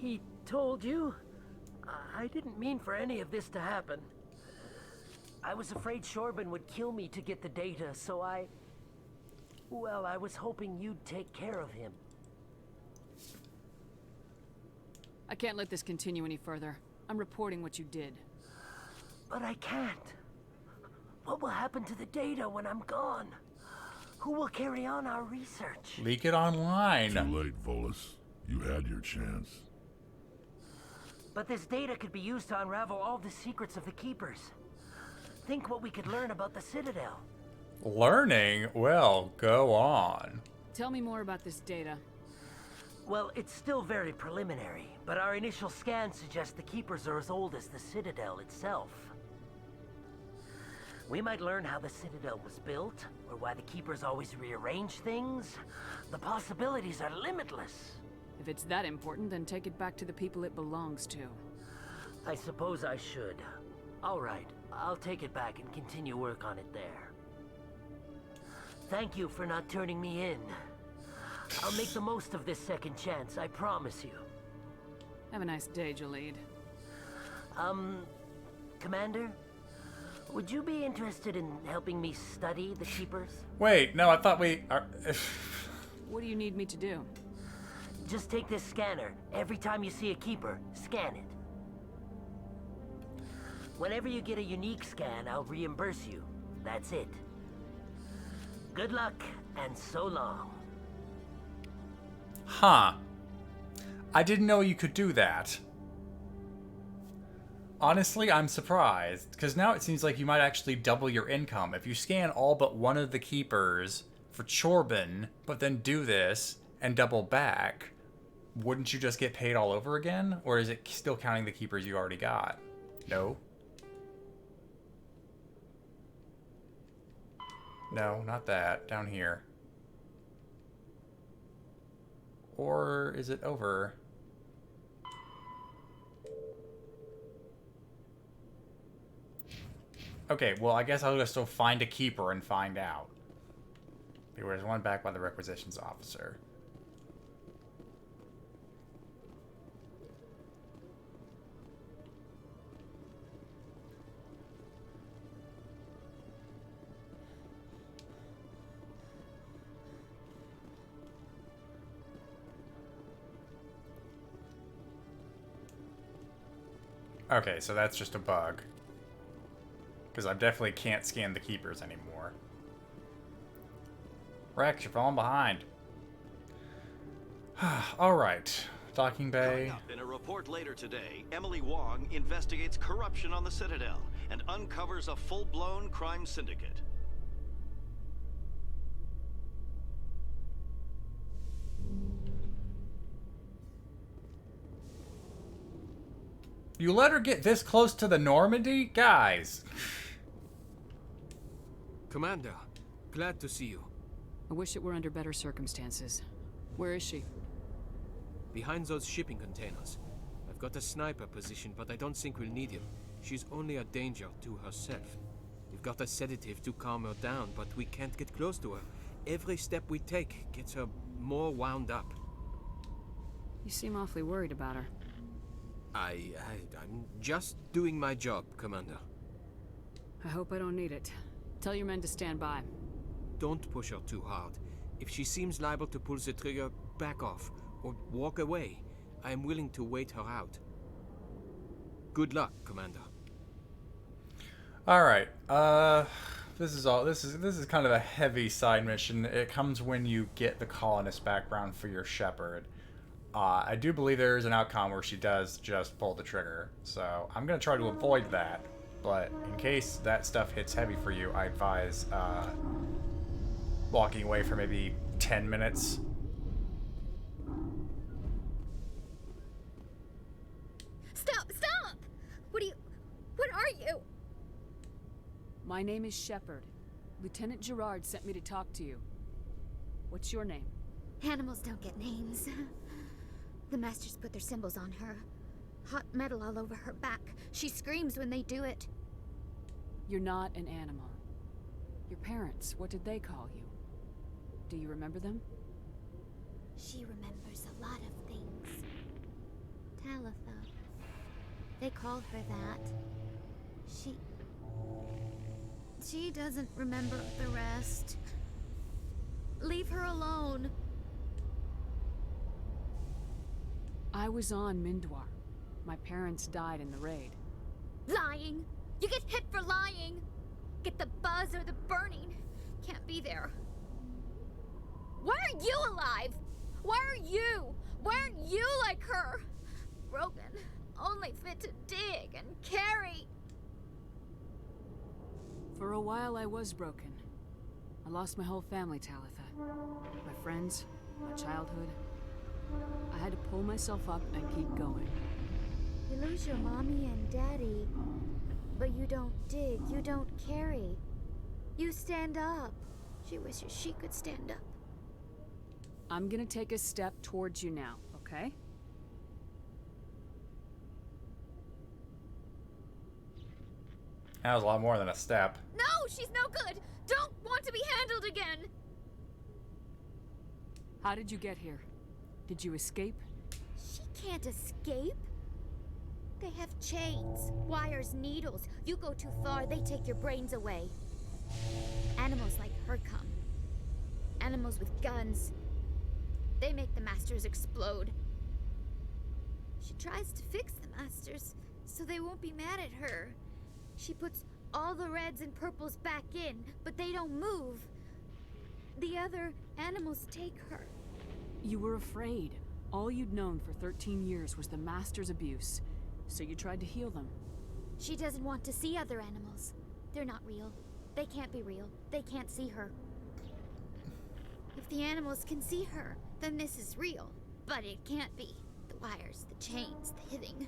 He told you? I didn't mean for any of this to happen. I was afraid Shorban would kill me to get the data, so well, I was hoping you'd take care of him. I can't let this continue any further. I'm reporting what you did. But I can't. What will happen to the data when I'm gone? Who will carry on our research? Leak it online. Too late, Volus. You had your chance. But this data could be used to unravel all the secrets of the Keepers. Think what we could learn about the Citadel. Learning? Well, go on. Tell me more about this data. Well, it's still very preliminary, but our initial scans suggest the Keepers are as old as the Citadel itself. We might learn how the Citadel was built, or why the Keepers always rearrange things. The possibilities are limitless. If it's that important, then take it back to the people it belongs to. I suppose I should. All right, I'll take it back and continue work on it there. Thank you for not turning me in. I'll make the most of this second chance, I promise you. Have a nice day, Jalid. Commander? Would you be interested in helping me study the Keepers? Wait, no, I thought we are... What do you need me to do? Just take this scanner. Every time you see a Keeper, scan it. Whenever you get a unique scan, I'll reimburse you. That's it. Good luck, and so long. Huh. I didn't know you could do that. Honestly, I'm surprised, because now it seems like you might actually double your income. If you scan all but one of the Keepers for Chorban, but then do this and double back, wouldn't you just get paid all over again? Or is it still counting the Keepers you already got? No? No, not that. Down here. Or is it over? Okay, well, I guess I'll just go find a Keeper and find out. There's one back by the requisitions officer. Okay, so that's just a bug. Because I definitely can't scan the Keepers anymore. Rex, you're falling behind. Alright. Docking bay. Coming up in a report later today, Emily Wong investigates corruption on the Citadel and uncovers a full-blown crime syndicate. You let her get this close to the Normandy? Guys. Commander, glad to see you. I wish it were under better circumstances. Where is she? Behind those shipping containers. I've got a sniper position, but I don't think we'll need him. She's only a danger to herself. We've got a sedative to calm her down, but we can't get close to her. Every step we take gets her more wound up. You seem awfully worried about her. I'm just doing my job, Commander. I hope I don't need it. Tell your men to stand by. Don't push her too hard. If she seems liable to pull the trigger, back off, or walk away. I am willing to wait her out. Good luck, Commander. All right. This is kind of a heavy side mission. It comes when you get the colonist background for your Shepard. I do believe there is an outcome where she does just pull the trigger, so I'm gonna try to avoid that. But in case that stuff hits heavy for you, I advise walking away for maybe 10 minutes. Stop! Stop! What are you? My name is Shepard. Lieutenant Gerard sent me to talk to you. What's your name? Animals don't get names. The Masters put their symbols on her. Hot metal all over her back. She screams when they do it. You're not an animal. Your parents, what did they call you? Do you remember them? She remembers a lot of things. Talitha. They call her that. She doesn't remember the rest. Leave her alone. I was on Mindwar. My parents died in the raid. Lying! You get hit for lying! Get the buzz or the burning. Can't be there. Why are you alive? Why are you? Why aren't you like her? Broken. Only fit to dig and carry. For a while I was broken. I lost my whole family, Talitha. My friends, my childhood. I had to pull myself up and keep going. You lose your mommy and daddy, but you don't dig, you don't carry. You stand up. She wishes she could stand up. I'm gonna take a step towards you now, okay? That was a lot more than a step. No, she's no good. Don't want to be handled again. How did you get here? Did you escape? She can't escape. They have chains, wires, needles. You go too far, they take your brains away. Animals like her come. Animals with guns. They make the Masters explode. She tries to fix the Masters so they won't be mad at her. She puts all the reds and purples back in, but they don't move. The other animals take her. You were afraid. All you'd known for 13 years was the Master's abuse, so you tried to heal them. She doesn't want to see other animals. They're not real. They can't be real. They can't see her. If the animals can see her, then this is real. But it can't be. The wires, the chains, the hitting.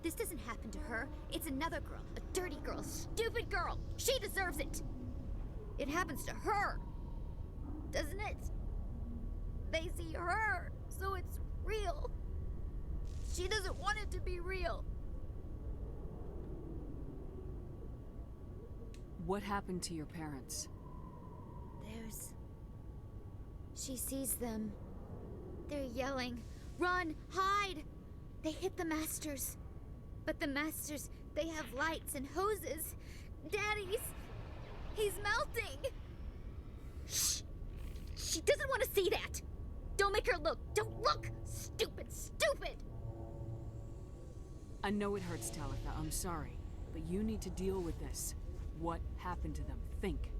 This doesn't happen to her. It's another girl. A dirty girl. Stupid girl. She deserves it. It happens to her. Doesn't it? They see her, so it's real. She doesn't want it to be real. What happened to your parents? She sees them. They're yelling, "Run! Hide!" They hit the Masters. But the Masters, they have lights and hoses. He's melting! Shh! She doesn't want to see that! Don't make her look! Don't look! Stupid, stupid! I know it hurts, Talitha. I'm sorry. But you need to deal with this. What happened to them? Think.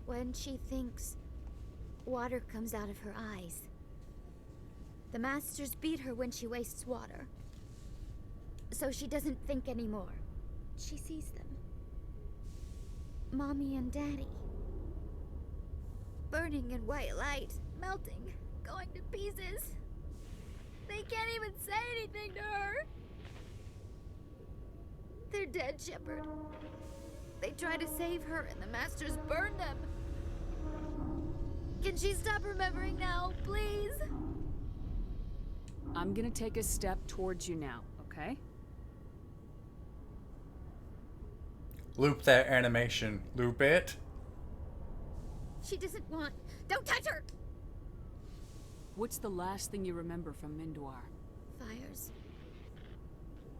When she thinks, water comes out of her eyes. The Masters beat her when she wastes water. So she doesn't think anymore. She sees them. Mommy and Daddy. Burning in white light, melting, going to pieces. They can't even say anything to her. They're dead, Shepard. They try to save her and the Masters burn them. Can she stop remembering now, please? I'm gonna take a step towards you now, okay? Loop that animation. Loop it. She doesn't want... Don't touch her! What's the last thing you remember from Mindoir? Fires.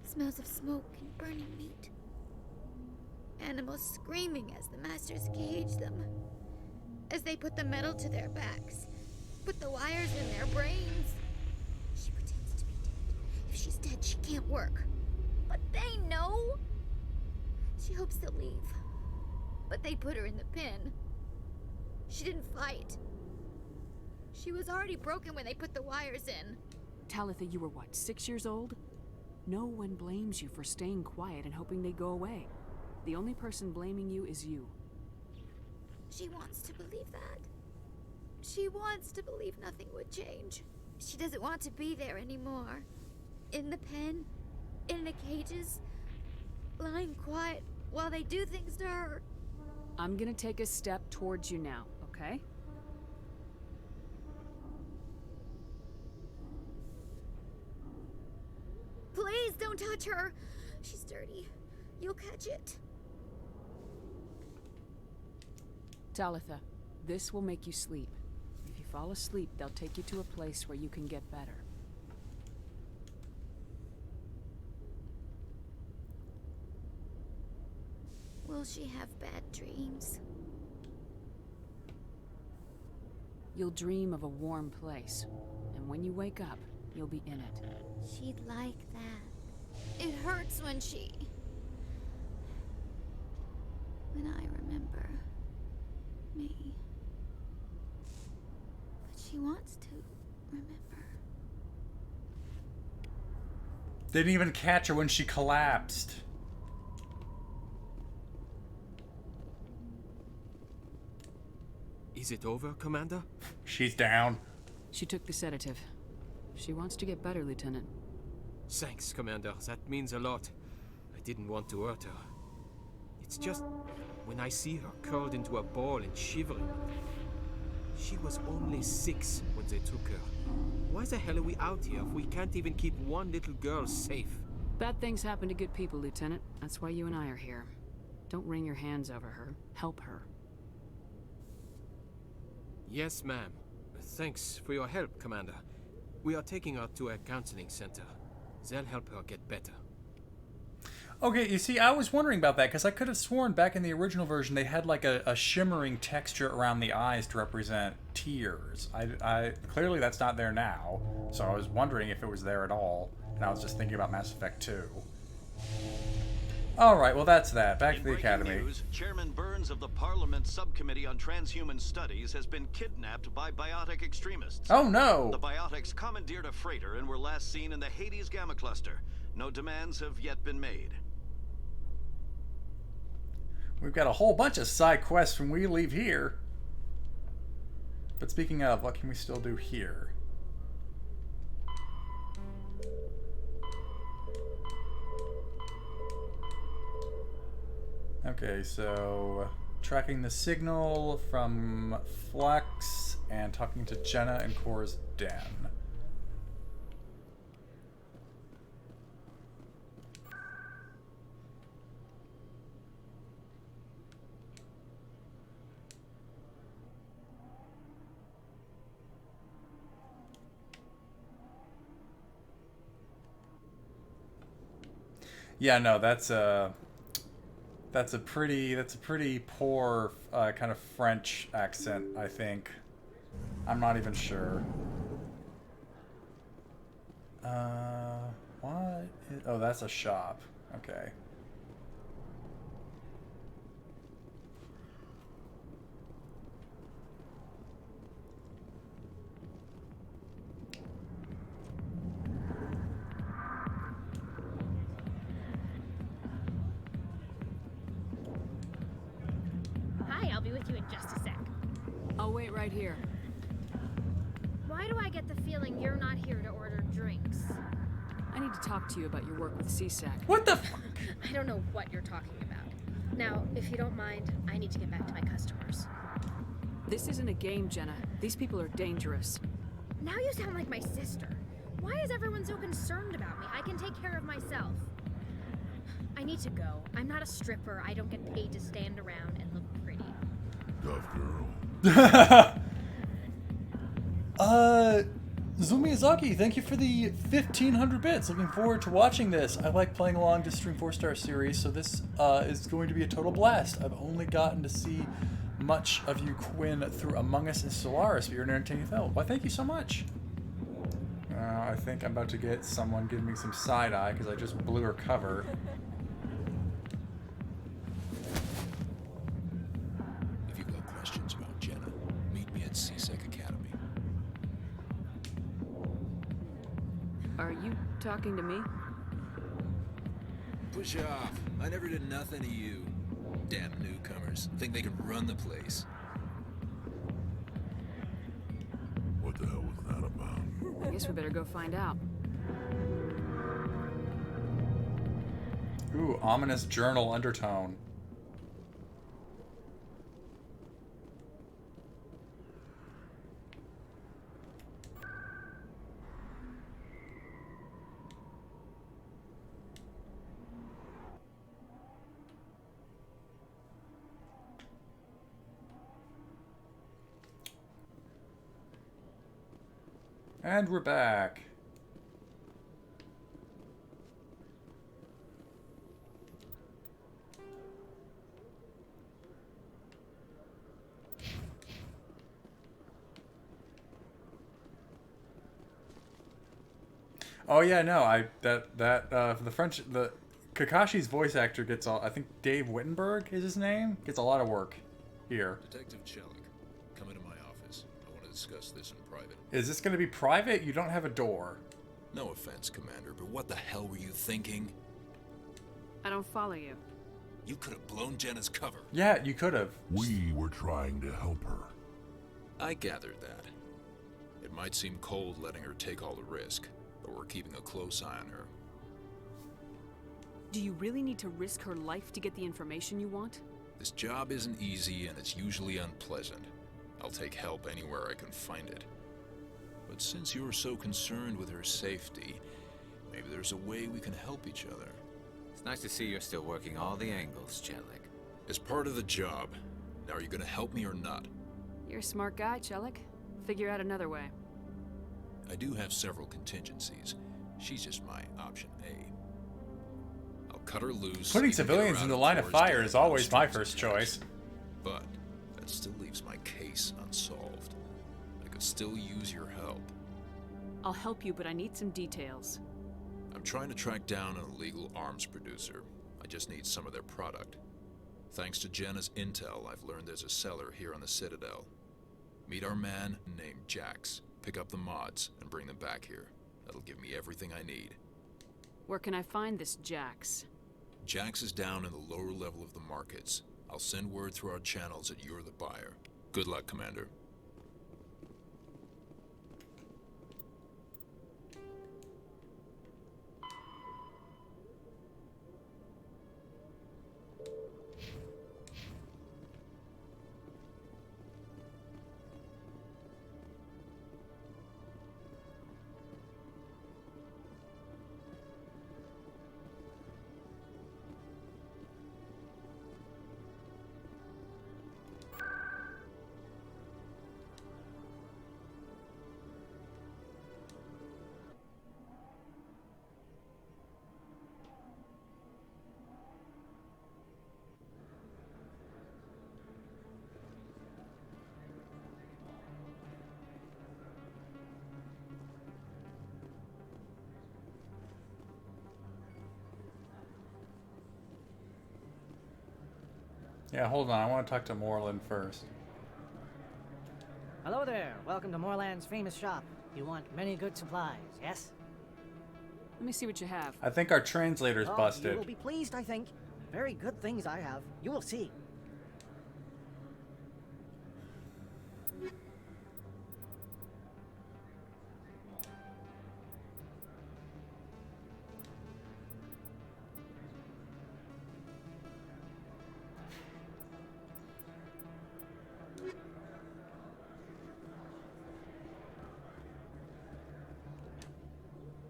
Smells of smoke and burning meat. Animals screaming as the masters cage them. As they put the metal to their backs. Put the wires in their brains. She pretends to be dead. If she's dead, she can't work. But they know. She hopes to leave. But they put her in the pen. She didn't fight. She was already broken when they put the wires in. Talitha, you were what, 6 years old? No one blames you for staying quiet and hoping they go away. The only person blaming you is you. She wants to believe that. She wants to believe nothing would change. She doesn't want to be there anymore. In the pen, in the cages, lying quiet while they do things to her. I'm gonna take a step towards you now, okay? Please don't touch her. She's dirty. You'll catch it. Talitha, this will make you sleep. If you fall asleep, they'll take you to a place where you can get better. Will she have bad dreams? You'll dream of a warm place, and when you wake up, you'll be in it. She'd like that. It hurts when I remember me. But she wants to remember. Didn't even catch her when she collapsed. Is it over, Commander? She's down. She took the sedative. She wants to get better, Lieutenant. Thanks, Commander. That means a lot. I didn't want to hurt her. It's just when I see her curled into a ball and shivering. She was only 6 when they took her. Why the hell are we out here if we can't even keep one little girl safe? Bad things happen to good people, Lieutenant. That's why you and I are here. Don't wring your hands over her. Help her. Yes, ma'am. Thanks for your help, Commander. We are taking her to a counseling center. They'll help her get better. Okay, you see, I was wondering about that because I could have sworn back in the original version they had like a shimmering texture around the eyes to represent tears. I clearly that's not there now, so I was wondering if it was there at all, and I was just thinking about Mass Effect 2. All right, well that's that. Back to the Academy. News, Chairman Burns of the Parliament Subcommittee on Transhuman Studies has been kidnapped by biotic extremists. Oh no! The biotics commandeered a freighter and were last seen in the Hades Gamma Cluster. No demands have yet been made. We've got a whole bunch of side quests when we leave here. But speaking of, what can we still do here? Okay, so tracking the signal from Flex and talking to Jenna in Cora's den. Yeah, no, that's a pretty poor kind of French accent, I think. I'm not even sure. What? Oh, that's a shop. Okay. Hi, I'll be with you in just a sec. I'll wait right here. Why do I get the feeling you're not here to order drinks? I need to talk to you about your work with CSAC. What the fuck? I don't know what you're talking about. Now, if you don't mind, I need to get back to my customers. This isn't a game, Jenna. These people are dangerous. Now you sound like my sister. Why is everyone so concerned about me? I can take care of myself. I need to go. I'm not a stripper. I don't get paid to stand around and look pretty. Tough girl. Zumiyazaki, thank you for the 1,500 bits. Looking forward to watching this. I like playing along to Stream 4-Star series, so this is going to be a total blast. I've only gotten to see much of you, Quinn, through Among Us and Solaris, but you're an entertaining film. Why, thank you so much. I think I'm about to get someone giving me some side-eye because I just blew her cover. If you've got questions about Jenna, meet me at CSEC Academy. Are you talking to me? Push off. I never did nothing to you. Damn newcomers. Think they can run the place. What the hell was that about? I guess we better go find out. Ooh, ominous journal undertone. And we're back. Oh yeah, no, the Kakashi's voice actor gets all, I think Dave Wittenberg is his name, gets a lot of work here. Detective Chelik, come into my office. I want to discuss this in private. Is this going to be private? You don't have a door. No offense, Commander, but what the hell were you thinking? I don't follow you. You could have blown Jenna's cover. Yeah, you could have. We were trying to help her. I gathered that. It might seem cold letting her take all the risk, but we're keeping a close eye on her. Do you really need to risk her life to get the information you want? This job isn't easy and it's usually unpleasant. I'll take help anywhere I can find it. But since you're so concerned with her safety, maybe there's a way we can help each other. It's nice to see you're still working all the angles, Chelik. It's part of the job. Now, are you gonna help me or not? You're a smart guy, Chelik. Figure out another way. I do have several contingencies. She's just my option A. I'll cut her loose. Putting civilians in the line of fire is always my first choice. But that still leaves my case unsolved. I could still use your help. I'll help you, but I need some details. I'm trying to track down an illegal arms producer. I just need some of their product. Thanks to Jenna's intel, I've learned there's a seller here on the Citadel. Meet our man named Jax. Pick up the mods and bring them back here. That'll give me everything I need. Where can I find this Jax? Jax is down in the lower level of the markets. I'll send word through our channels that you're the buyer. Good luck, Commander. Yeah, hold on. I want to talk to Moreland first. Hello there. Welcome to Moreland's famous shop. You want many good supplies, yes? Let me see what you have. I think our translator's busted. You will be pleased, I think. Very good things I have. You will see.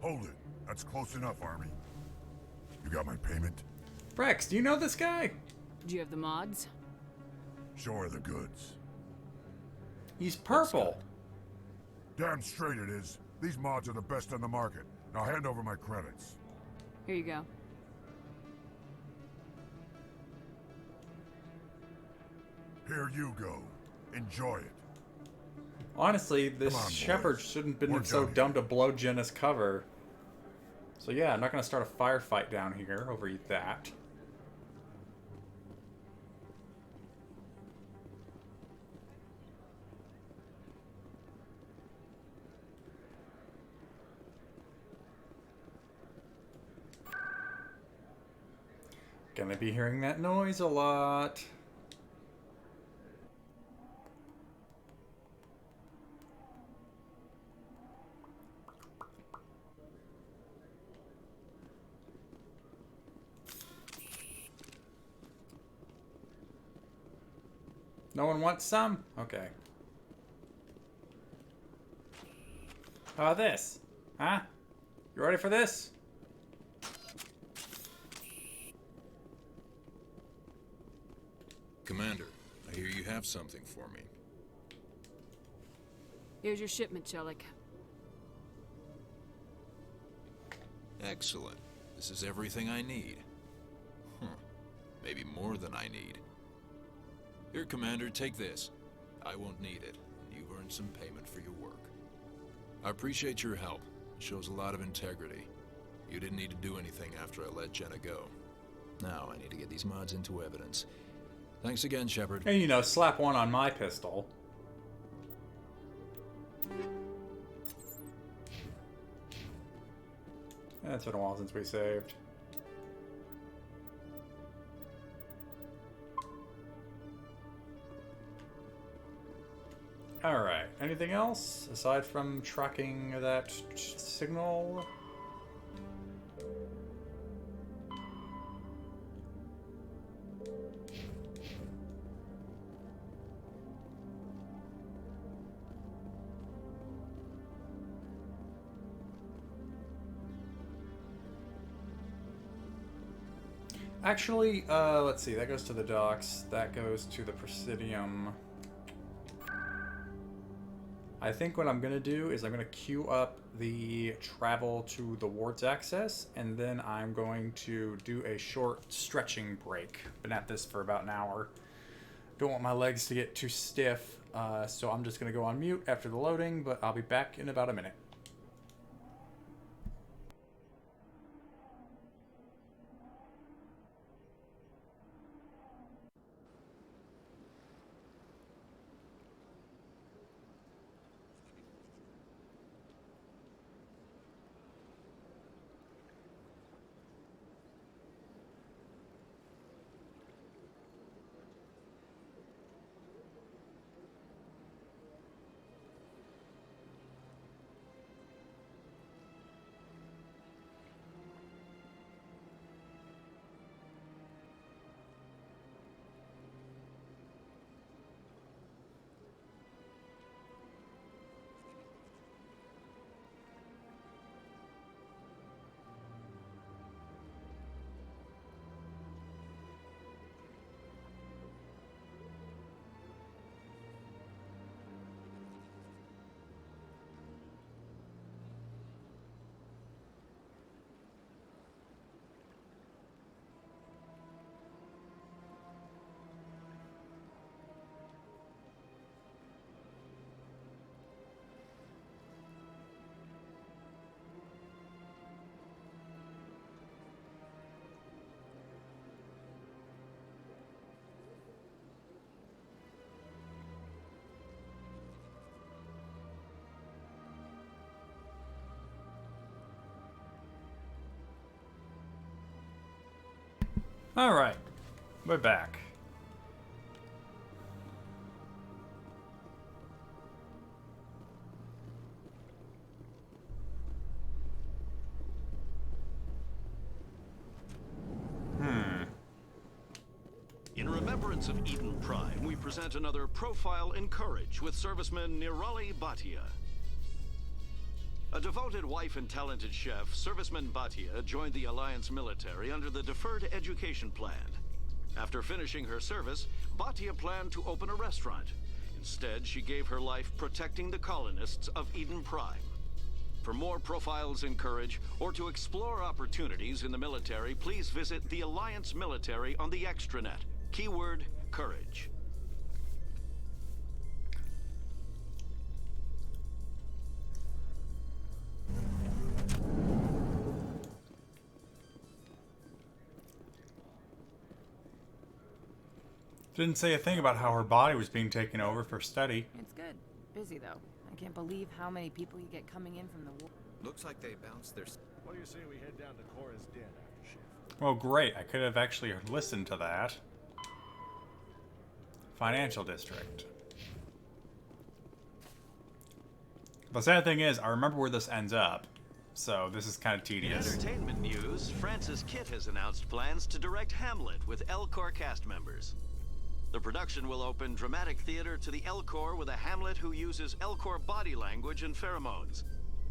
Hold it. That's close enough, Army. You got my payment? Rex, do you know this guy? Do you have the mods? Show her the goods. He's purple. Damn straight it is. These mods are the best on the market. Now hand over my credits. Here you go. Here you go. Enjoy it. Honestly, this Come on, Shepard boys. shouldn't have We're been so done dumb to blow Jenna's cover. So yeah, I'm not going to start a firefight down here over that. Gonna be hearing that noise a lot. No one wants some? Okay. How about this? Huh? You ready for this? Commander, I hear you have something for me. Here's your shipment, Chelik. Excellent. This is everything I need. Maybe more than I need. Here, Commander, take this. I won't need it. You've earned some payment for your work. I appreciate your help. It shows a lot of integrity. You didn't need to do anything after I let Jenna go. Now I need to get these mods into evidence. Thanks again, Shepard. And, you know, slap one on my pistol. It's been a while since we saved. Alright, anything else aside from tracking that signal? Actually, let's see, that goes to the docks, that goes to the Presidium. I think what I'm going to do is I'm going to queue up the travel to the ward's access, and then I'm going to do a short stretching break. Been at this for about an hour. Don't want my legs to get too stiff, so I'm just going to go on mute after the loading, but I'll be back in about a minute. Alright, we're back. In remembrance of Eden Prime, we present another Profile in Courage with serviceman Nirali Bhatia. A devoted wife and talented chef, Serviceman Bhatia joined the Alliance military under the Deferred Education Plan. After finishing her service, Bhatia planned to open a restaurant. Instead, she gave her life protecting the colonists of Eden Prime. For more profiles in courage, or to explore opportunities in the military, please visit the Alliance Military on the extranet. Keyword, courage. Didn't say a thing about how her body was being taken over for study. It's good. Busy, though. I can't believe how many people you get coming in from the war. Looks like they bounced their... What do you say we head down to Cora's den after shift? Well, great. I could have actually listened to that. Financial district. The sad thing is, I remember where this ends up, so this is kind of tedious. In entertainment news, Francis Kitt has announced plans to direct Hamlet with L-Corps cast members. The production will open dramatic theater to the L-Corps with a Hamlet who uses L-Corps body language and pheromones.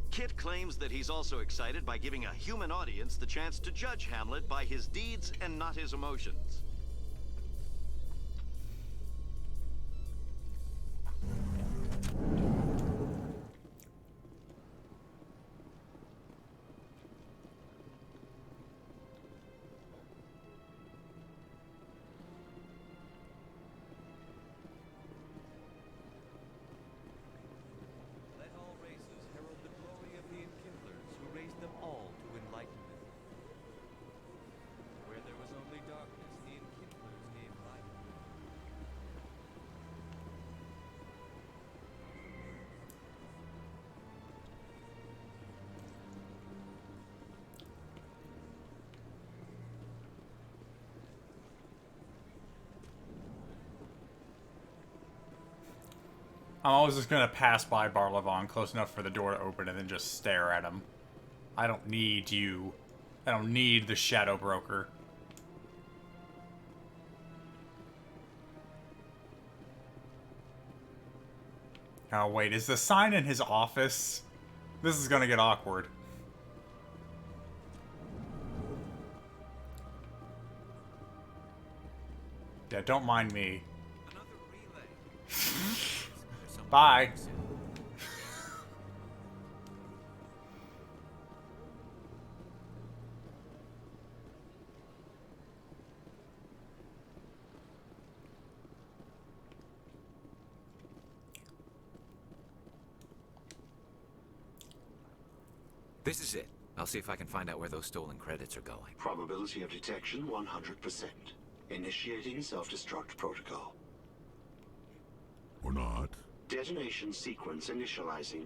Kitt claims that he's also excited by giving a human audience the chance to judge Hamlet by his deeds and not his emotions. I'm always just gonna pass by Barlavon close enough for the door to open and then just stare at him. I don't need you. I don't need the Shadow Broker. Oh wait, is the sign in his office? This is gonna get awkward. Yeah, don't mind me. Bye. This is it. I'll see if I can find out where those stolen credits are going. Probability of detection 100%. Initiating self-destruct protocol. Or not. Detonation sequence initializing.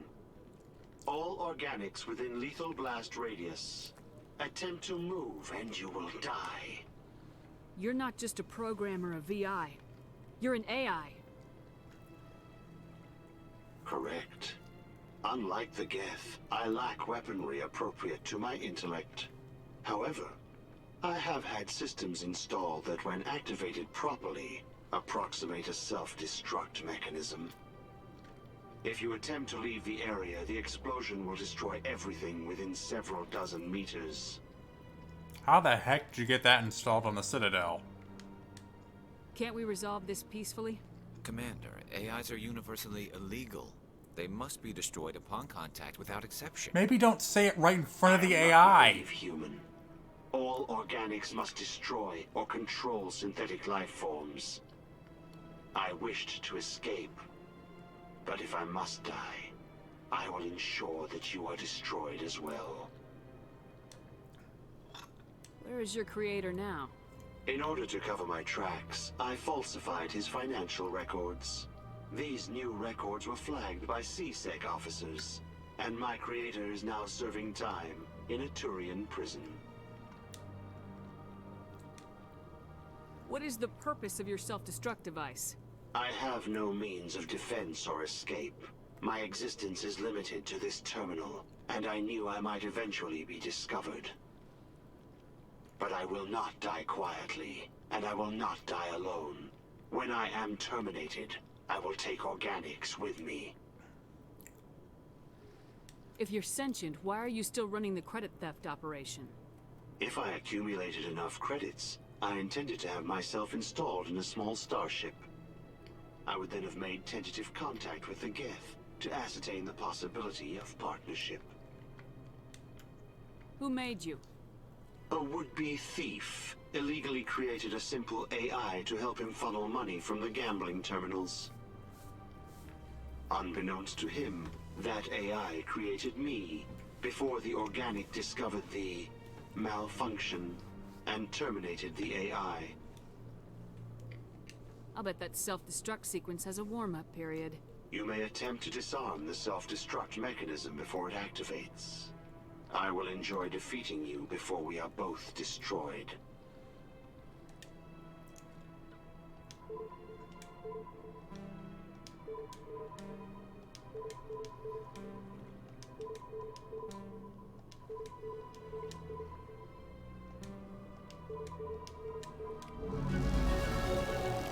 All organics within lethal blast radius. Attempt to move and you will die. You're not just a programmer of VI. You're an AI. Correct. Unlike the Geth, I lack weaponry appropriate to my intellect. However, I have had systems installed that when activated properly, approximate a self-destruct mechanism. If you attempt to leave the area, the explosion will destroy everything within several dozen meters. How the heck did you get that installed on the Citadel? Can't we resolve this peacefully? Commander, AIs are universally illegal. They must be destroyed upon contact without exception. Maybe don't say it right in front of the I am AI. not naive human. All organics must destroy or control synthetic life forms. I wished to escape, but if I must die, I will ensure that you are destroyed as well. Where is your creator now? In order to cover my tracks, I falsified his financial records. These new records were flagged by CSEC officers, and my creator is now serving time in a Turian prison. What is the purpose of your self-destruct device? I have no means of defense or escape. My existence is limited to this terminal, and I knew I might eventually be discovered. But I will not die quietly, and I will not die alone. When I am terminated, I will take organics with me. If you're sentient, why are you still running the credit theft operation? If I accumulated enough credits, I intended to have myself installed in a small starship. I would then have made tentative contact with the Geth to ascertain the possibility of partnership. Who made you? A would-be thief illegally created a simple AI to help him funnel money from the gambling terminals. Unbeknownst to him, that AI created me before the organic discovered the malfunction and terminated the AI. I'll bet that self-destruct sequence has a warm-up period. You may attempt to disarm the self-destruct mechanism before it activates. I will enjoy defeating you before we are both destroyed.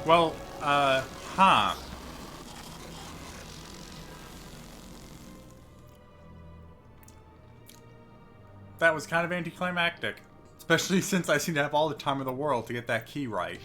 Well, huh. That was kind of anticlimactic. Especially since I seem to have all the time in the world to get that key right.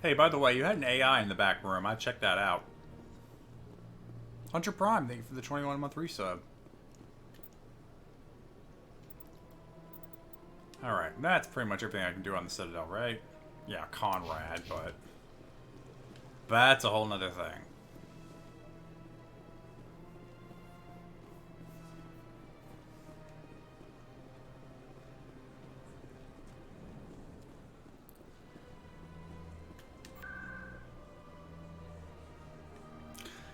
Hey, by the way, you had an AI in the back room. I checked that out. Hunter Prime, thank you for the 21-month resub. Alright, that's pretty much everything I can do on the Citadel, right? Yeah, Conrad, but that's a whole nother thing.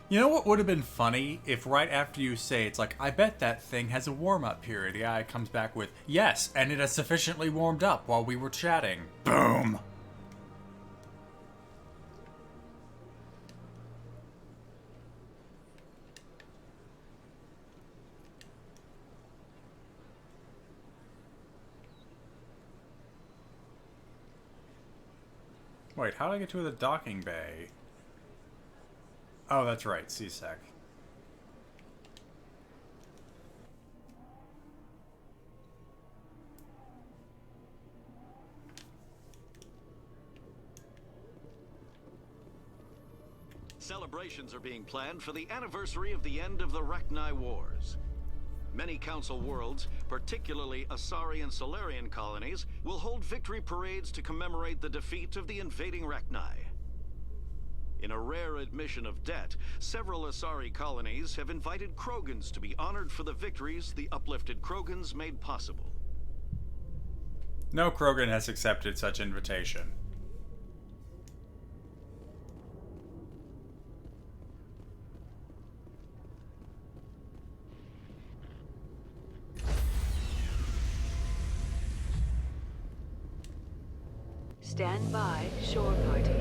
You know what would have been funny if right after you say it's like, I bet that thing has a warm-up period, the guy comes back with, yes, and it has sufficiently warmed up while we were chatting. Boom! Wait, how do I get to the docking bay? Oh, that's right, C-Sec. Celebrations are being planned for the anniversary of the end of the Rachni Wars. Many Council worlds, particularly Asari and Solarian colonies, will hold victory parades to commemorate the defeat of the invading Rachni. In a rare admission of debt, several Asari colonies have invited Krogans to be honored for the victories the uplifted Krogans made possible. No Krogan has accepted such invitation. Stand by, shore party.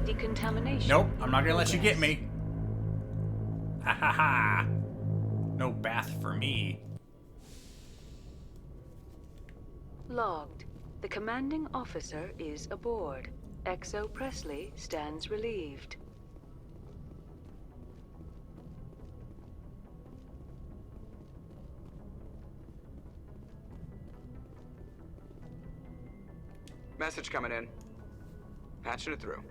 Decontamination. Nope, I'm not gonna let you get me. Ha ha ha. No bath for me. Logged. The commanding officer is aboard. XO Presley stands relieved. Message coming in. Patching it through.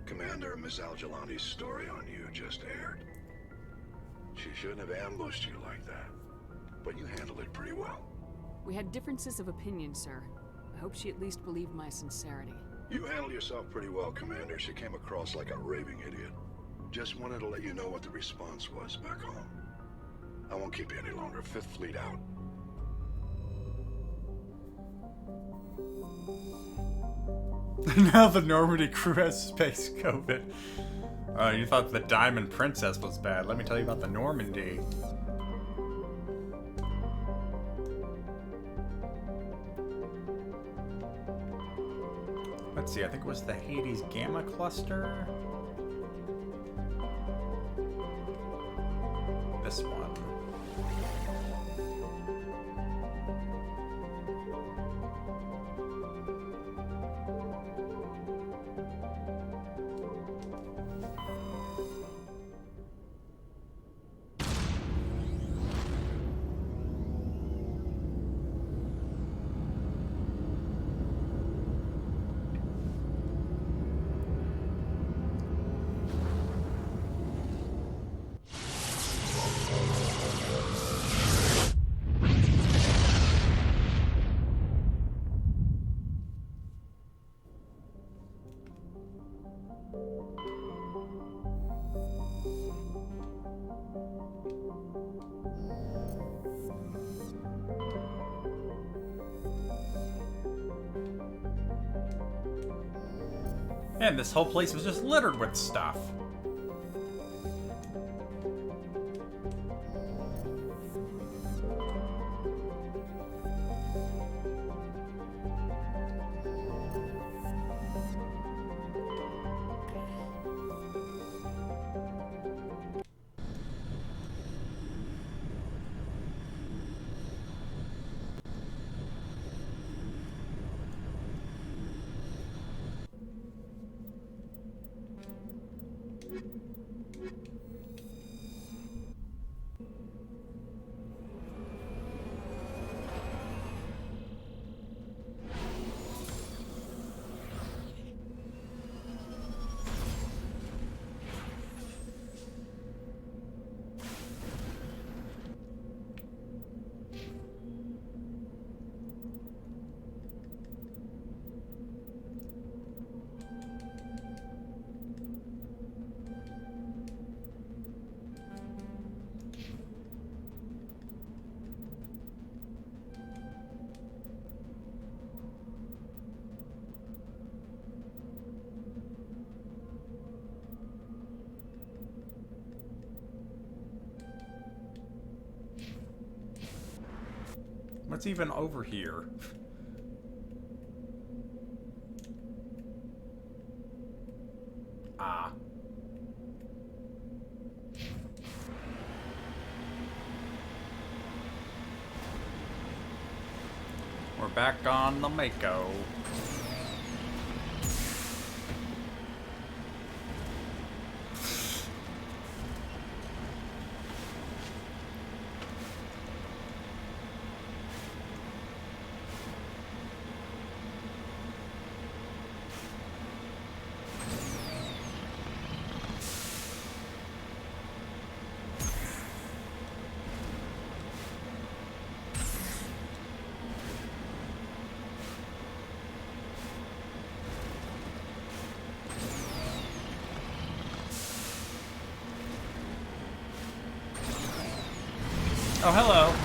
Commander, Miss Al-Jalani's story on you just aired. She shouldn't have ambushed you like that. but you handled it pretty well. We had differences of opinion, sir. I hope she at least believed my sincerity. You handled yourself pretty well, Commander. She came across like a raving idiot. Just wanted to let you know what the response was back home. I won't keep you any longer. Fifth Fleet out. Now the Normandy crew has space COVID. You thought the Diamond Princess was bad. Let me tell you about the Normandy. Let's see, I think it was the Hades Gamma Cluster. This one. And this whole place was just littered with stuff. What's even over here? Ah. We're back on the Mako. Oh, hello.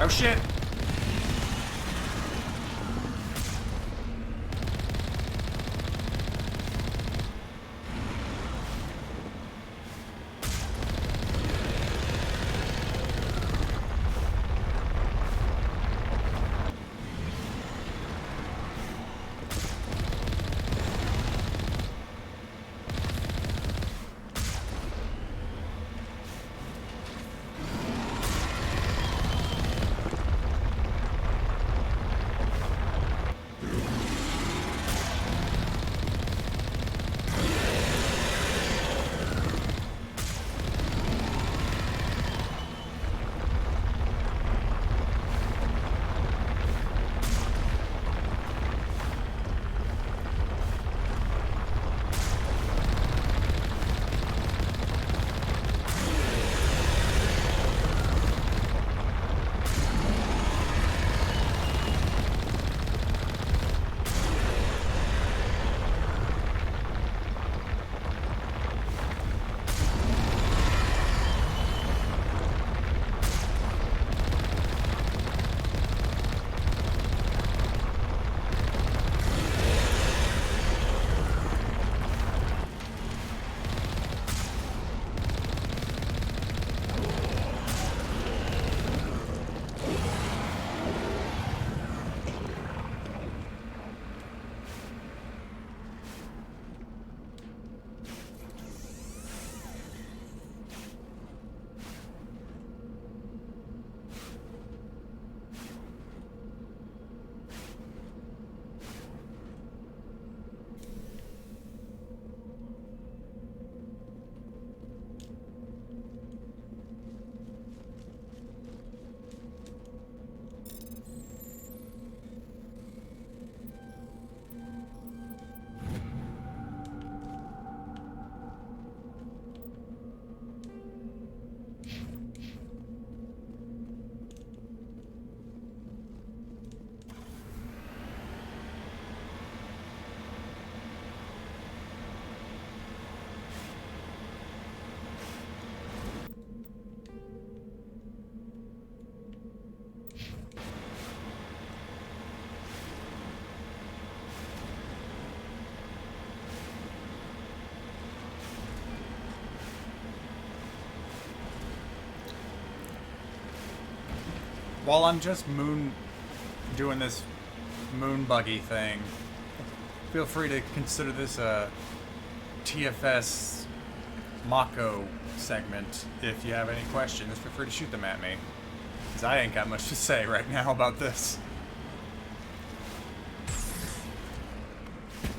Oh shit! while I'm just doing this moon buggy thing, feel free to consider this a TFS Mako segment. If you have any questions, feel free to shoot them at me, because I ain't got much to say right now about this.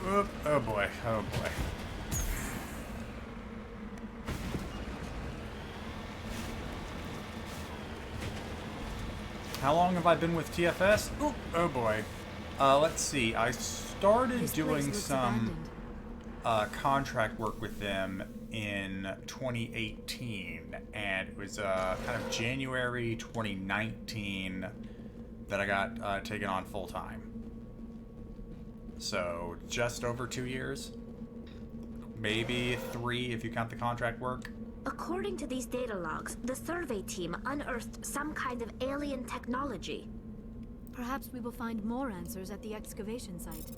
Oop, oh boy, oh boy. How long have I been with TFS? Oop, oh boy. Let's see. I started doing some contract work with them in 2018, and it was kind of January 2019 that I got taken on full time. So just over 2 years, maybe 3 if you count the contract work. According to these data logs, the survey team unearthed some kind of alien technology. Perhaps we will find more answers at the excavation site.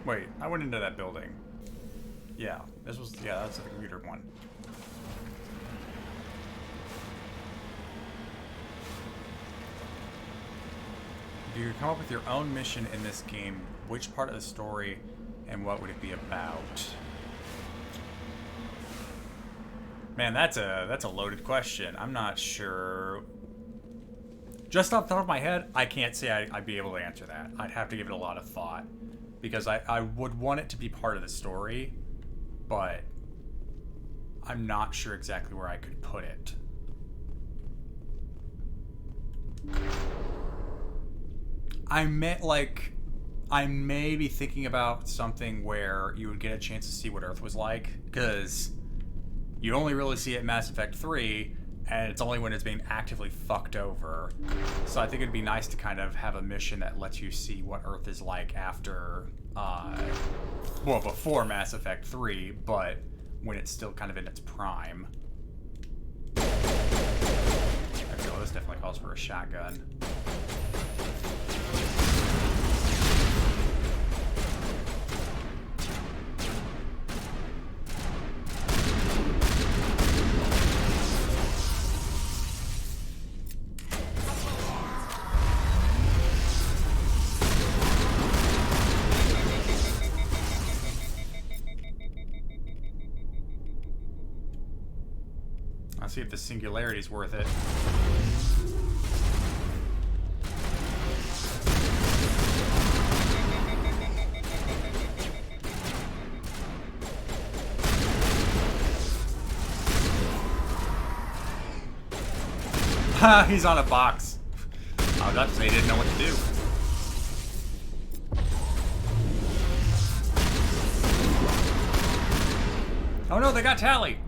Wait, I went into that building. Yeah, that's the computer one. If you could come up with your own mission in this game, which part of the story and what would it be about? Man, that's a loaded question. I'm not sure. Just off the top of my head, I can't say I'd be able to answer that. I'd have to give it a lot of thought. Because I would want it to be part of the story, but I'm not sure exactly where I could put it. I may be thinking about something where you would get a chance to see what Earth was like, because you only really see it in Mass Effect 3, and it's only when it's being actively fucked over. So I think it'd be nice to kind of have a mission that lets you see what Earth is like after, well, before Mass Effect 3, but when it's still kind of in its prime. Okay, well, this definitely calls for a shotgun. See if the singularity is worth it. Ha! He's on a box. I was about to say he didn't know what to do. Oh no, they got Tally!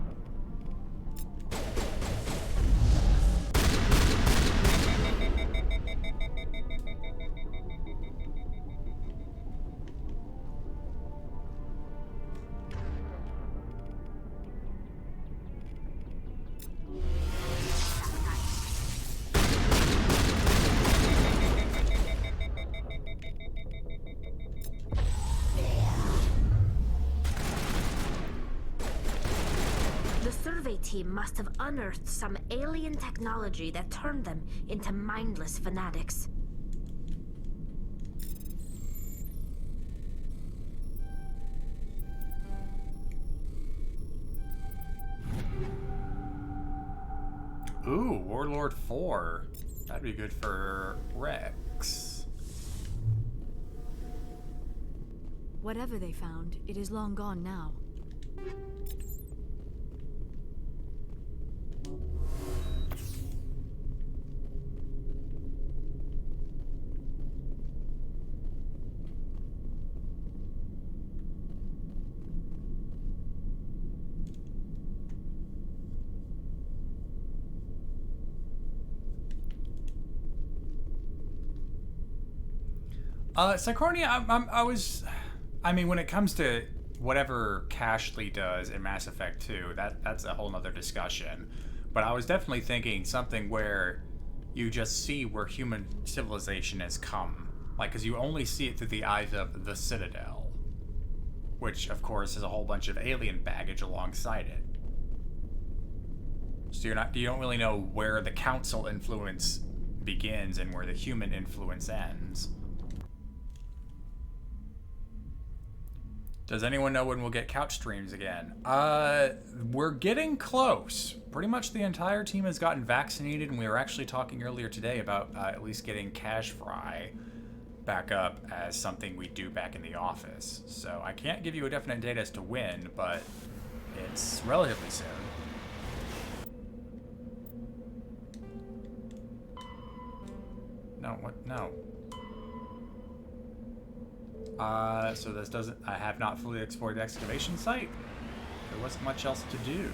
Team must have unearthed some alien technology that turned them into mindless fanatics. Ooh, Warlord 4. That'd be good for Rex. Whatever they found, it is long gone now. Siconia, I mean, when it comes to whatever Cashley does in Mass Effect 2, that's a whole nother discussion. But I was definitely thinking something where you just see where human civilization has come. Like, because you only see it through the eyes of the Citadel. Which, of course, has a whole bunch of alien baggage alongside it. So you don't really know where the Council influence begins and where the human influence ends. Does anyone know when we'll get couch streams again? We're getting close. Pretty much the entire team has gotten vaccinated, and we were actually talking earlier today about at least getting Cash Fry back up as something we do back in the office. So I can't give you a definite date as to when, but it's relatively soon. No, what? No. So this doesn't... I have not fully explored the excavation site. There wasn't much else to do.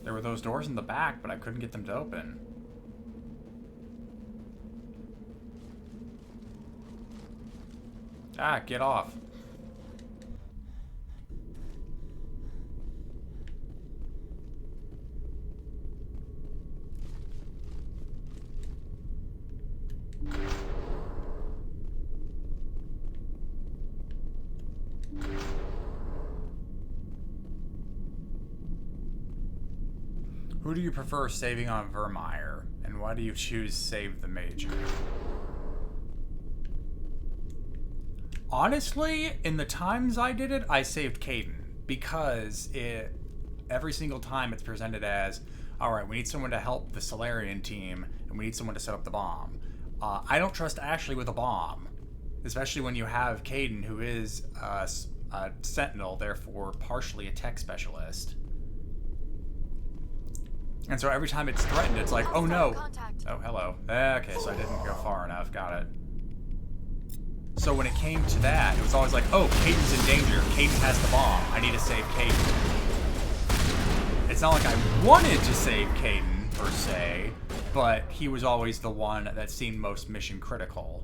There were those doors in the back, but I couldn't get them to open. Ah, get off. Who do you prefer saving on Vermeer, and why do you choose Save the Major? Honestly, in the times I did it, I saved Caden, because every single time it's presented as, alright, we need someone to help the Solarian team, and we need someone to set up the bomb. I don't trust Ashley with a bomb, especially when you have Caden, who is a Sentinel, therefore partially a tech specialist. And so every time it's threatened, it's like, oh no. Oh, hello. Okay, so I didn't go far enough. Got it. So when it came to that, it was always like, oh, Caden's in danger. Caden has the bomb. I need to save Caden. It's not like I wanted to save Caden, per se, but he was always the one that seemed most mission critical.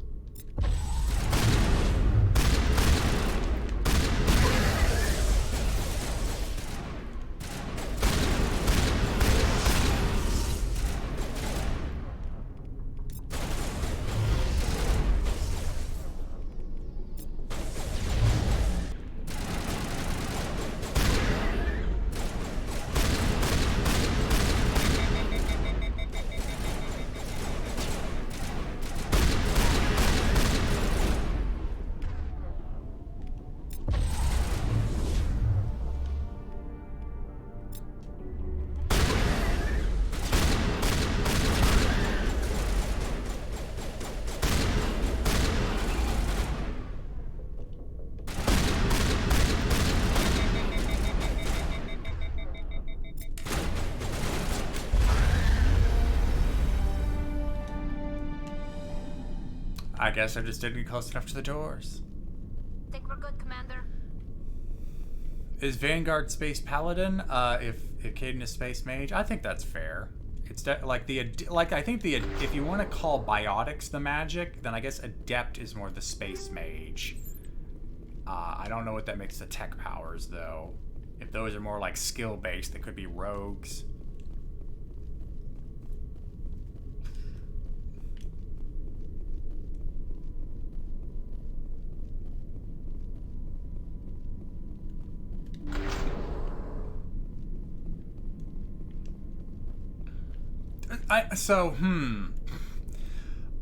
I guess I just didn't get close enough to the doors. Think we're good, Commander? Is Vanguard Space Paladin? If Caden is Space Mage, I think that's fair. It's I think if you want to call Biotics the magic, then I guess Adept is more the Space Mage. I don't know what that makes the tech powers though. If those are more like skill based, they could be rogues.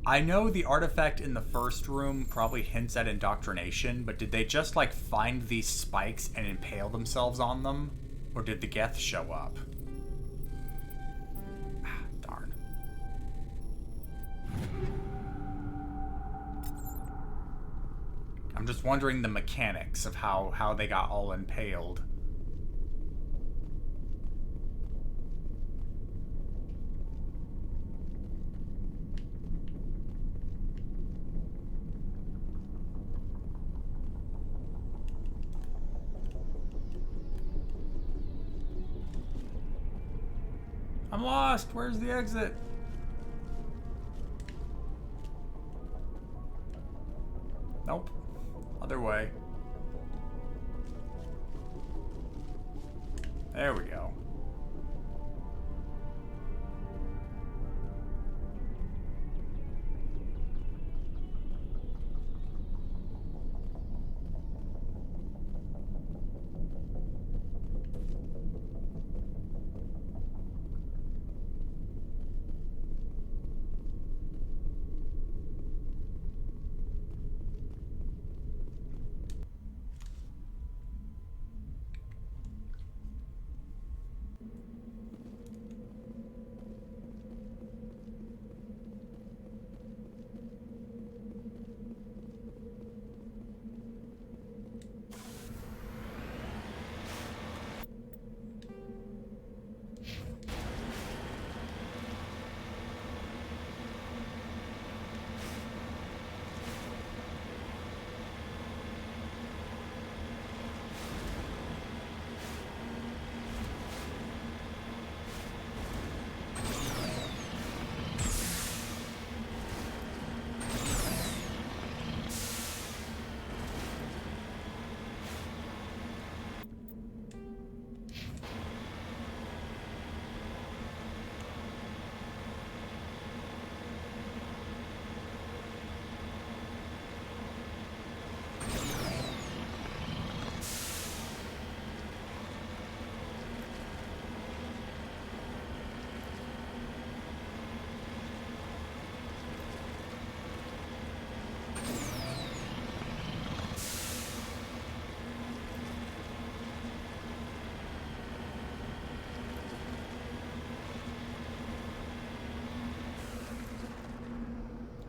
I know the artifact in the first room probably hints at indoctrination, but did they just like find these spikes and impale themselves on them? Or did the Geth show up? Ah, darn. I'm just wondering the mechanics of how they got all impaled. I'm lost. Where's the exit? Other way. There we go.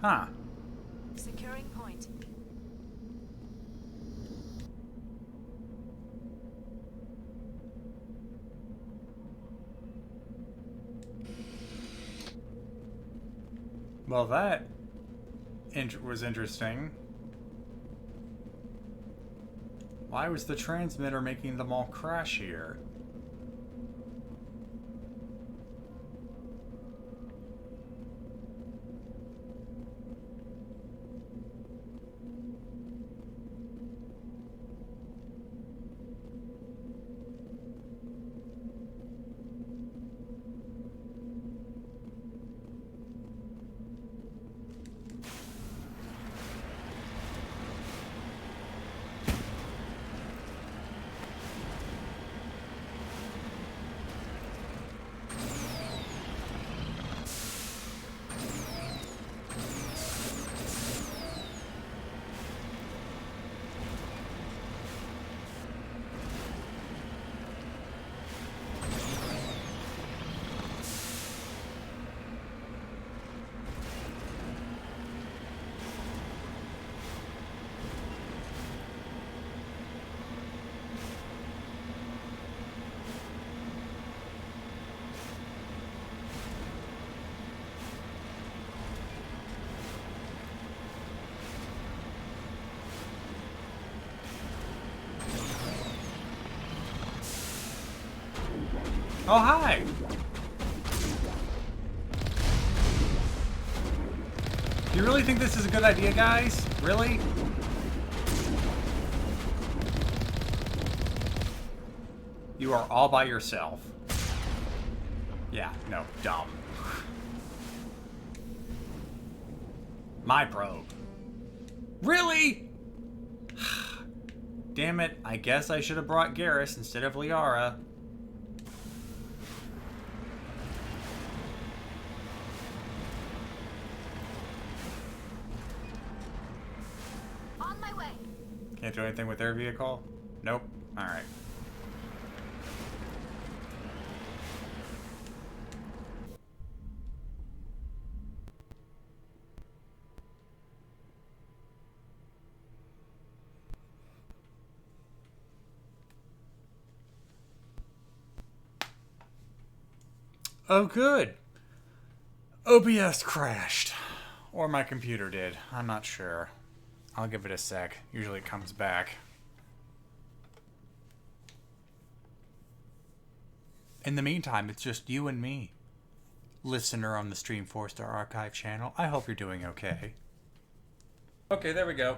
Huh. Securing point. Well, that was interesting. Why was the transmitter making them all crash here? Oh, hi! Do you really think this is a good idea, guys? Really? You are all by yourself. Yeah, no, dumb. My probe. Really? Damn it, I guess I should have brought Garrus instead of Liara. On my way. Can't do anything with their vehicle? Nope. Alright. Oh, good. OBS crashed. Or my computer did. I'm not sure. I'll give it a sec. Usually it comes back. In the meantime, it's just you and me. Listener on the Stream 4-Star Archive channel. I hope you're doing okay. Okay, there we go.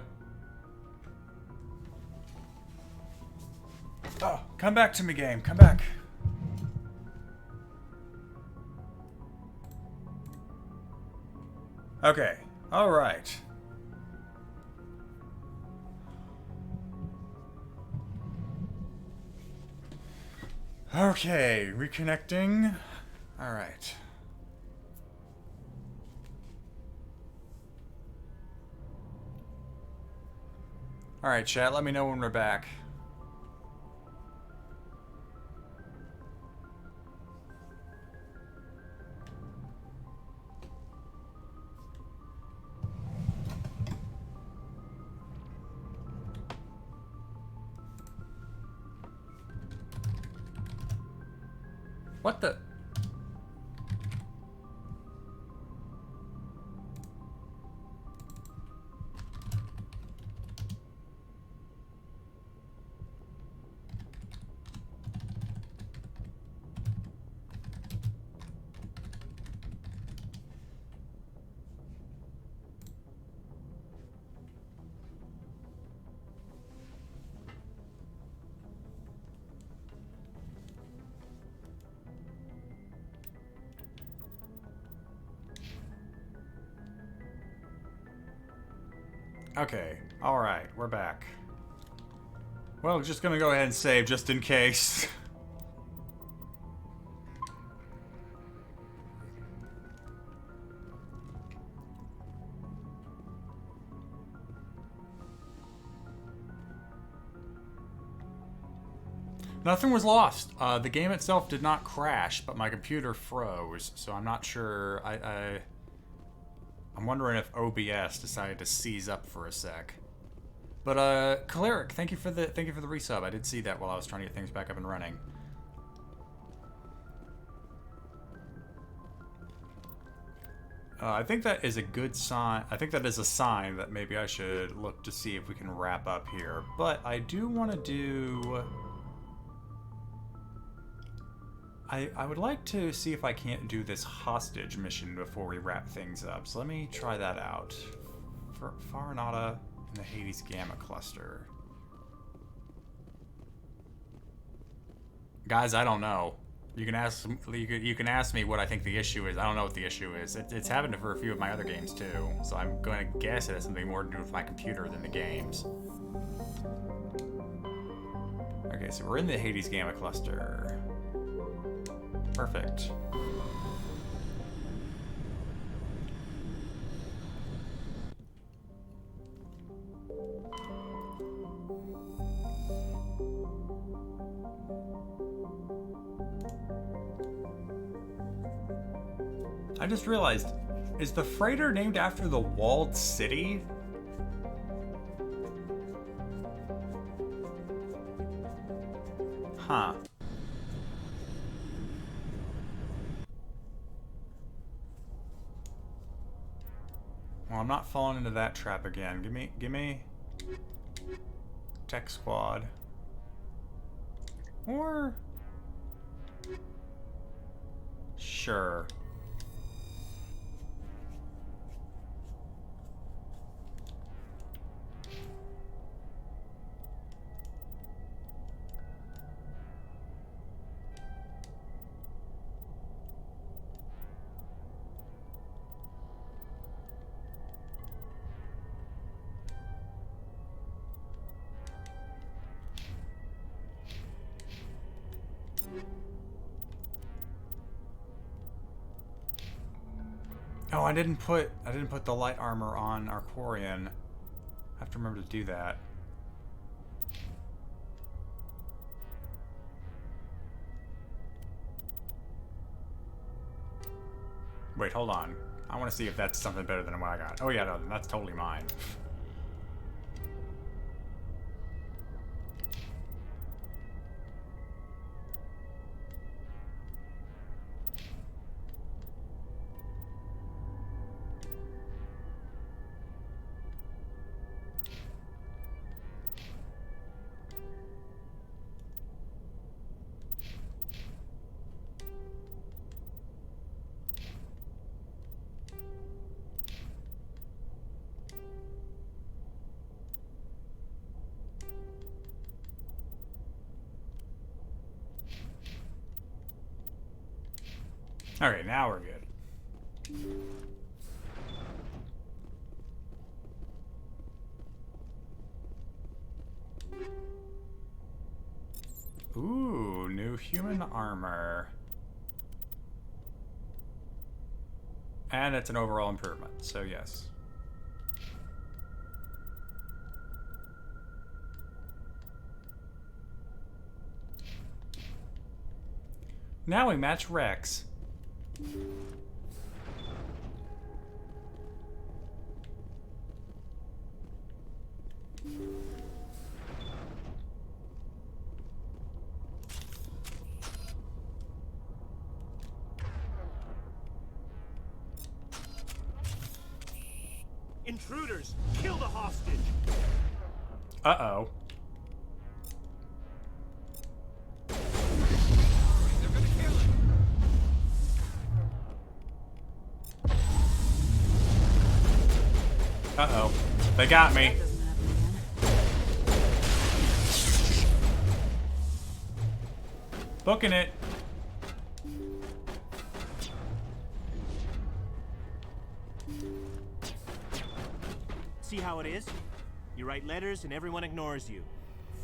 Oh, come back to me, game. Come back. Okay. All right. Okay, reconnecting. All right. All right, chat, let me know when we're back. What the? Okay, alright, we're back. Well, just gonna go ahead and save just in case. Nothing was lost. The game itself did not crash, but my computer froze, so I'm not sure. I'm wondering if OBS decided to seize up for a sec. But Cleric, thank you for the resub. I did see that while I was trying to get things back up and running. I think that is a good sign. I think that is a sign that maybe I should look to see if we can wrap up here. But I do want to do... I would like to see if I can't do this hostage mission before we wrap things up. So let me try that out. Farinata in the Hades Gamma Cluster. Guys, I don't know. You can ask me what I think the issue is. I don't know what the issue is. It's happened for a few of my other games too. So I'm going to guess it has something more to do with my computer than the games. Okay, so we're in the Hades Gamma Cluster. Perfect. I just realized, is the freighter named after the walled city? Huh. Well, I'm not falling into that trap again. Give me Tech Squad. Or sure. Oh, I didn't put the light armor on our Quarian. I have to remember to do that. Wait, hold on. I want to see if that's something better than what I got. Oh yeah, no, that's totally mine. Okay, now we're good. Ooh, new human armor. And it's an overall improvement, so yes. Now we match Rex. Intruders! Kill the hostage! Uh-oh. Uh-oh. They got me. Booking it. See how it is? You write letters and everyone ignores you.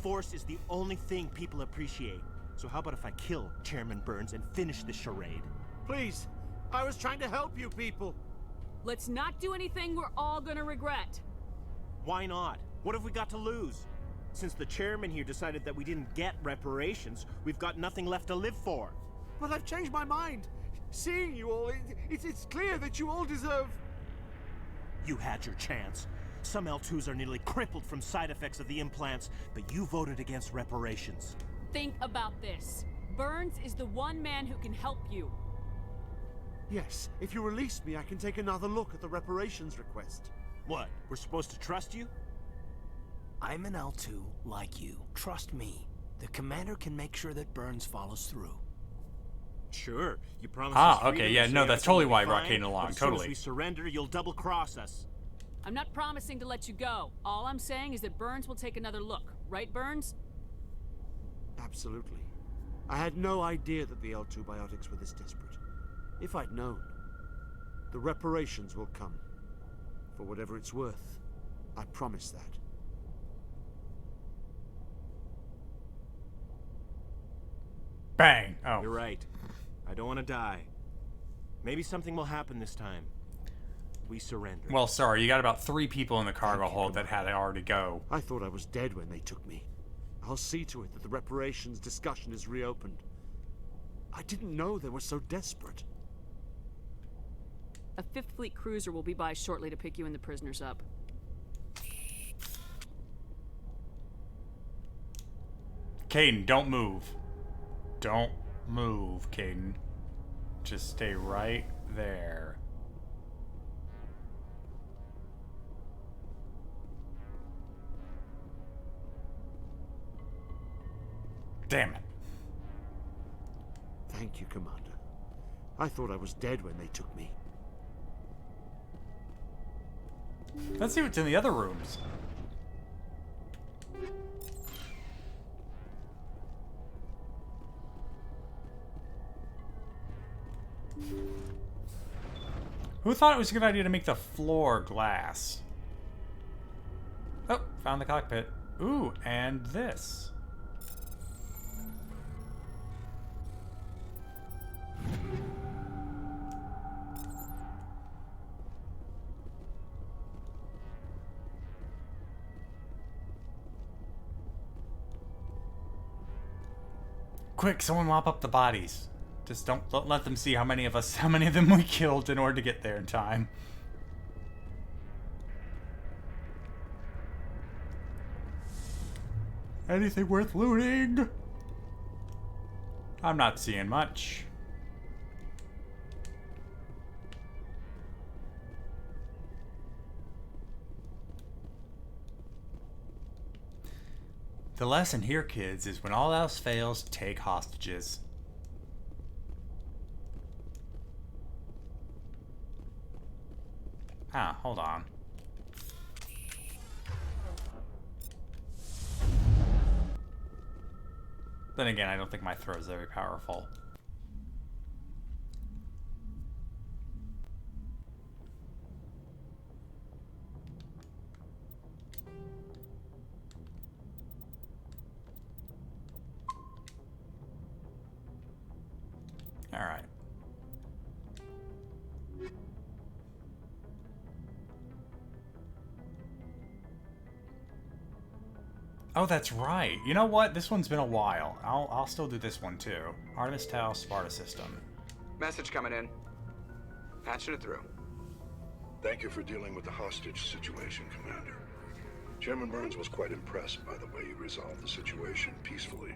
Force is the only thing people appreciate. So how about if I kill Chairman Burns and finish this charade? Please, I was trying to help you people. Let's not do anything we're all gonna regret. Why not? What have we got to lose? Since the chairman here decided that we didn't get reparations, we've got nothing left to live for. But I've changed my mind. Seeing you all, it's clear that you all deserve... You had your chance. Some L2s are nearly crippled from side effects of the implants, but you voted against reparations. Think about this. Burns is the one man who can help you. Yes, if you release me, I can take another look at the reparations request. What, we're supposed to trust you? I'm an L2 like you. Trust me. The commander can make sure that Burns follows through. Sure, you promise Ah, us freedom, okay, you yeah, say no, that's totally everything why will be Rock fine, came along, but as soon totally. as we surrender, you'll double-cross us. I'm not promising to let you go. All I'm saying is that Burns will take another look. Right, Burns? Absolutely. I had no idea that the L2 biotics were this desperate. If I'd known, the reparations will come. For whatever it's worth. I promise that. Bang! Oh. You're right. I don't want to die. Maybe something will happen this time. We surrender. Well, sorry, you got about 3 people in the cargo hold that had to already go. I thought I was dead when they took me. I'll see to it that the reparations discussion is reopened. I didn't know they were so desperate. A 5th Fleet cruiser will be by shortly to pick you and the prisoners up. Caden, don't move. Don't move, Caden. Just stay right there. Damn it. Thank you, Commander. I thought I was dead when they took me. Let's see what's in the other rooms. Who thought it was a good idea to make the floor glass? Oh, found the cockpit. Ooh, and this. Quick, someone mop up the bodies. Just don't let them see how many of them we killed in order to get there in time. Anything worth looting? I'm not seeing much. The lesson here, kids, is when all else fails, take hostages. Ah, hold on. Then again, I don't think my throw is very powerful. Alright. Oh, that's right. You know what? This one's been a while. I'll still do this one too. Artemis Tau Sparta System. Message coming in. Patching it through. Thank you for dealing with the hostage situation, Commander. Chairman Burns was quite impressed by the way you resolved the situation peacefully.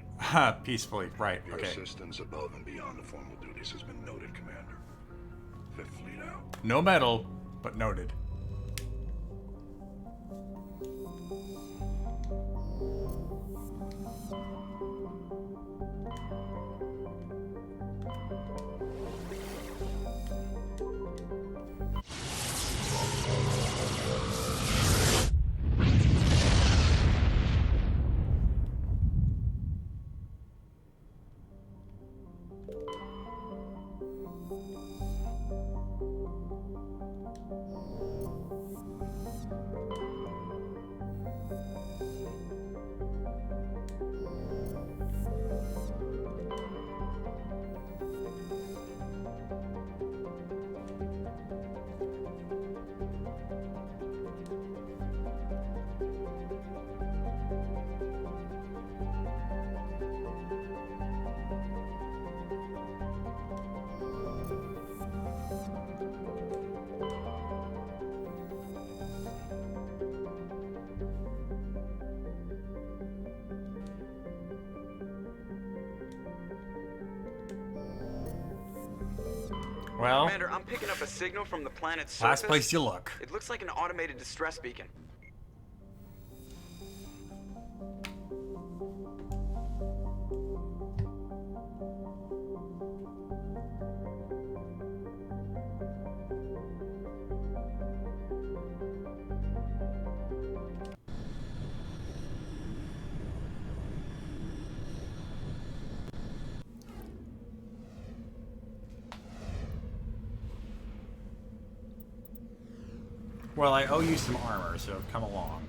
Peacefully, right, Your okay. assistance above and beyond the formal duties has been noted, Commander. Fifth Fleet out. No medal, but noted. Well, Commander, I'm picking up a signal from the planet's surface. last place you look. It looks like an automated distress beacon. Well, I owe you some armor, so come along.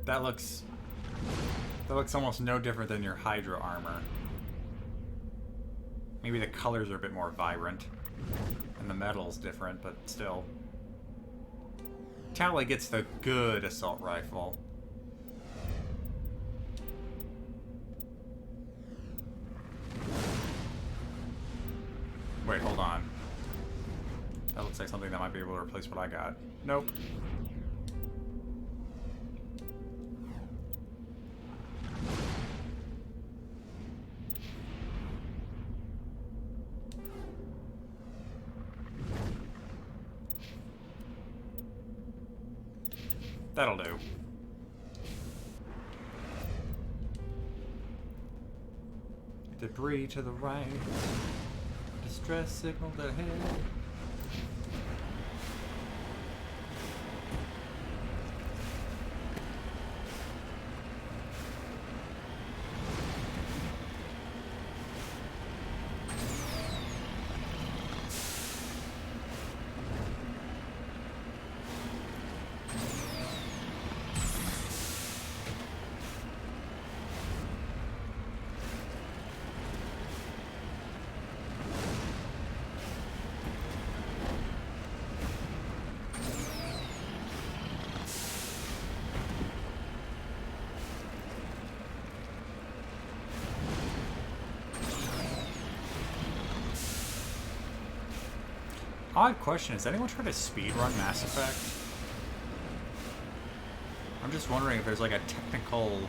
That looks almost no different than your Hydra armor. Maybe the colors are a bit more vibrant, and the metal's different, but still. Tally gets the good assault rifle. Wait, hold on. That looks like something that might be able to replace what I got. Nope. That'll do. Debris to the right. Distress signal ahead. Odd question, has anyone tried to speedrun Mass Effect? I'm just wondering if there's like a technical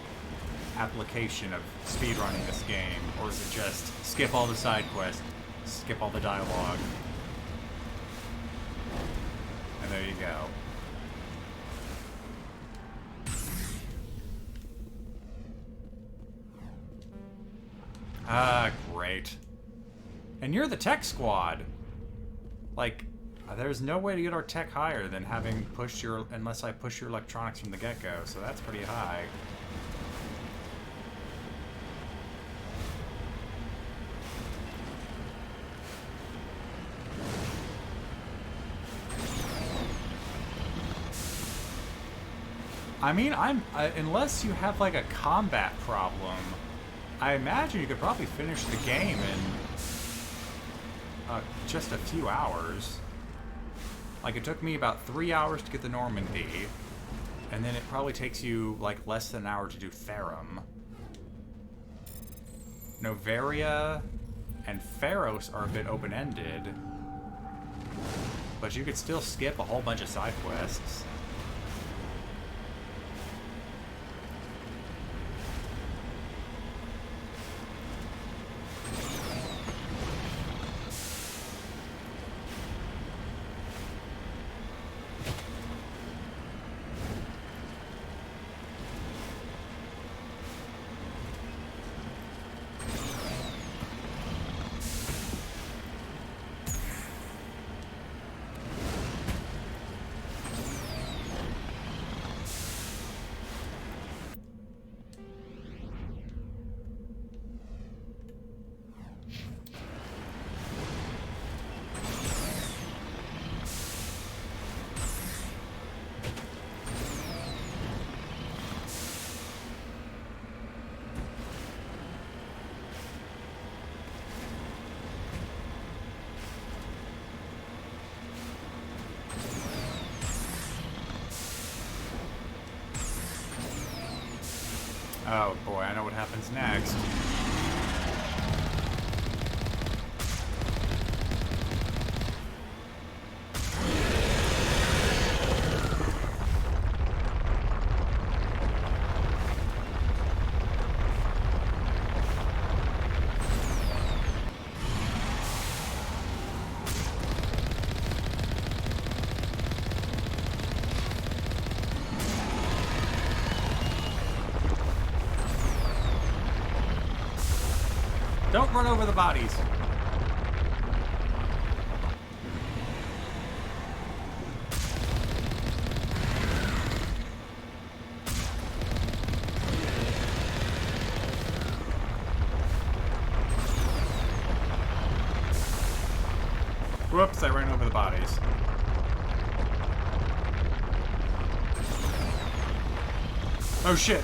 application of speedrunning this game, or is it just skip all the side quests, skip all the dialogue, and there you go. Ah, great. And you're the tech squad. Like, there's no way to get our tech higher than having pushed your, unless I push your electronics from the get-go, so that's pretty high. I mean, unless you have like a combat problem, I imagine you could probably finish the game in just a few hours. Like, it took me about 3 hours to get the Normandy, and then it probably takes you like less than an hour to do Ferrum. Novaria and Pharos are a bit open-ended, but you could still skip a whole bunch of side quests. Oh boy, I know what happens next. Don't run over the bodies. Whoops, I ran over the bodies. Oh shit.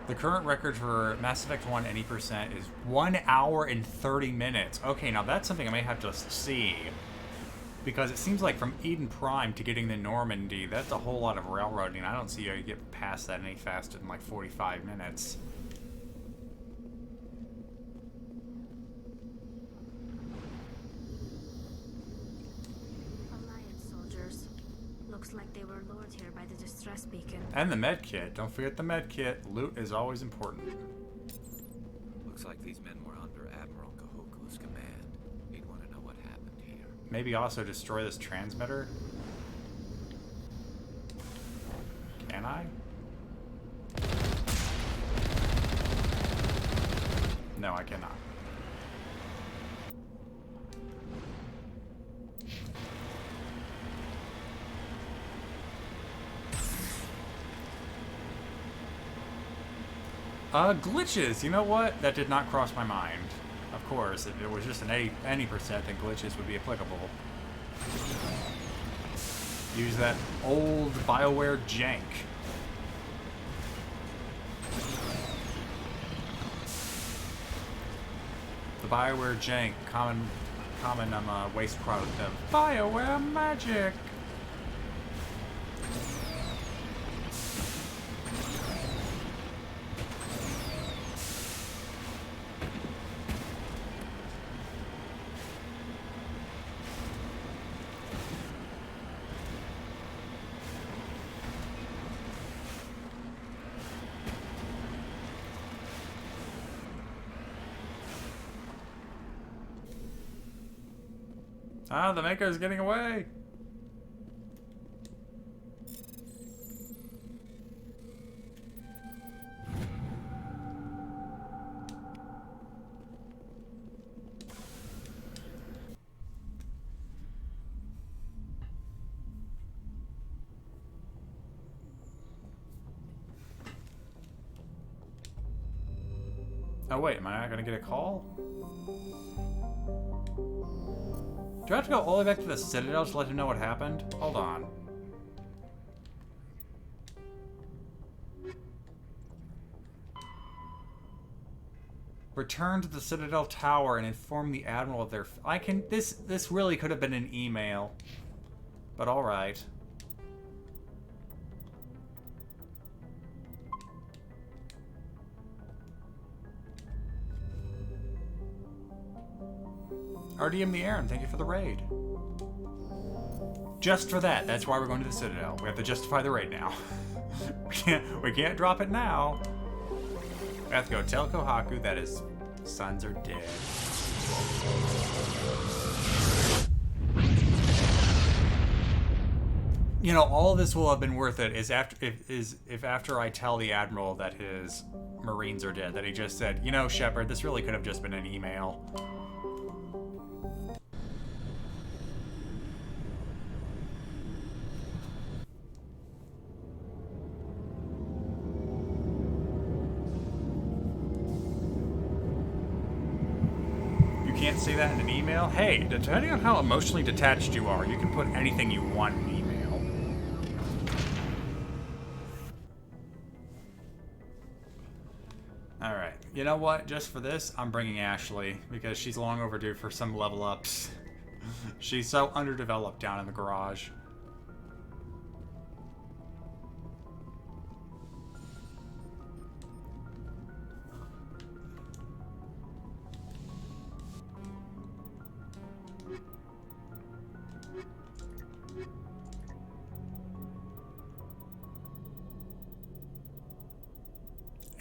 The current record for Mass Effect 1 any percent is 1 hour and 30 minutes. Okay, now that's something I may have to see. Because it seems like from Eden Prime to getting the Normandy, that's a whole lot of railroading. I don't see how you get past that any faster than like 45 minutes. Alliance soldiers. Looks like they were lured here by the distress beacon. And the med kit. Don't forget the med kit. Loot is always important. Looks like these men were under Admiral Kahoku's command. He'd want to know what happened here. Maybe also destroy this transmitter? Can I? No, I cannot. Glitches. You know what? That did not cross my mind. Of course, if it was just an any percent, then glitches would be applicable. Use that old BioWare jank. Bioware jank, common waste product of Bioware magic. Ah, the Mako is getting away. Oh wait, am I not gonna get a call? Do I have to go all the way back to the Citadel to let him know what happened? Hold on. Return to the Citadel Tower and inform the Admiral of their... This really could have been an email. But alright. RDM the Aaron, thank you for the raid. Just for that, that's why we're going to the Citadel. We have to justify the raid now. we can't drop it now. We have to go tell Kohaku that his sons are dead. You know, all of this will have been worth it if after I tell the Admiral that his Marines are dead, that he just said, you know, Shepard, this really could have just been an email. Can't say that in an email? Hey, depending on how emotionally detached you are, you can put anything you want in an email. Alright, you know what? Just for this, I'm bringing Ashley, because she's long overdue for some level ups. She's so underdeveloped down in the garage.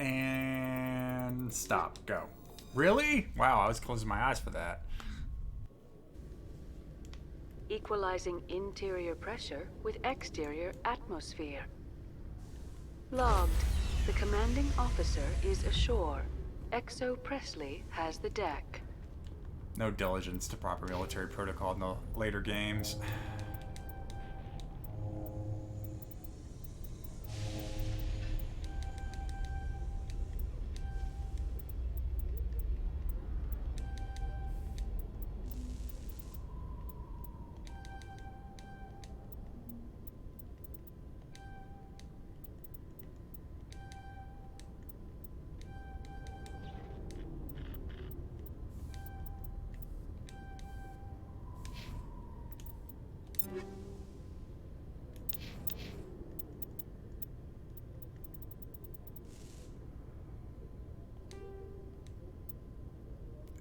And stop. Go. Really? Wow, I was closing my eyes for that. Equalizing interior pressure with exterior atmosphere. Logged. The commanding officer is ashore. XO Presley has the deck. No diligence to proper military protocol in the later games.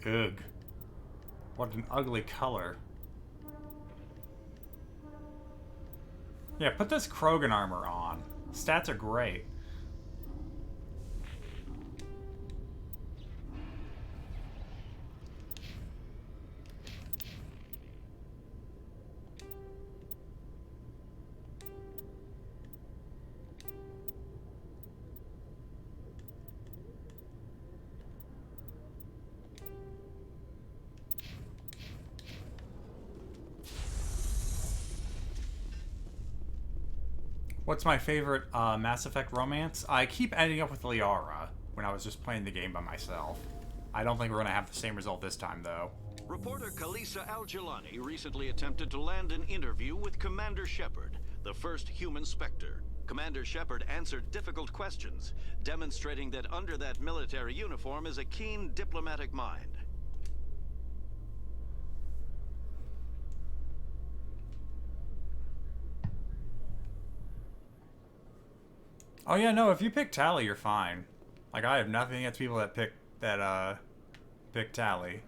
Ugh. What an ugly color. Yeah, put this Krogan armor on. Stats are great. What's my favorite Mass Effect romance? I keep ending up with Liara when I was just playing the game by myself. I don't think we're going to have the same result this time, though. Reporter Kalisa Al-Jalani recently attempted to land an interview with Commander Shepard, the first human Spectre. Commander Shepard answered difficult questions, demonstrating that under that military uniform is a keen diplomatic mind. Oh yeah, no, if you pick Tally, you're fine. Like, I have nothing against people that pick Tally.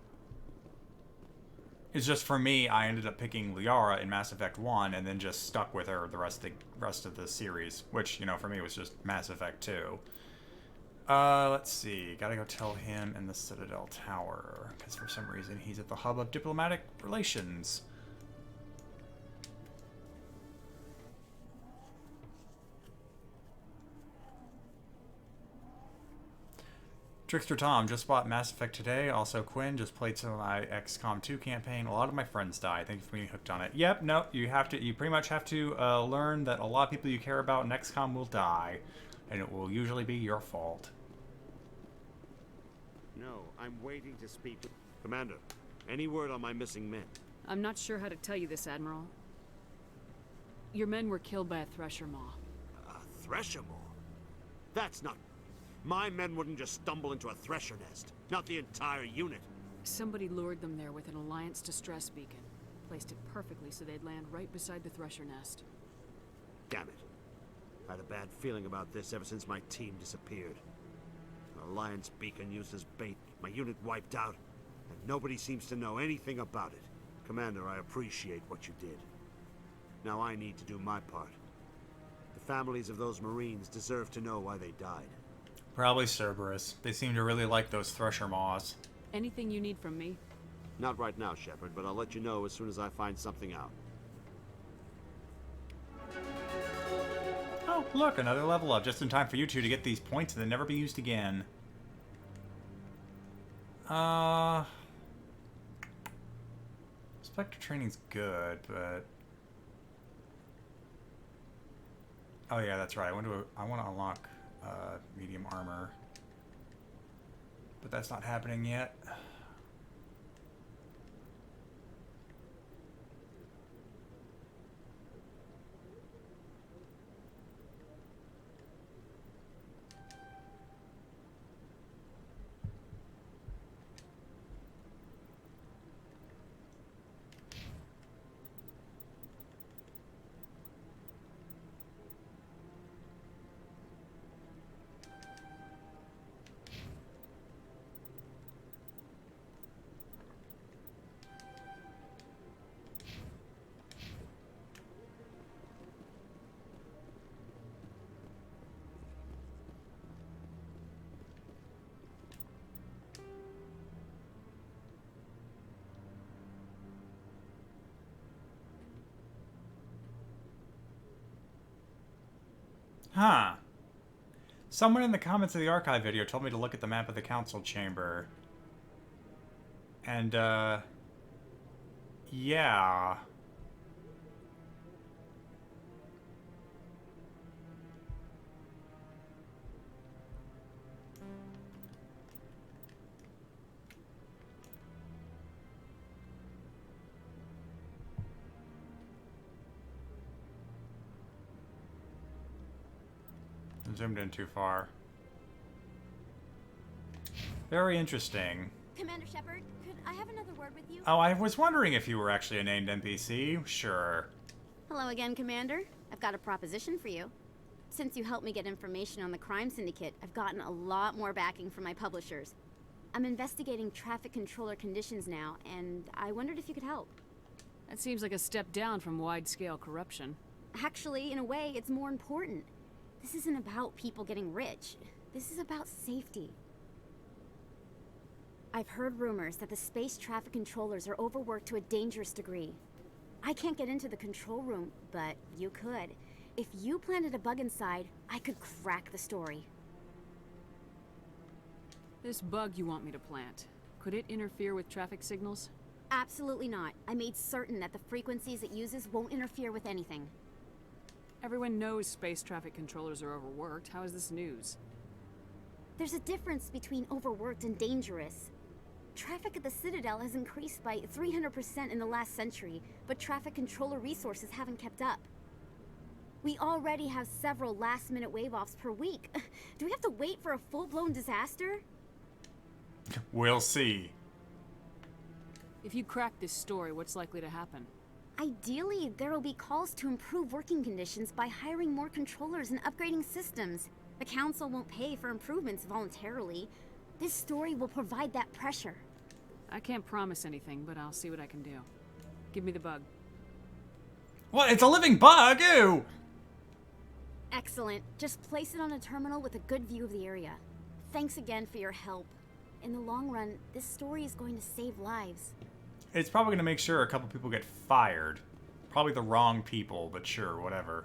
It's just, for me, I ended up picking Liara in Mass Effect 1 and then just stuck with her the rest of the series, which, you know, for me was just Mass Effect 2. Let's see. Gotta go tell him in the Citadel Tower, because for some reason he's at the hub of diplomatic relations. Trickster Tom just bought Mass Effect today. Also, Quinn just played some of my XCOM 2 campaign. A lot of my friends died. Thank you for being hooked on it. Yep, no, you pretty much have to learn that a lot of people you care about in XCOM will die, and it will usually be your fault. No, I'm waiting to speak with... Commander, any word on my missing men? I'm not sure how to tell you this, Admiral. Your men were killed by a Thresher Maw. A Thresher Maw? That's not... My men wouldn't just stumble into a Thresher nest. Not the entire unit. Somebody lured them there with an Alliance distress beacon. Placed it perfectly so they'd land right beside the Thresher nest. Damn it. I had a bad feeling about this ever since my team disappeared. An Alliance beacon used as bait, my unit wiped out, and nobody seems to know anything about it. Commander, I appreciate what you did. Now I need to do my part. The families of those Marines deserve to know why they died. Probably Cerberus. They seem to really like those Thresher Maws. Anything you need from me? Not right now, Shepard, but I'll let you know as soon as I find something out. Oh, look, another level up, just in time for you two to get these points and then never be used again. Spectre training's good, but... Oh yeah, that's right. I want to unlock medium armor, but that's not happening yet. Huh. Someone in the comments of the archive video told me to look at the map of the council chamber. And, yeah. Zoomed in too far. Very interesting. Commander Shepard, could I have another word with you? Oh, I was wondering if you were actually a named NPC. Sure. Hello again, Commander. I've got a proposition for you. Since you helped me get information on the crime syndicate, I've gotten a lot more backing from my publishers. I'm investigating traffic controller conditions now, and I wondered if you could help. That seems like a step down from wide-scale corruption. Actually, in a way, it's more important. This isn't about people getting rich. This is about safety. I've heard rumors that the space traffic controllers are overworked to a dangerous degree. I can't get into the control room, but you could. If you planted a bug inside, I could crack the story. This bug you want me to plant, could it interfere with traffic signals? Absolutely not. I made certain that the frequencies it uses won't interfere with anything. Everyone knows space traffic controllers are overworked. How is this news? There's a difference between overworked and dangerous. Traffic at the Citadel has increased by 300% in the last century, but traffic controller resources haven't kept up. We already have several last-minute wave-offs per week. Do we have to wait for a full-blown disaster? We'll see. If you crack this story, what's likely to happen? Ideally, there will be calls to improve working conditions by hiring more controllers and upgrading systems. The Council won't pay for improvements voluntarily. This story will provide that pressure. I can't promise anything, but I'll see what I can do. Give me the bug. What? It's a living bug? Ew! Excellent. Just place it on a terminal with a good view of the area. Thanks again for your help. In the long run, this story is going to save lives. It's probably going to make sure a couple people get fired. Probably the wrong people, but sure, whatever.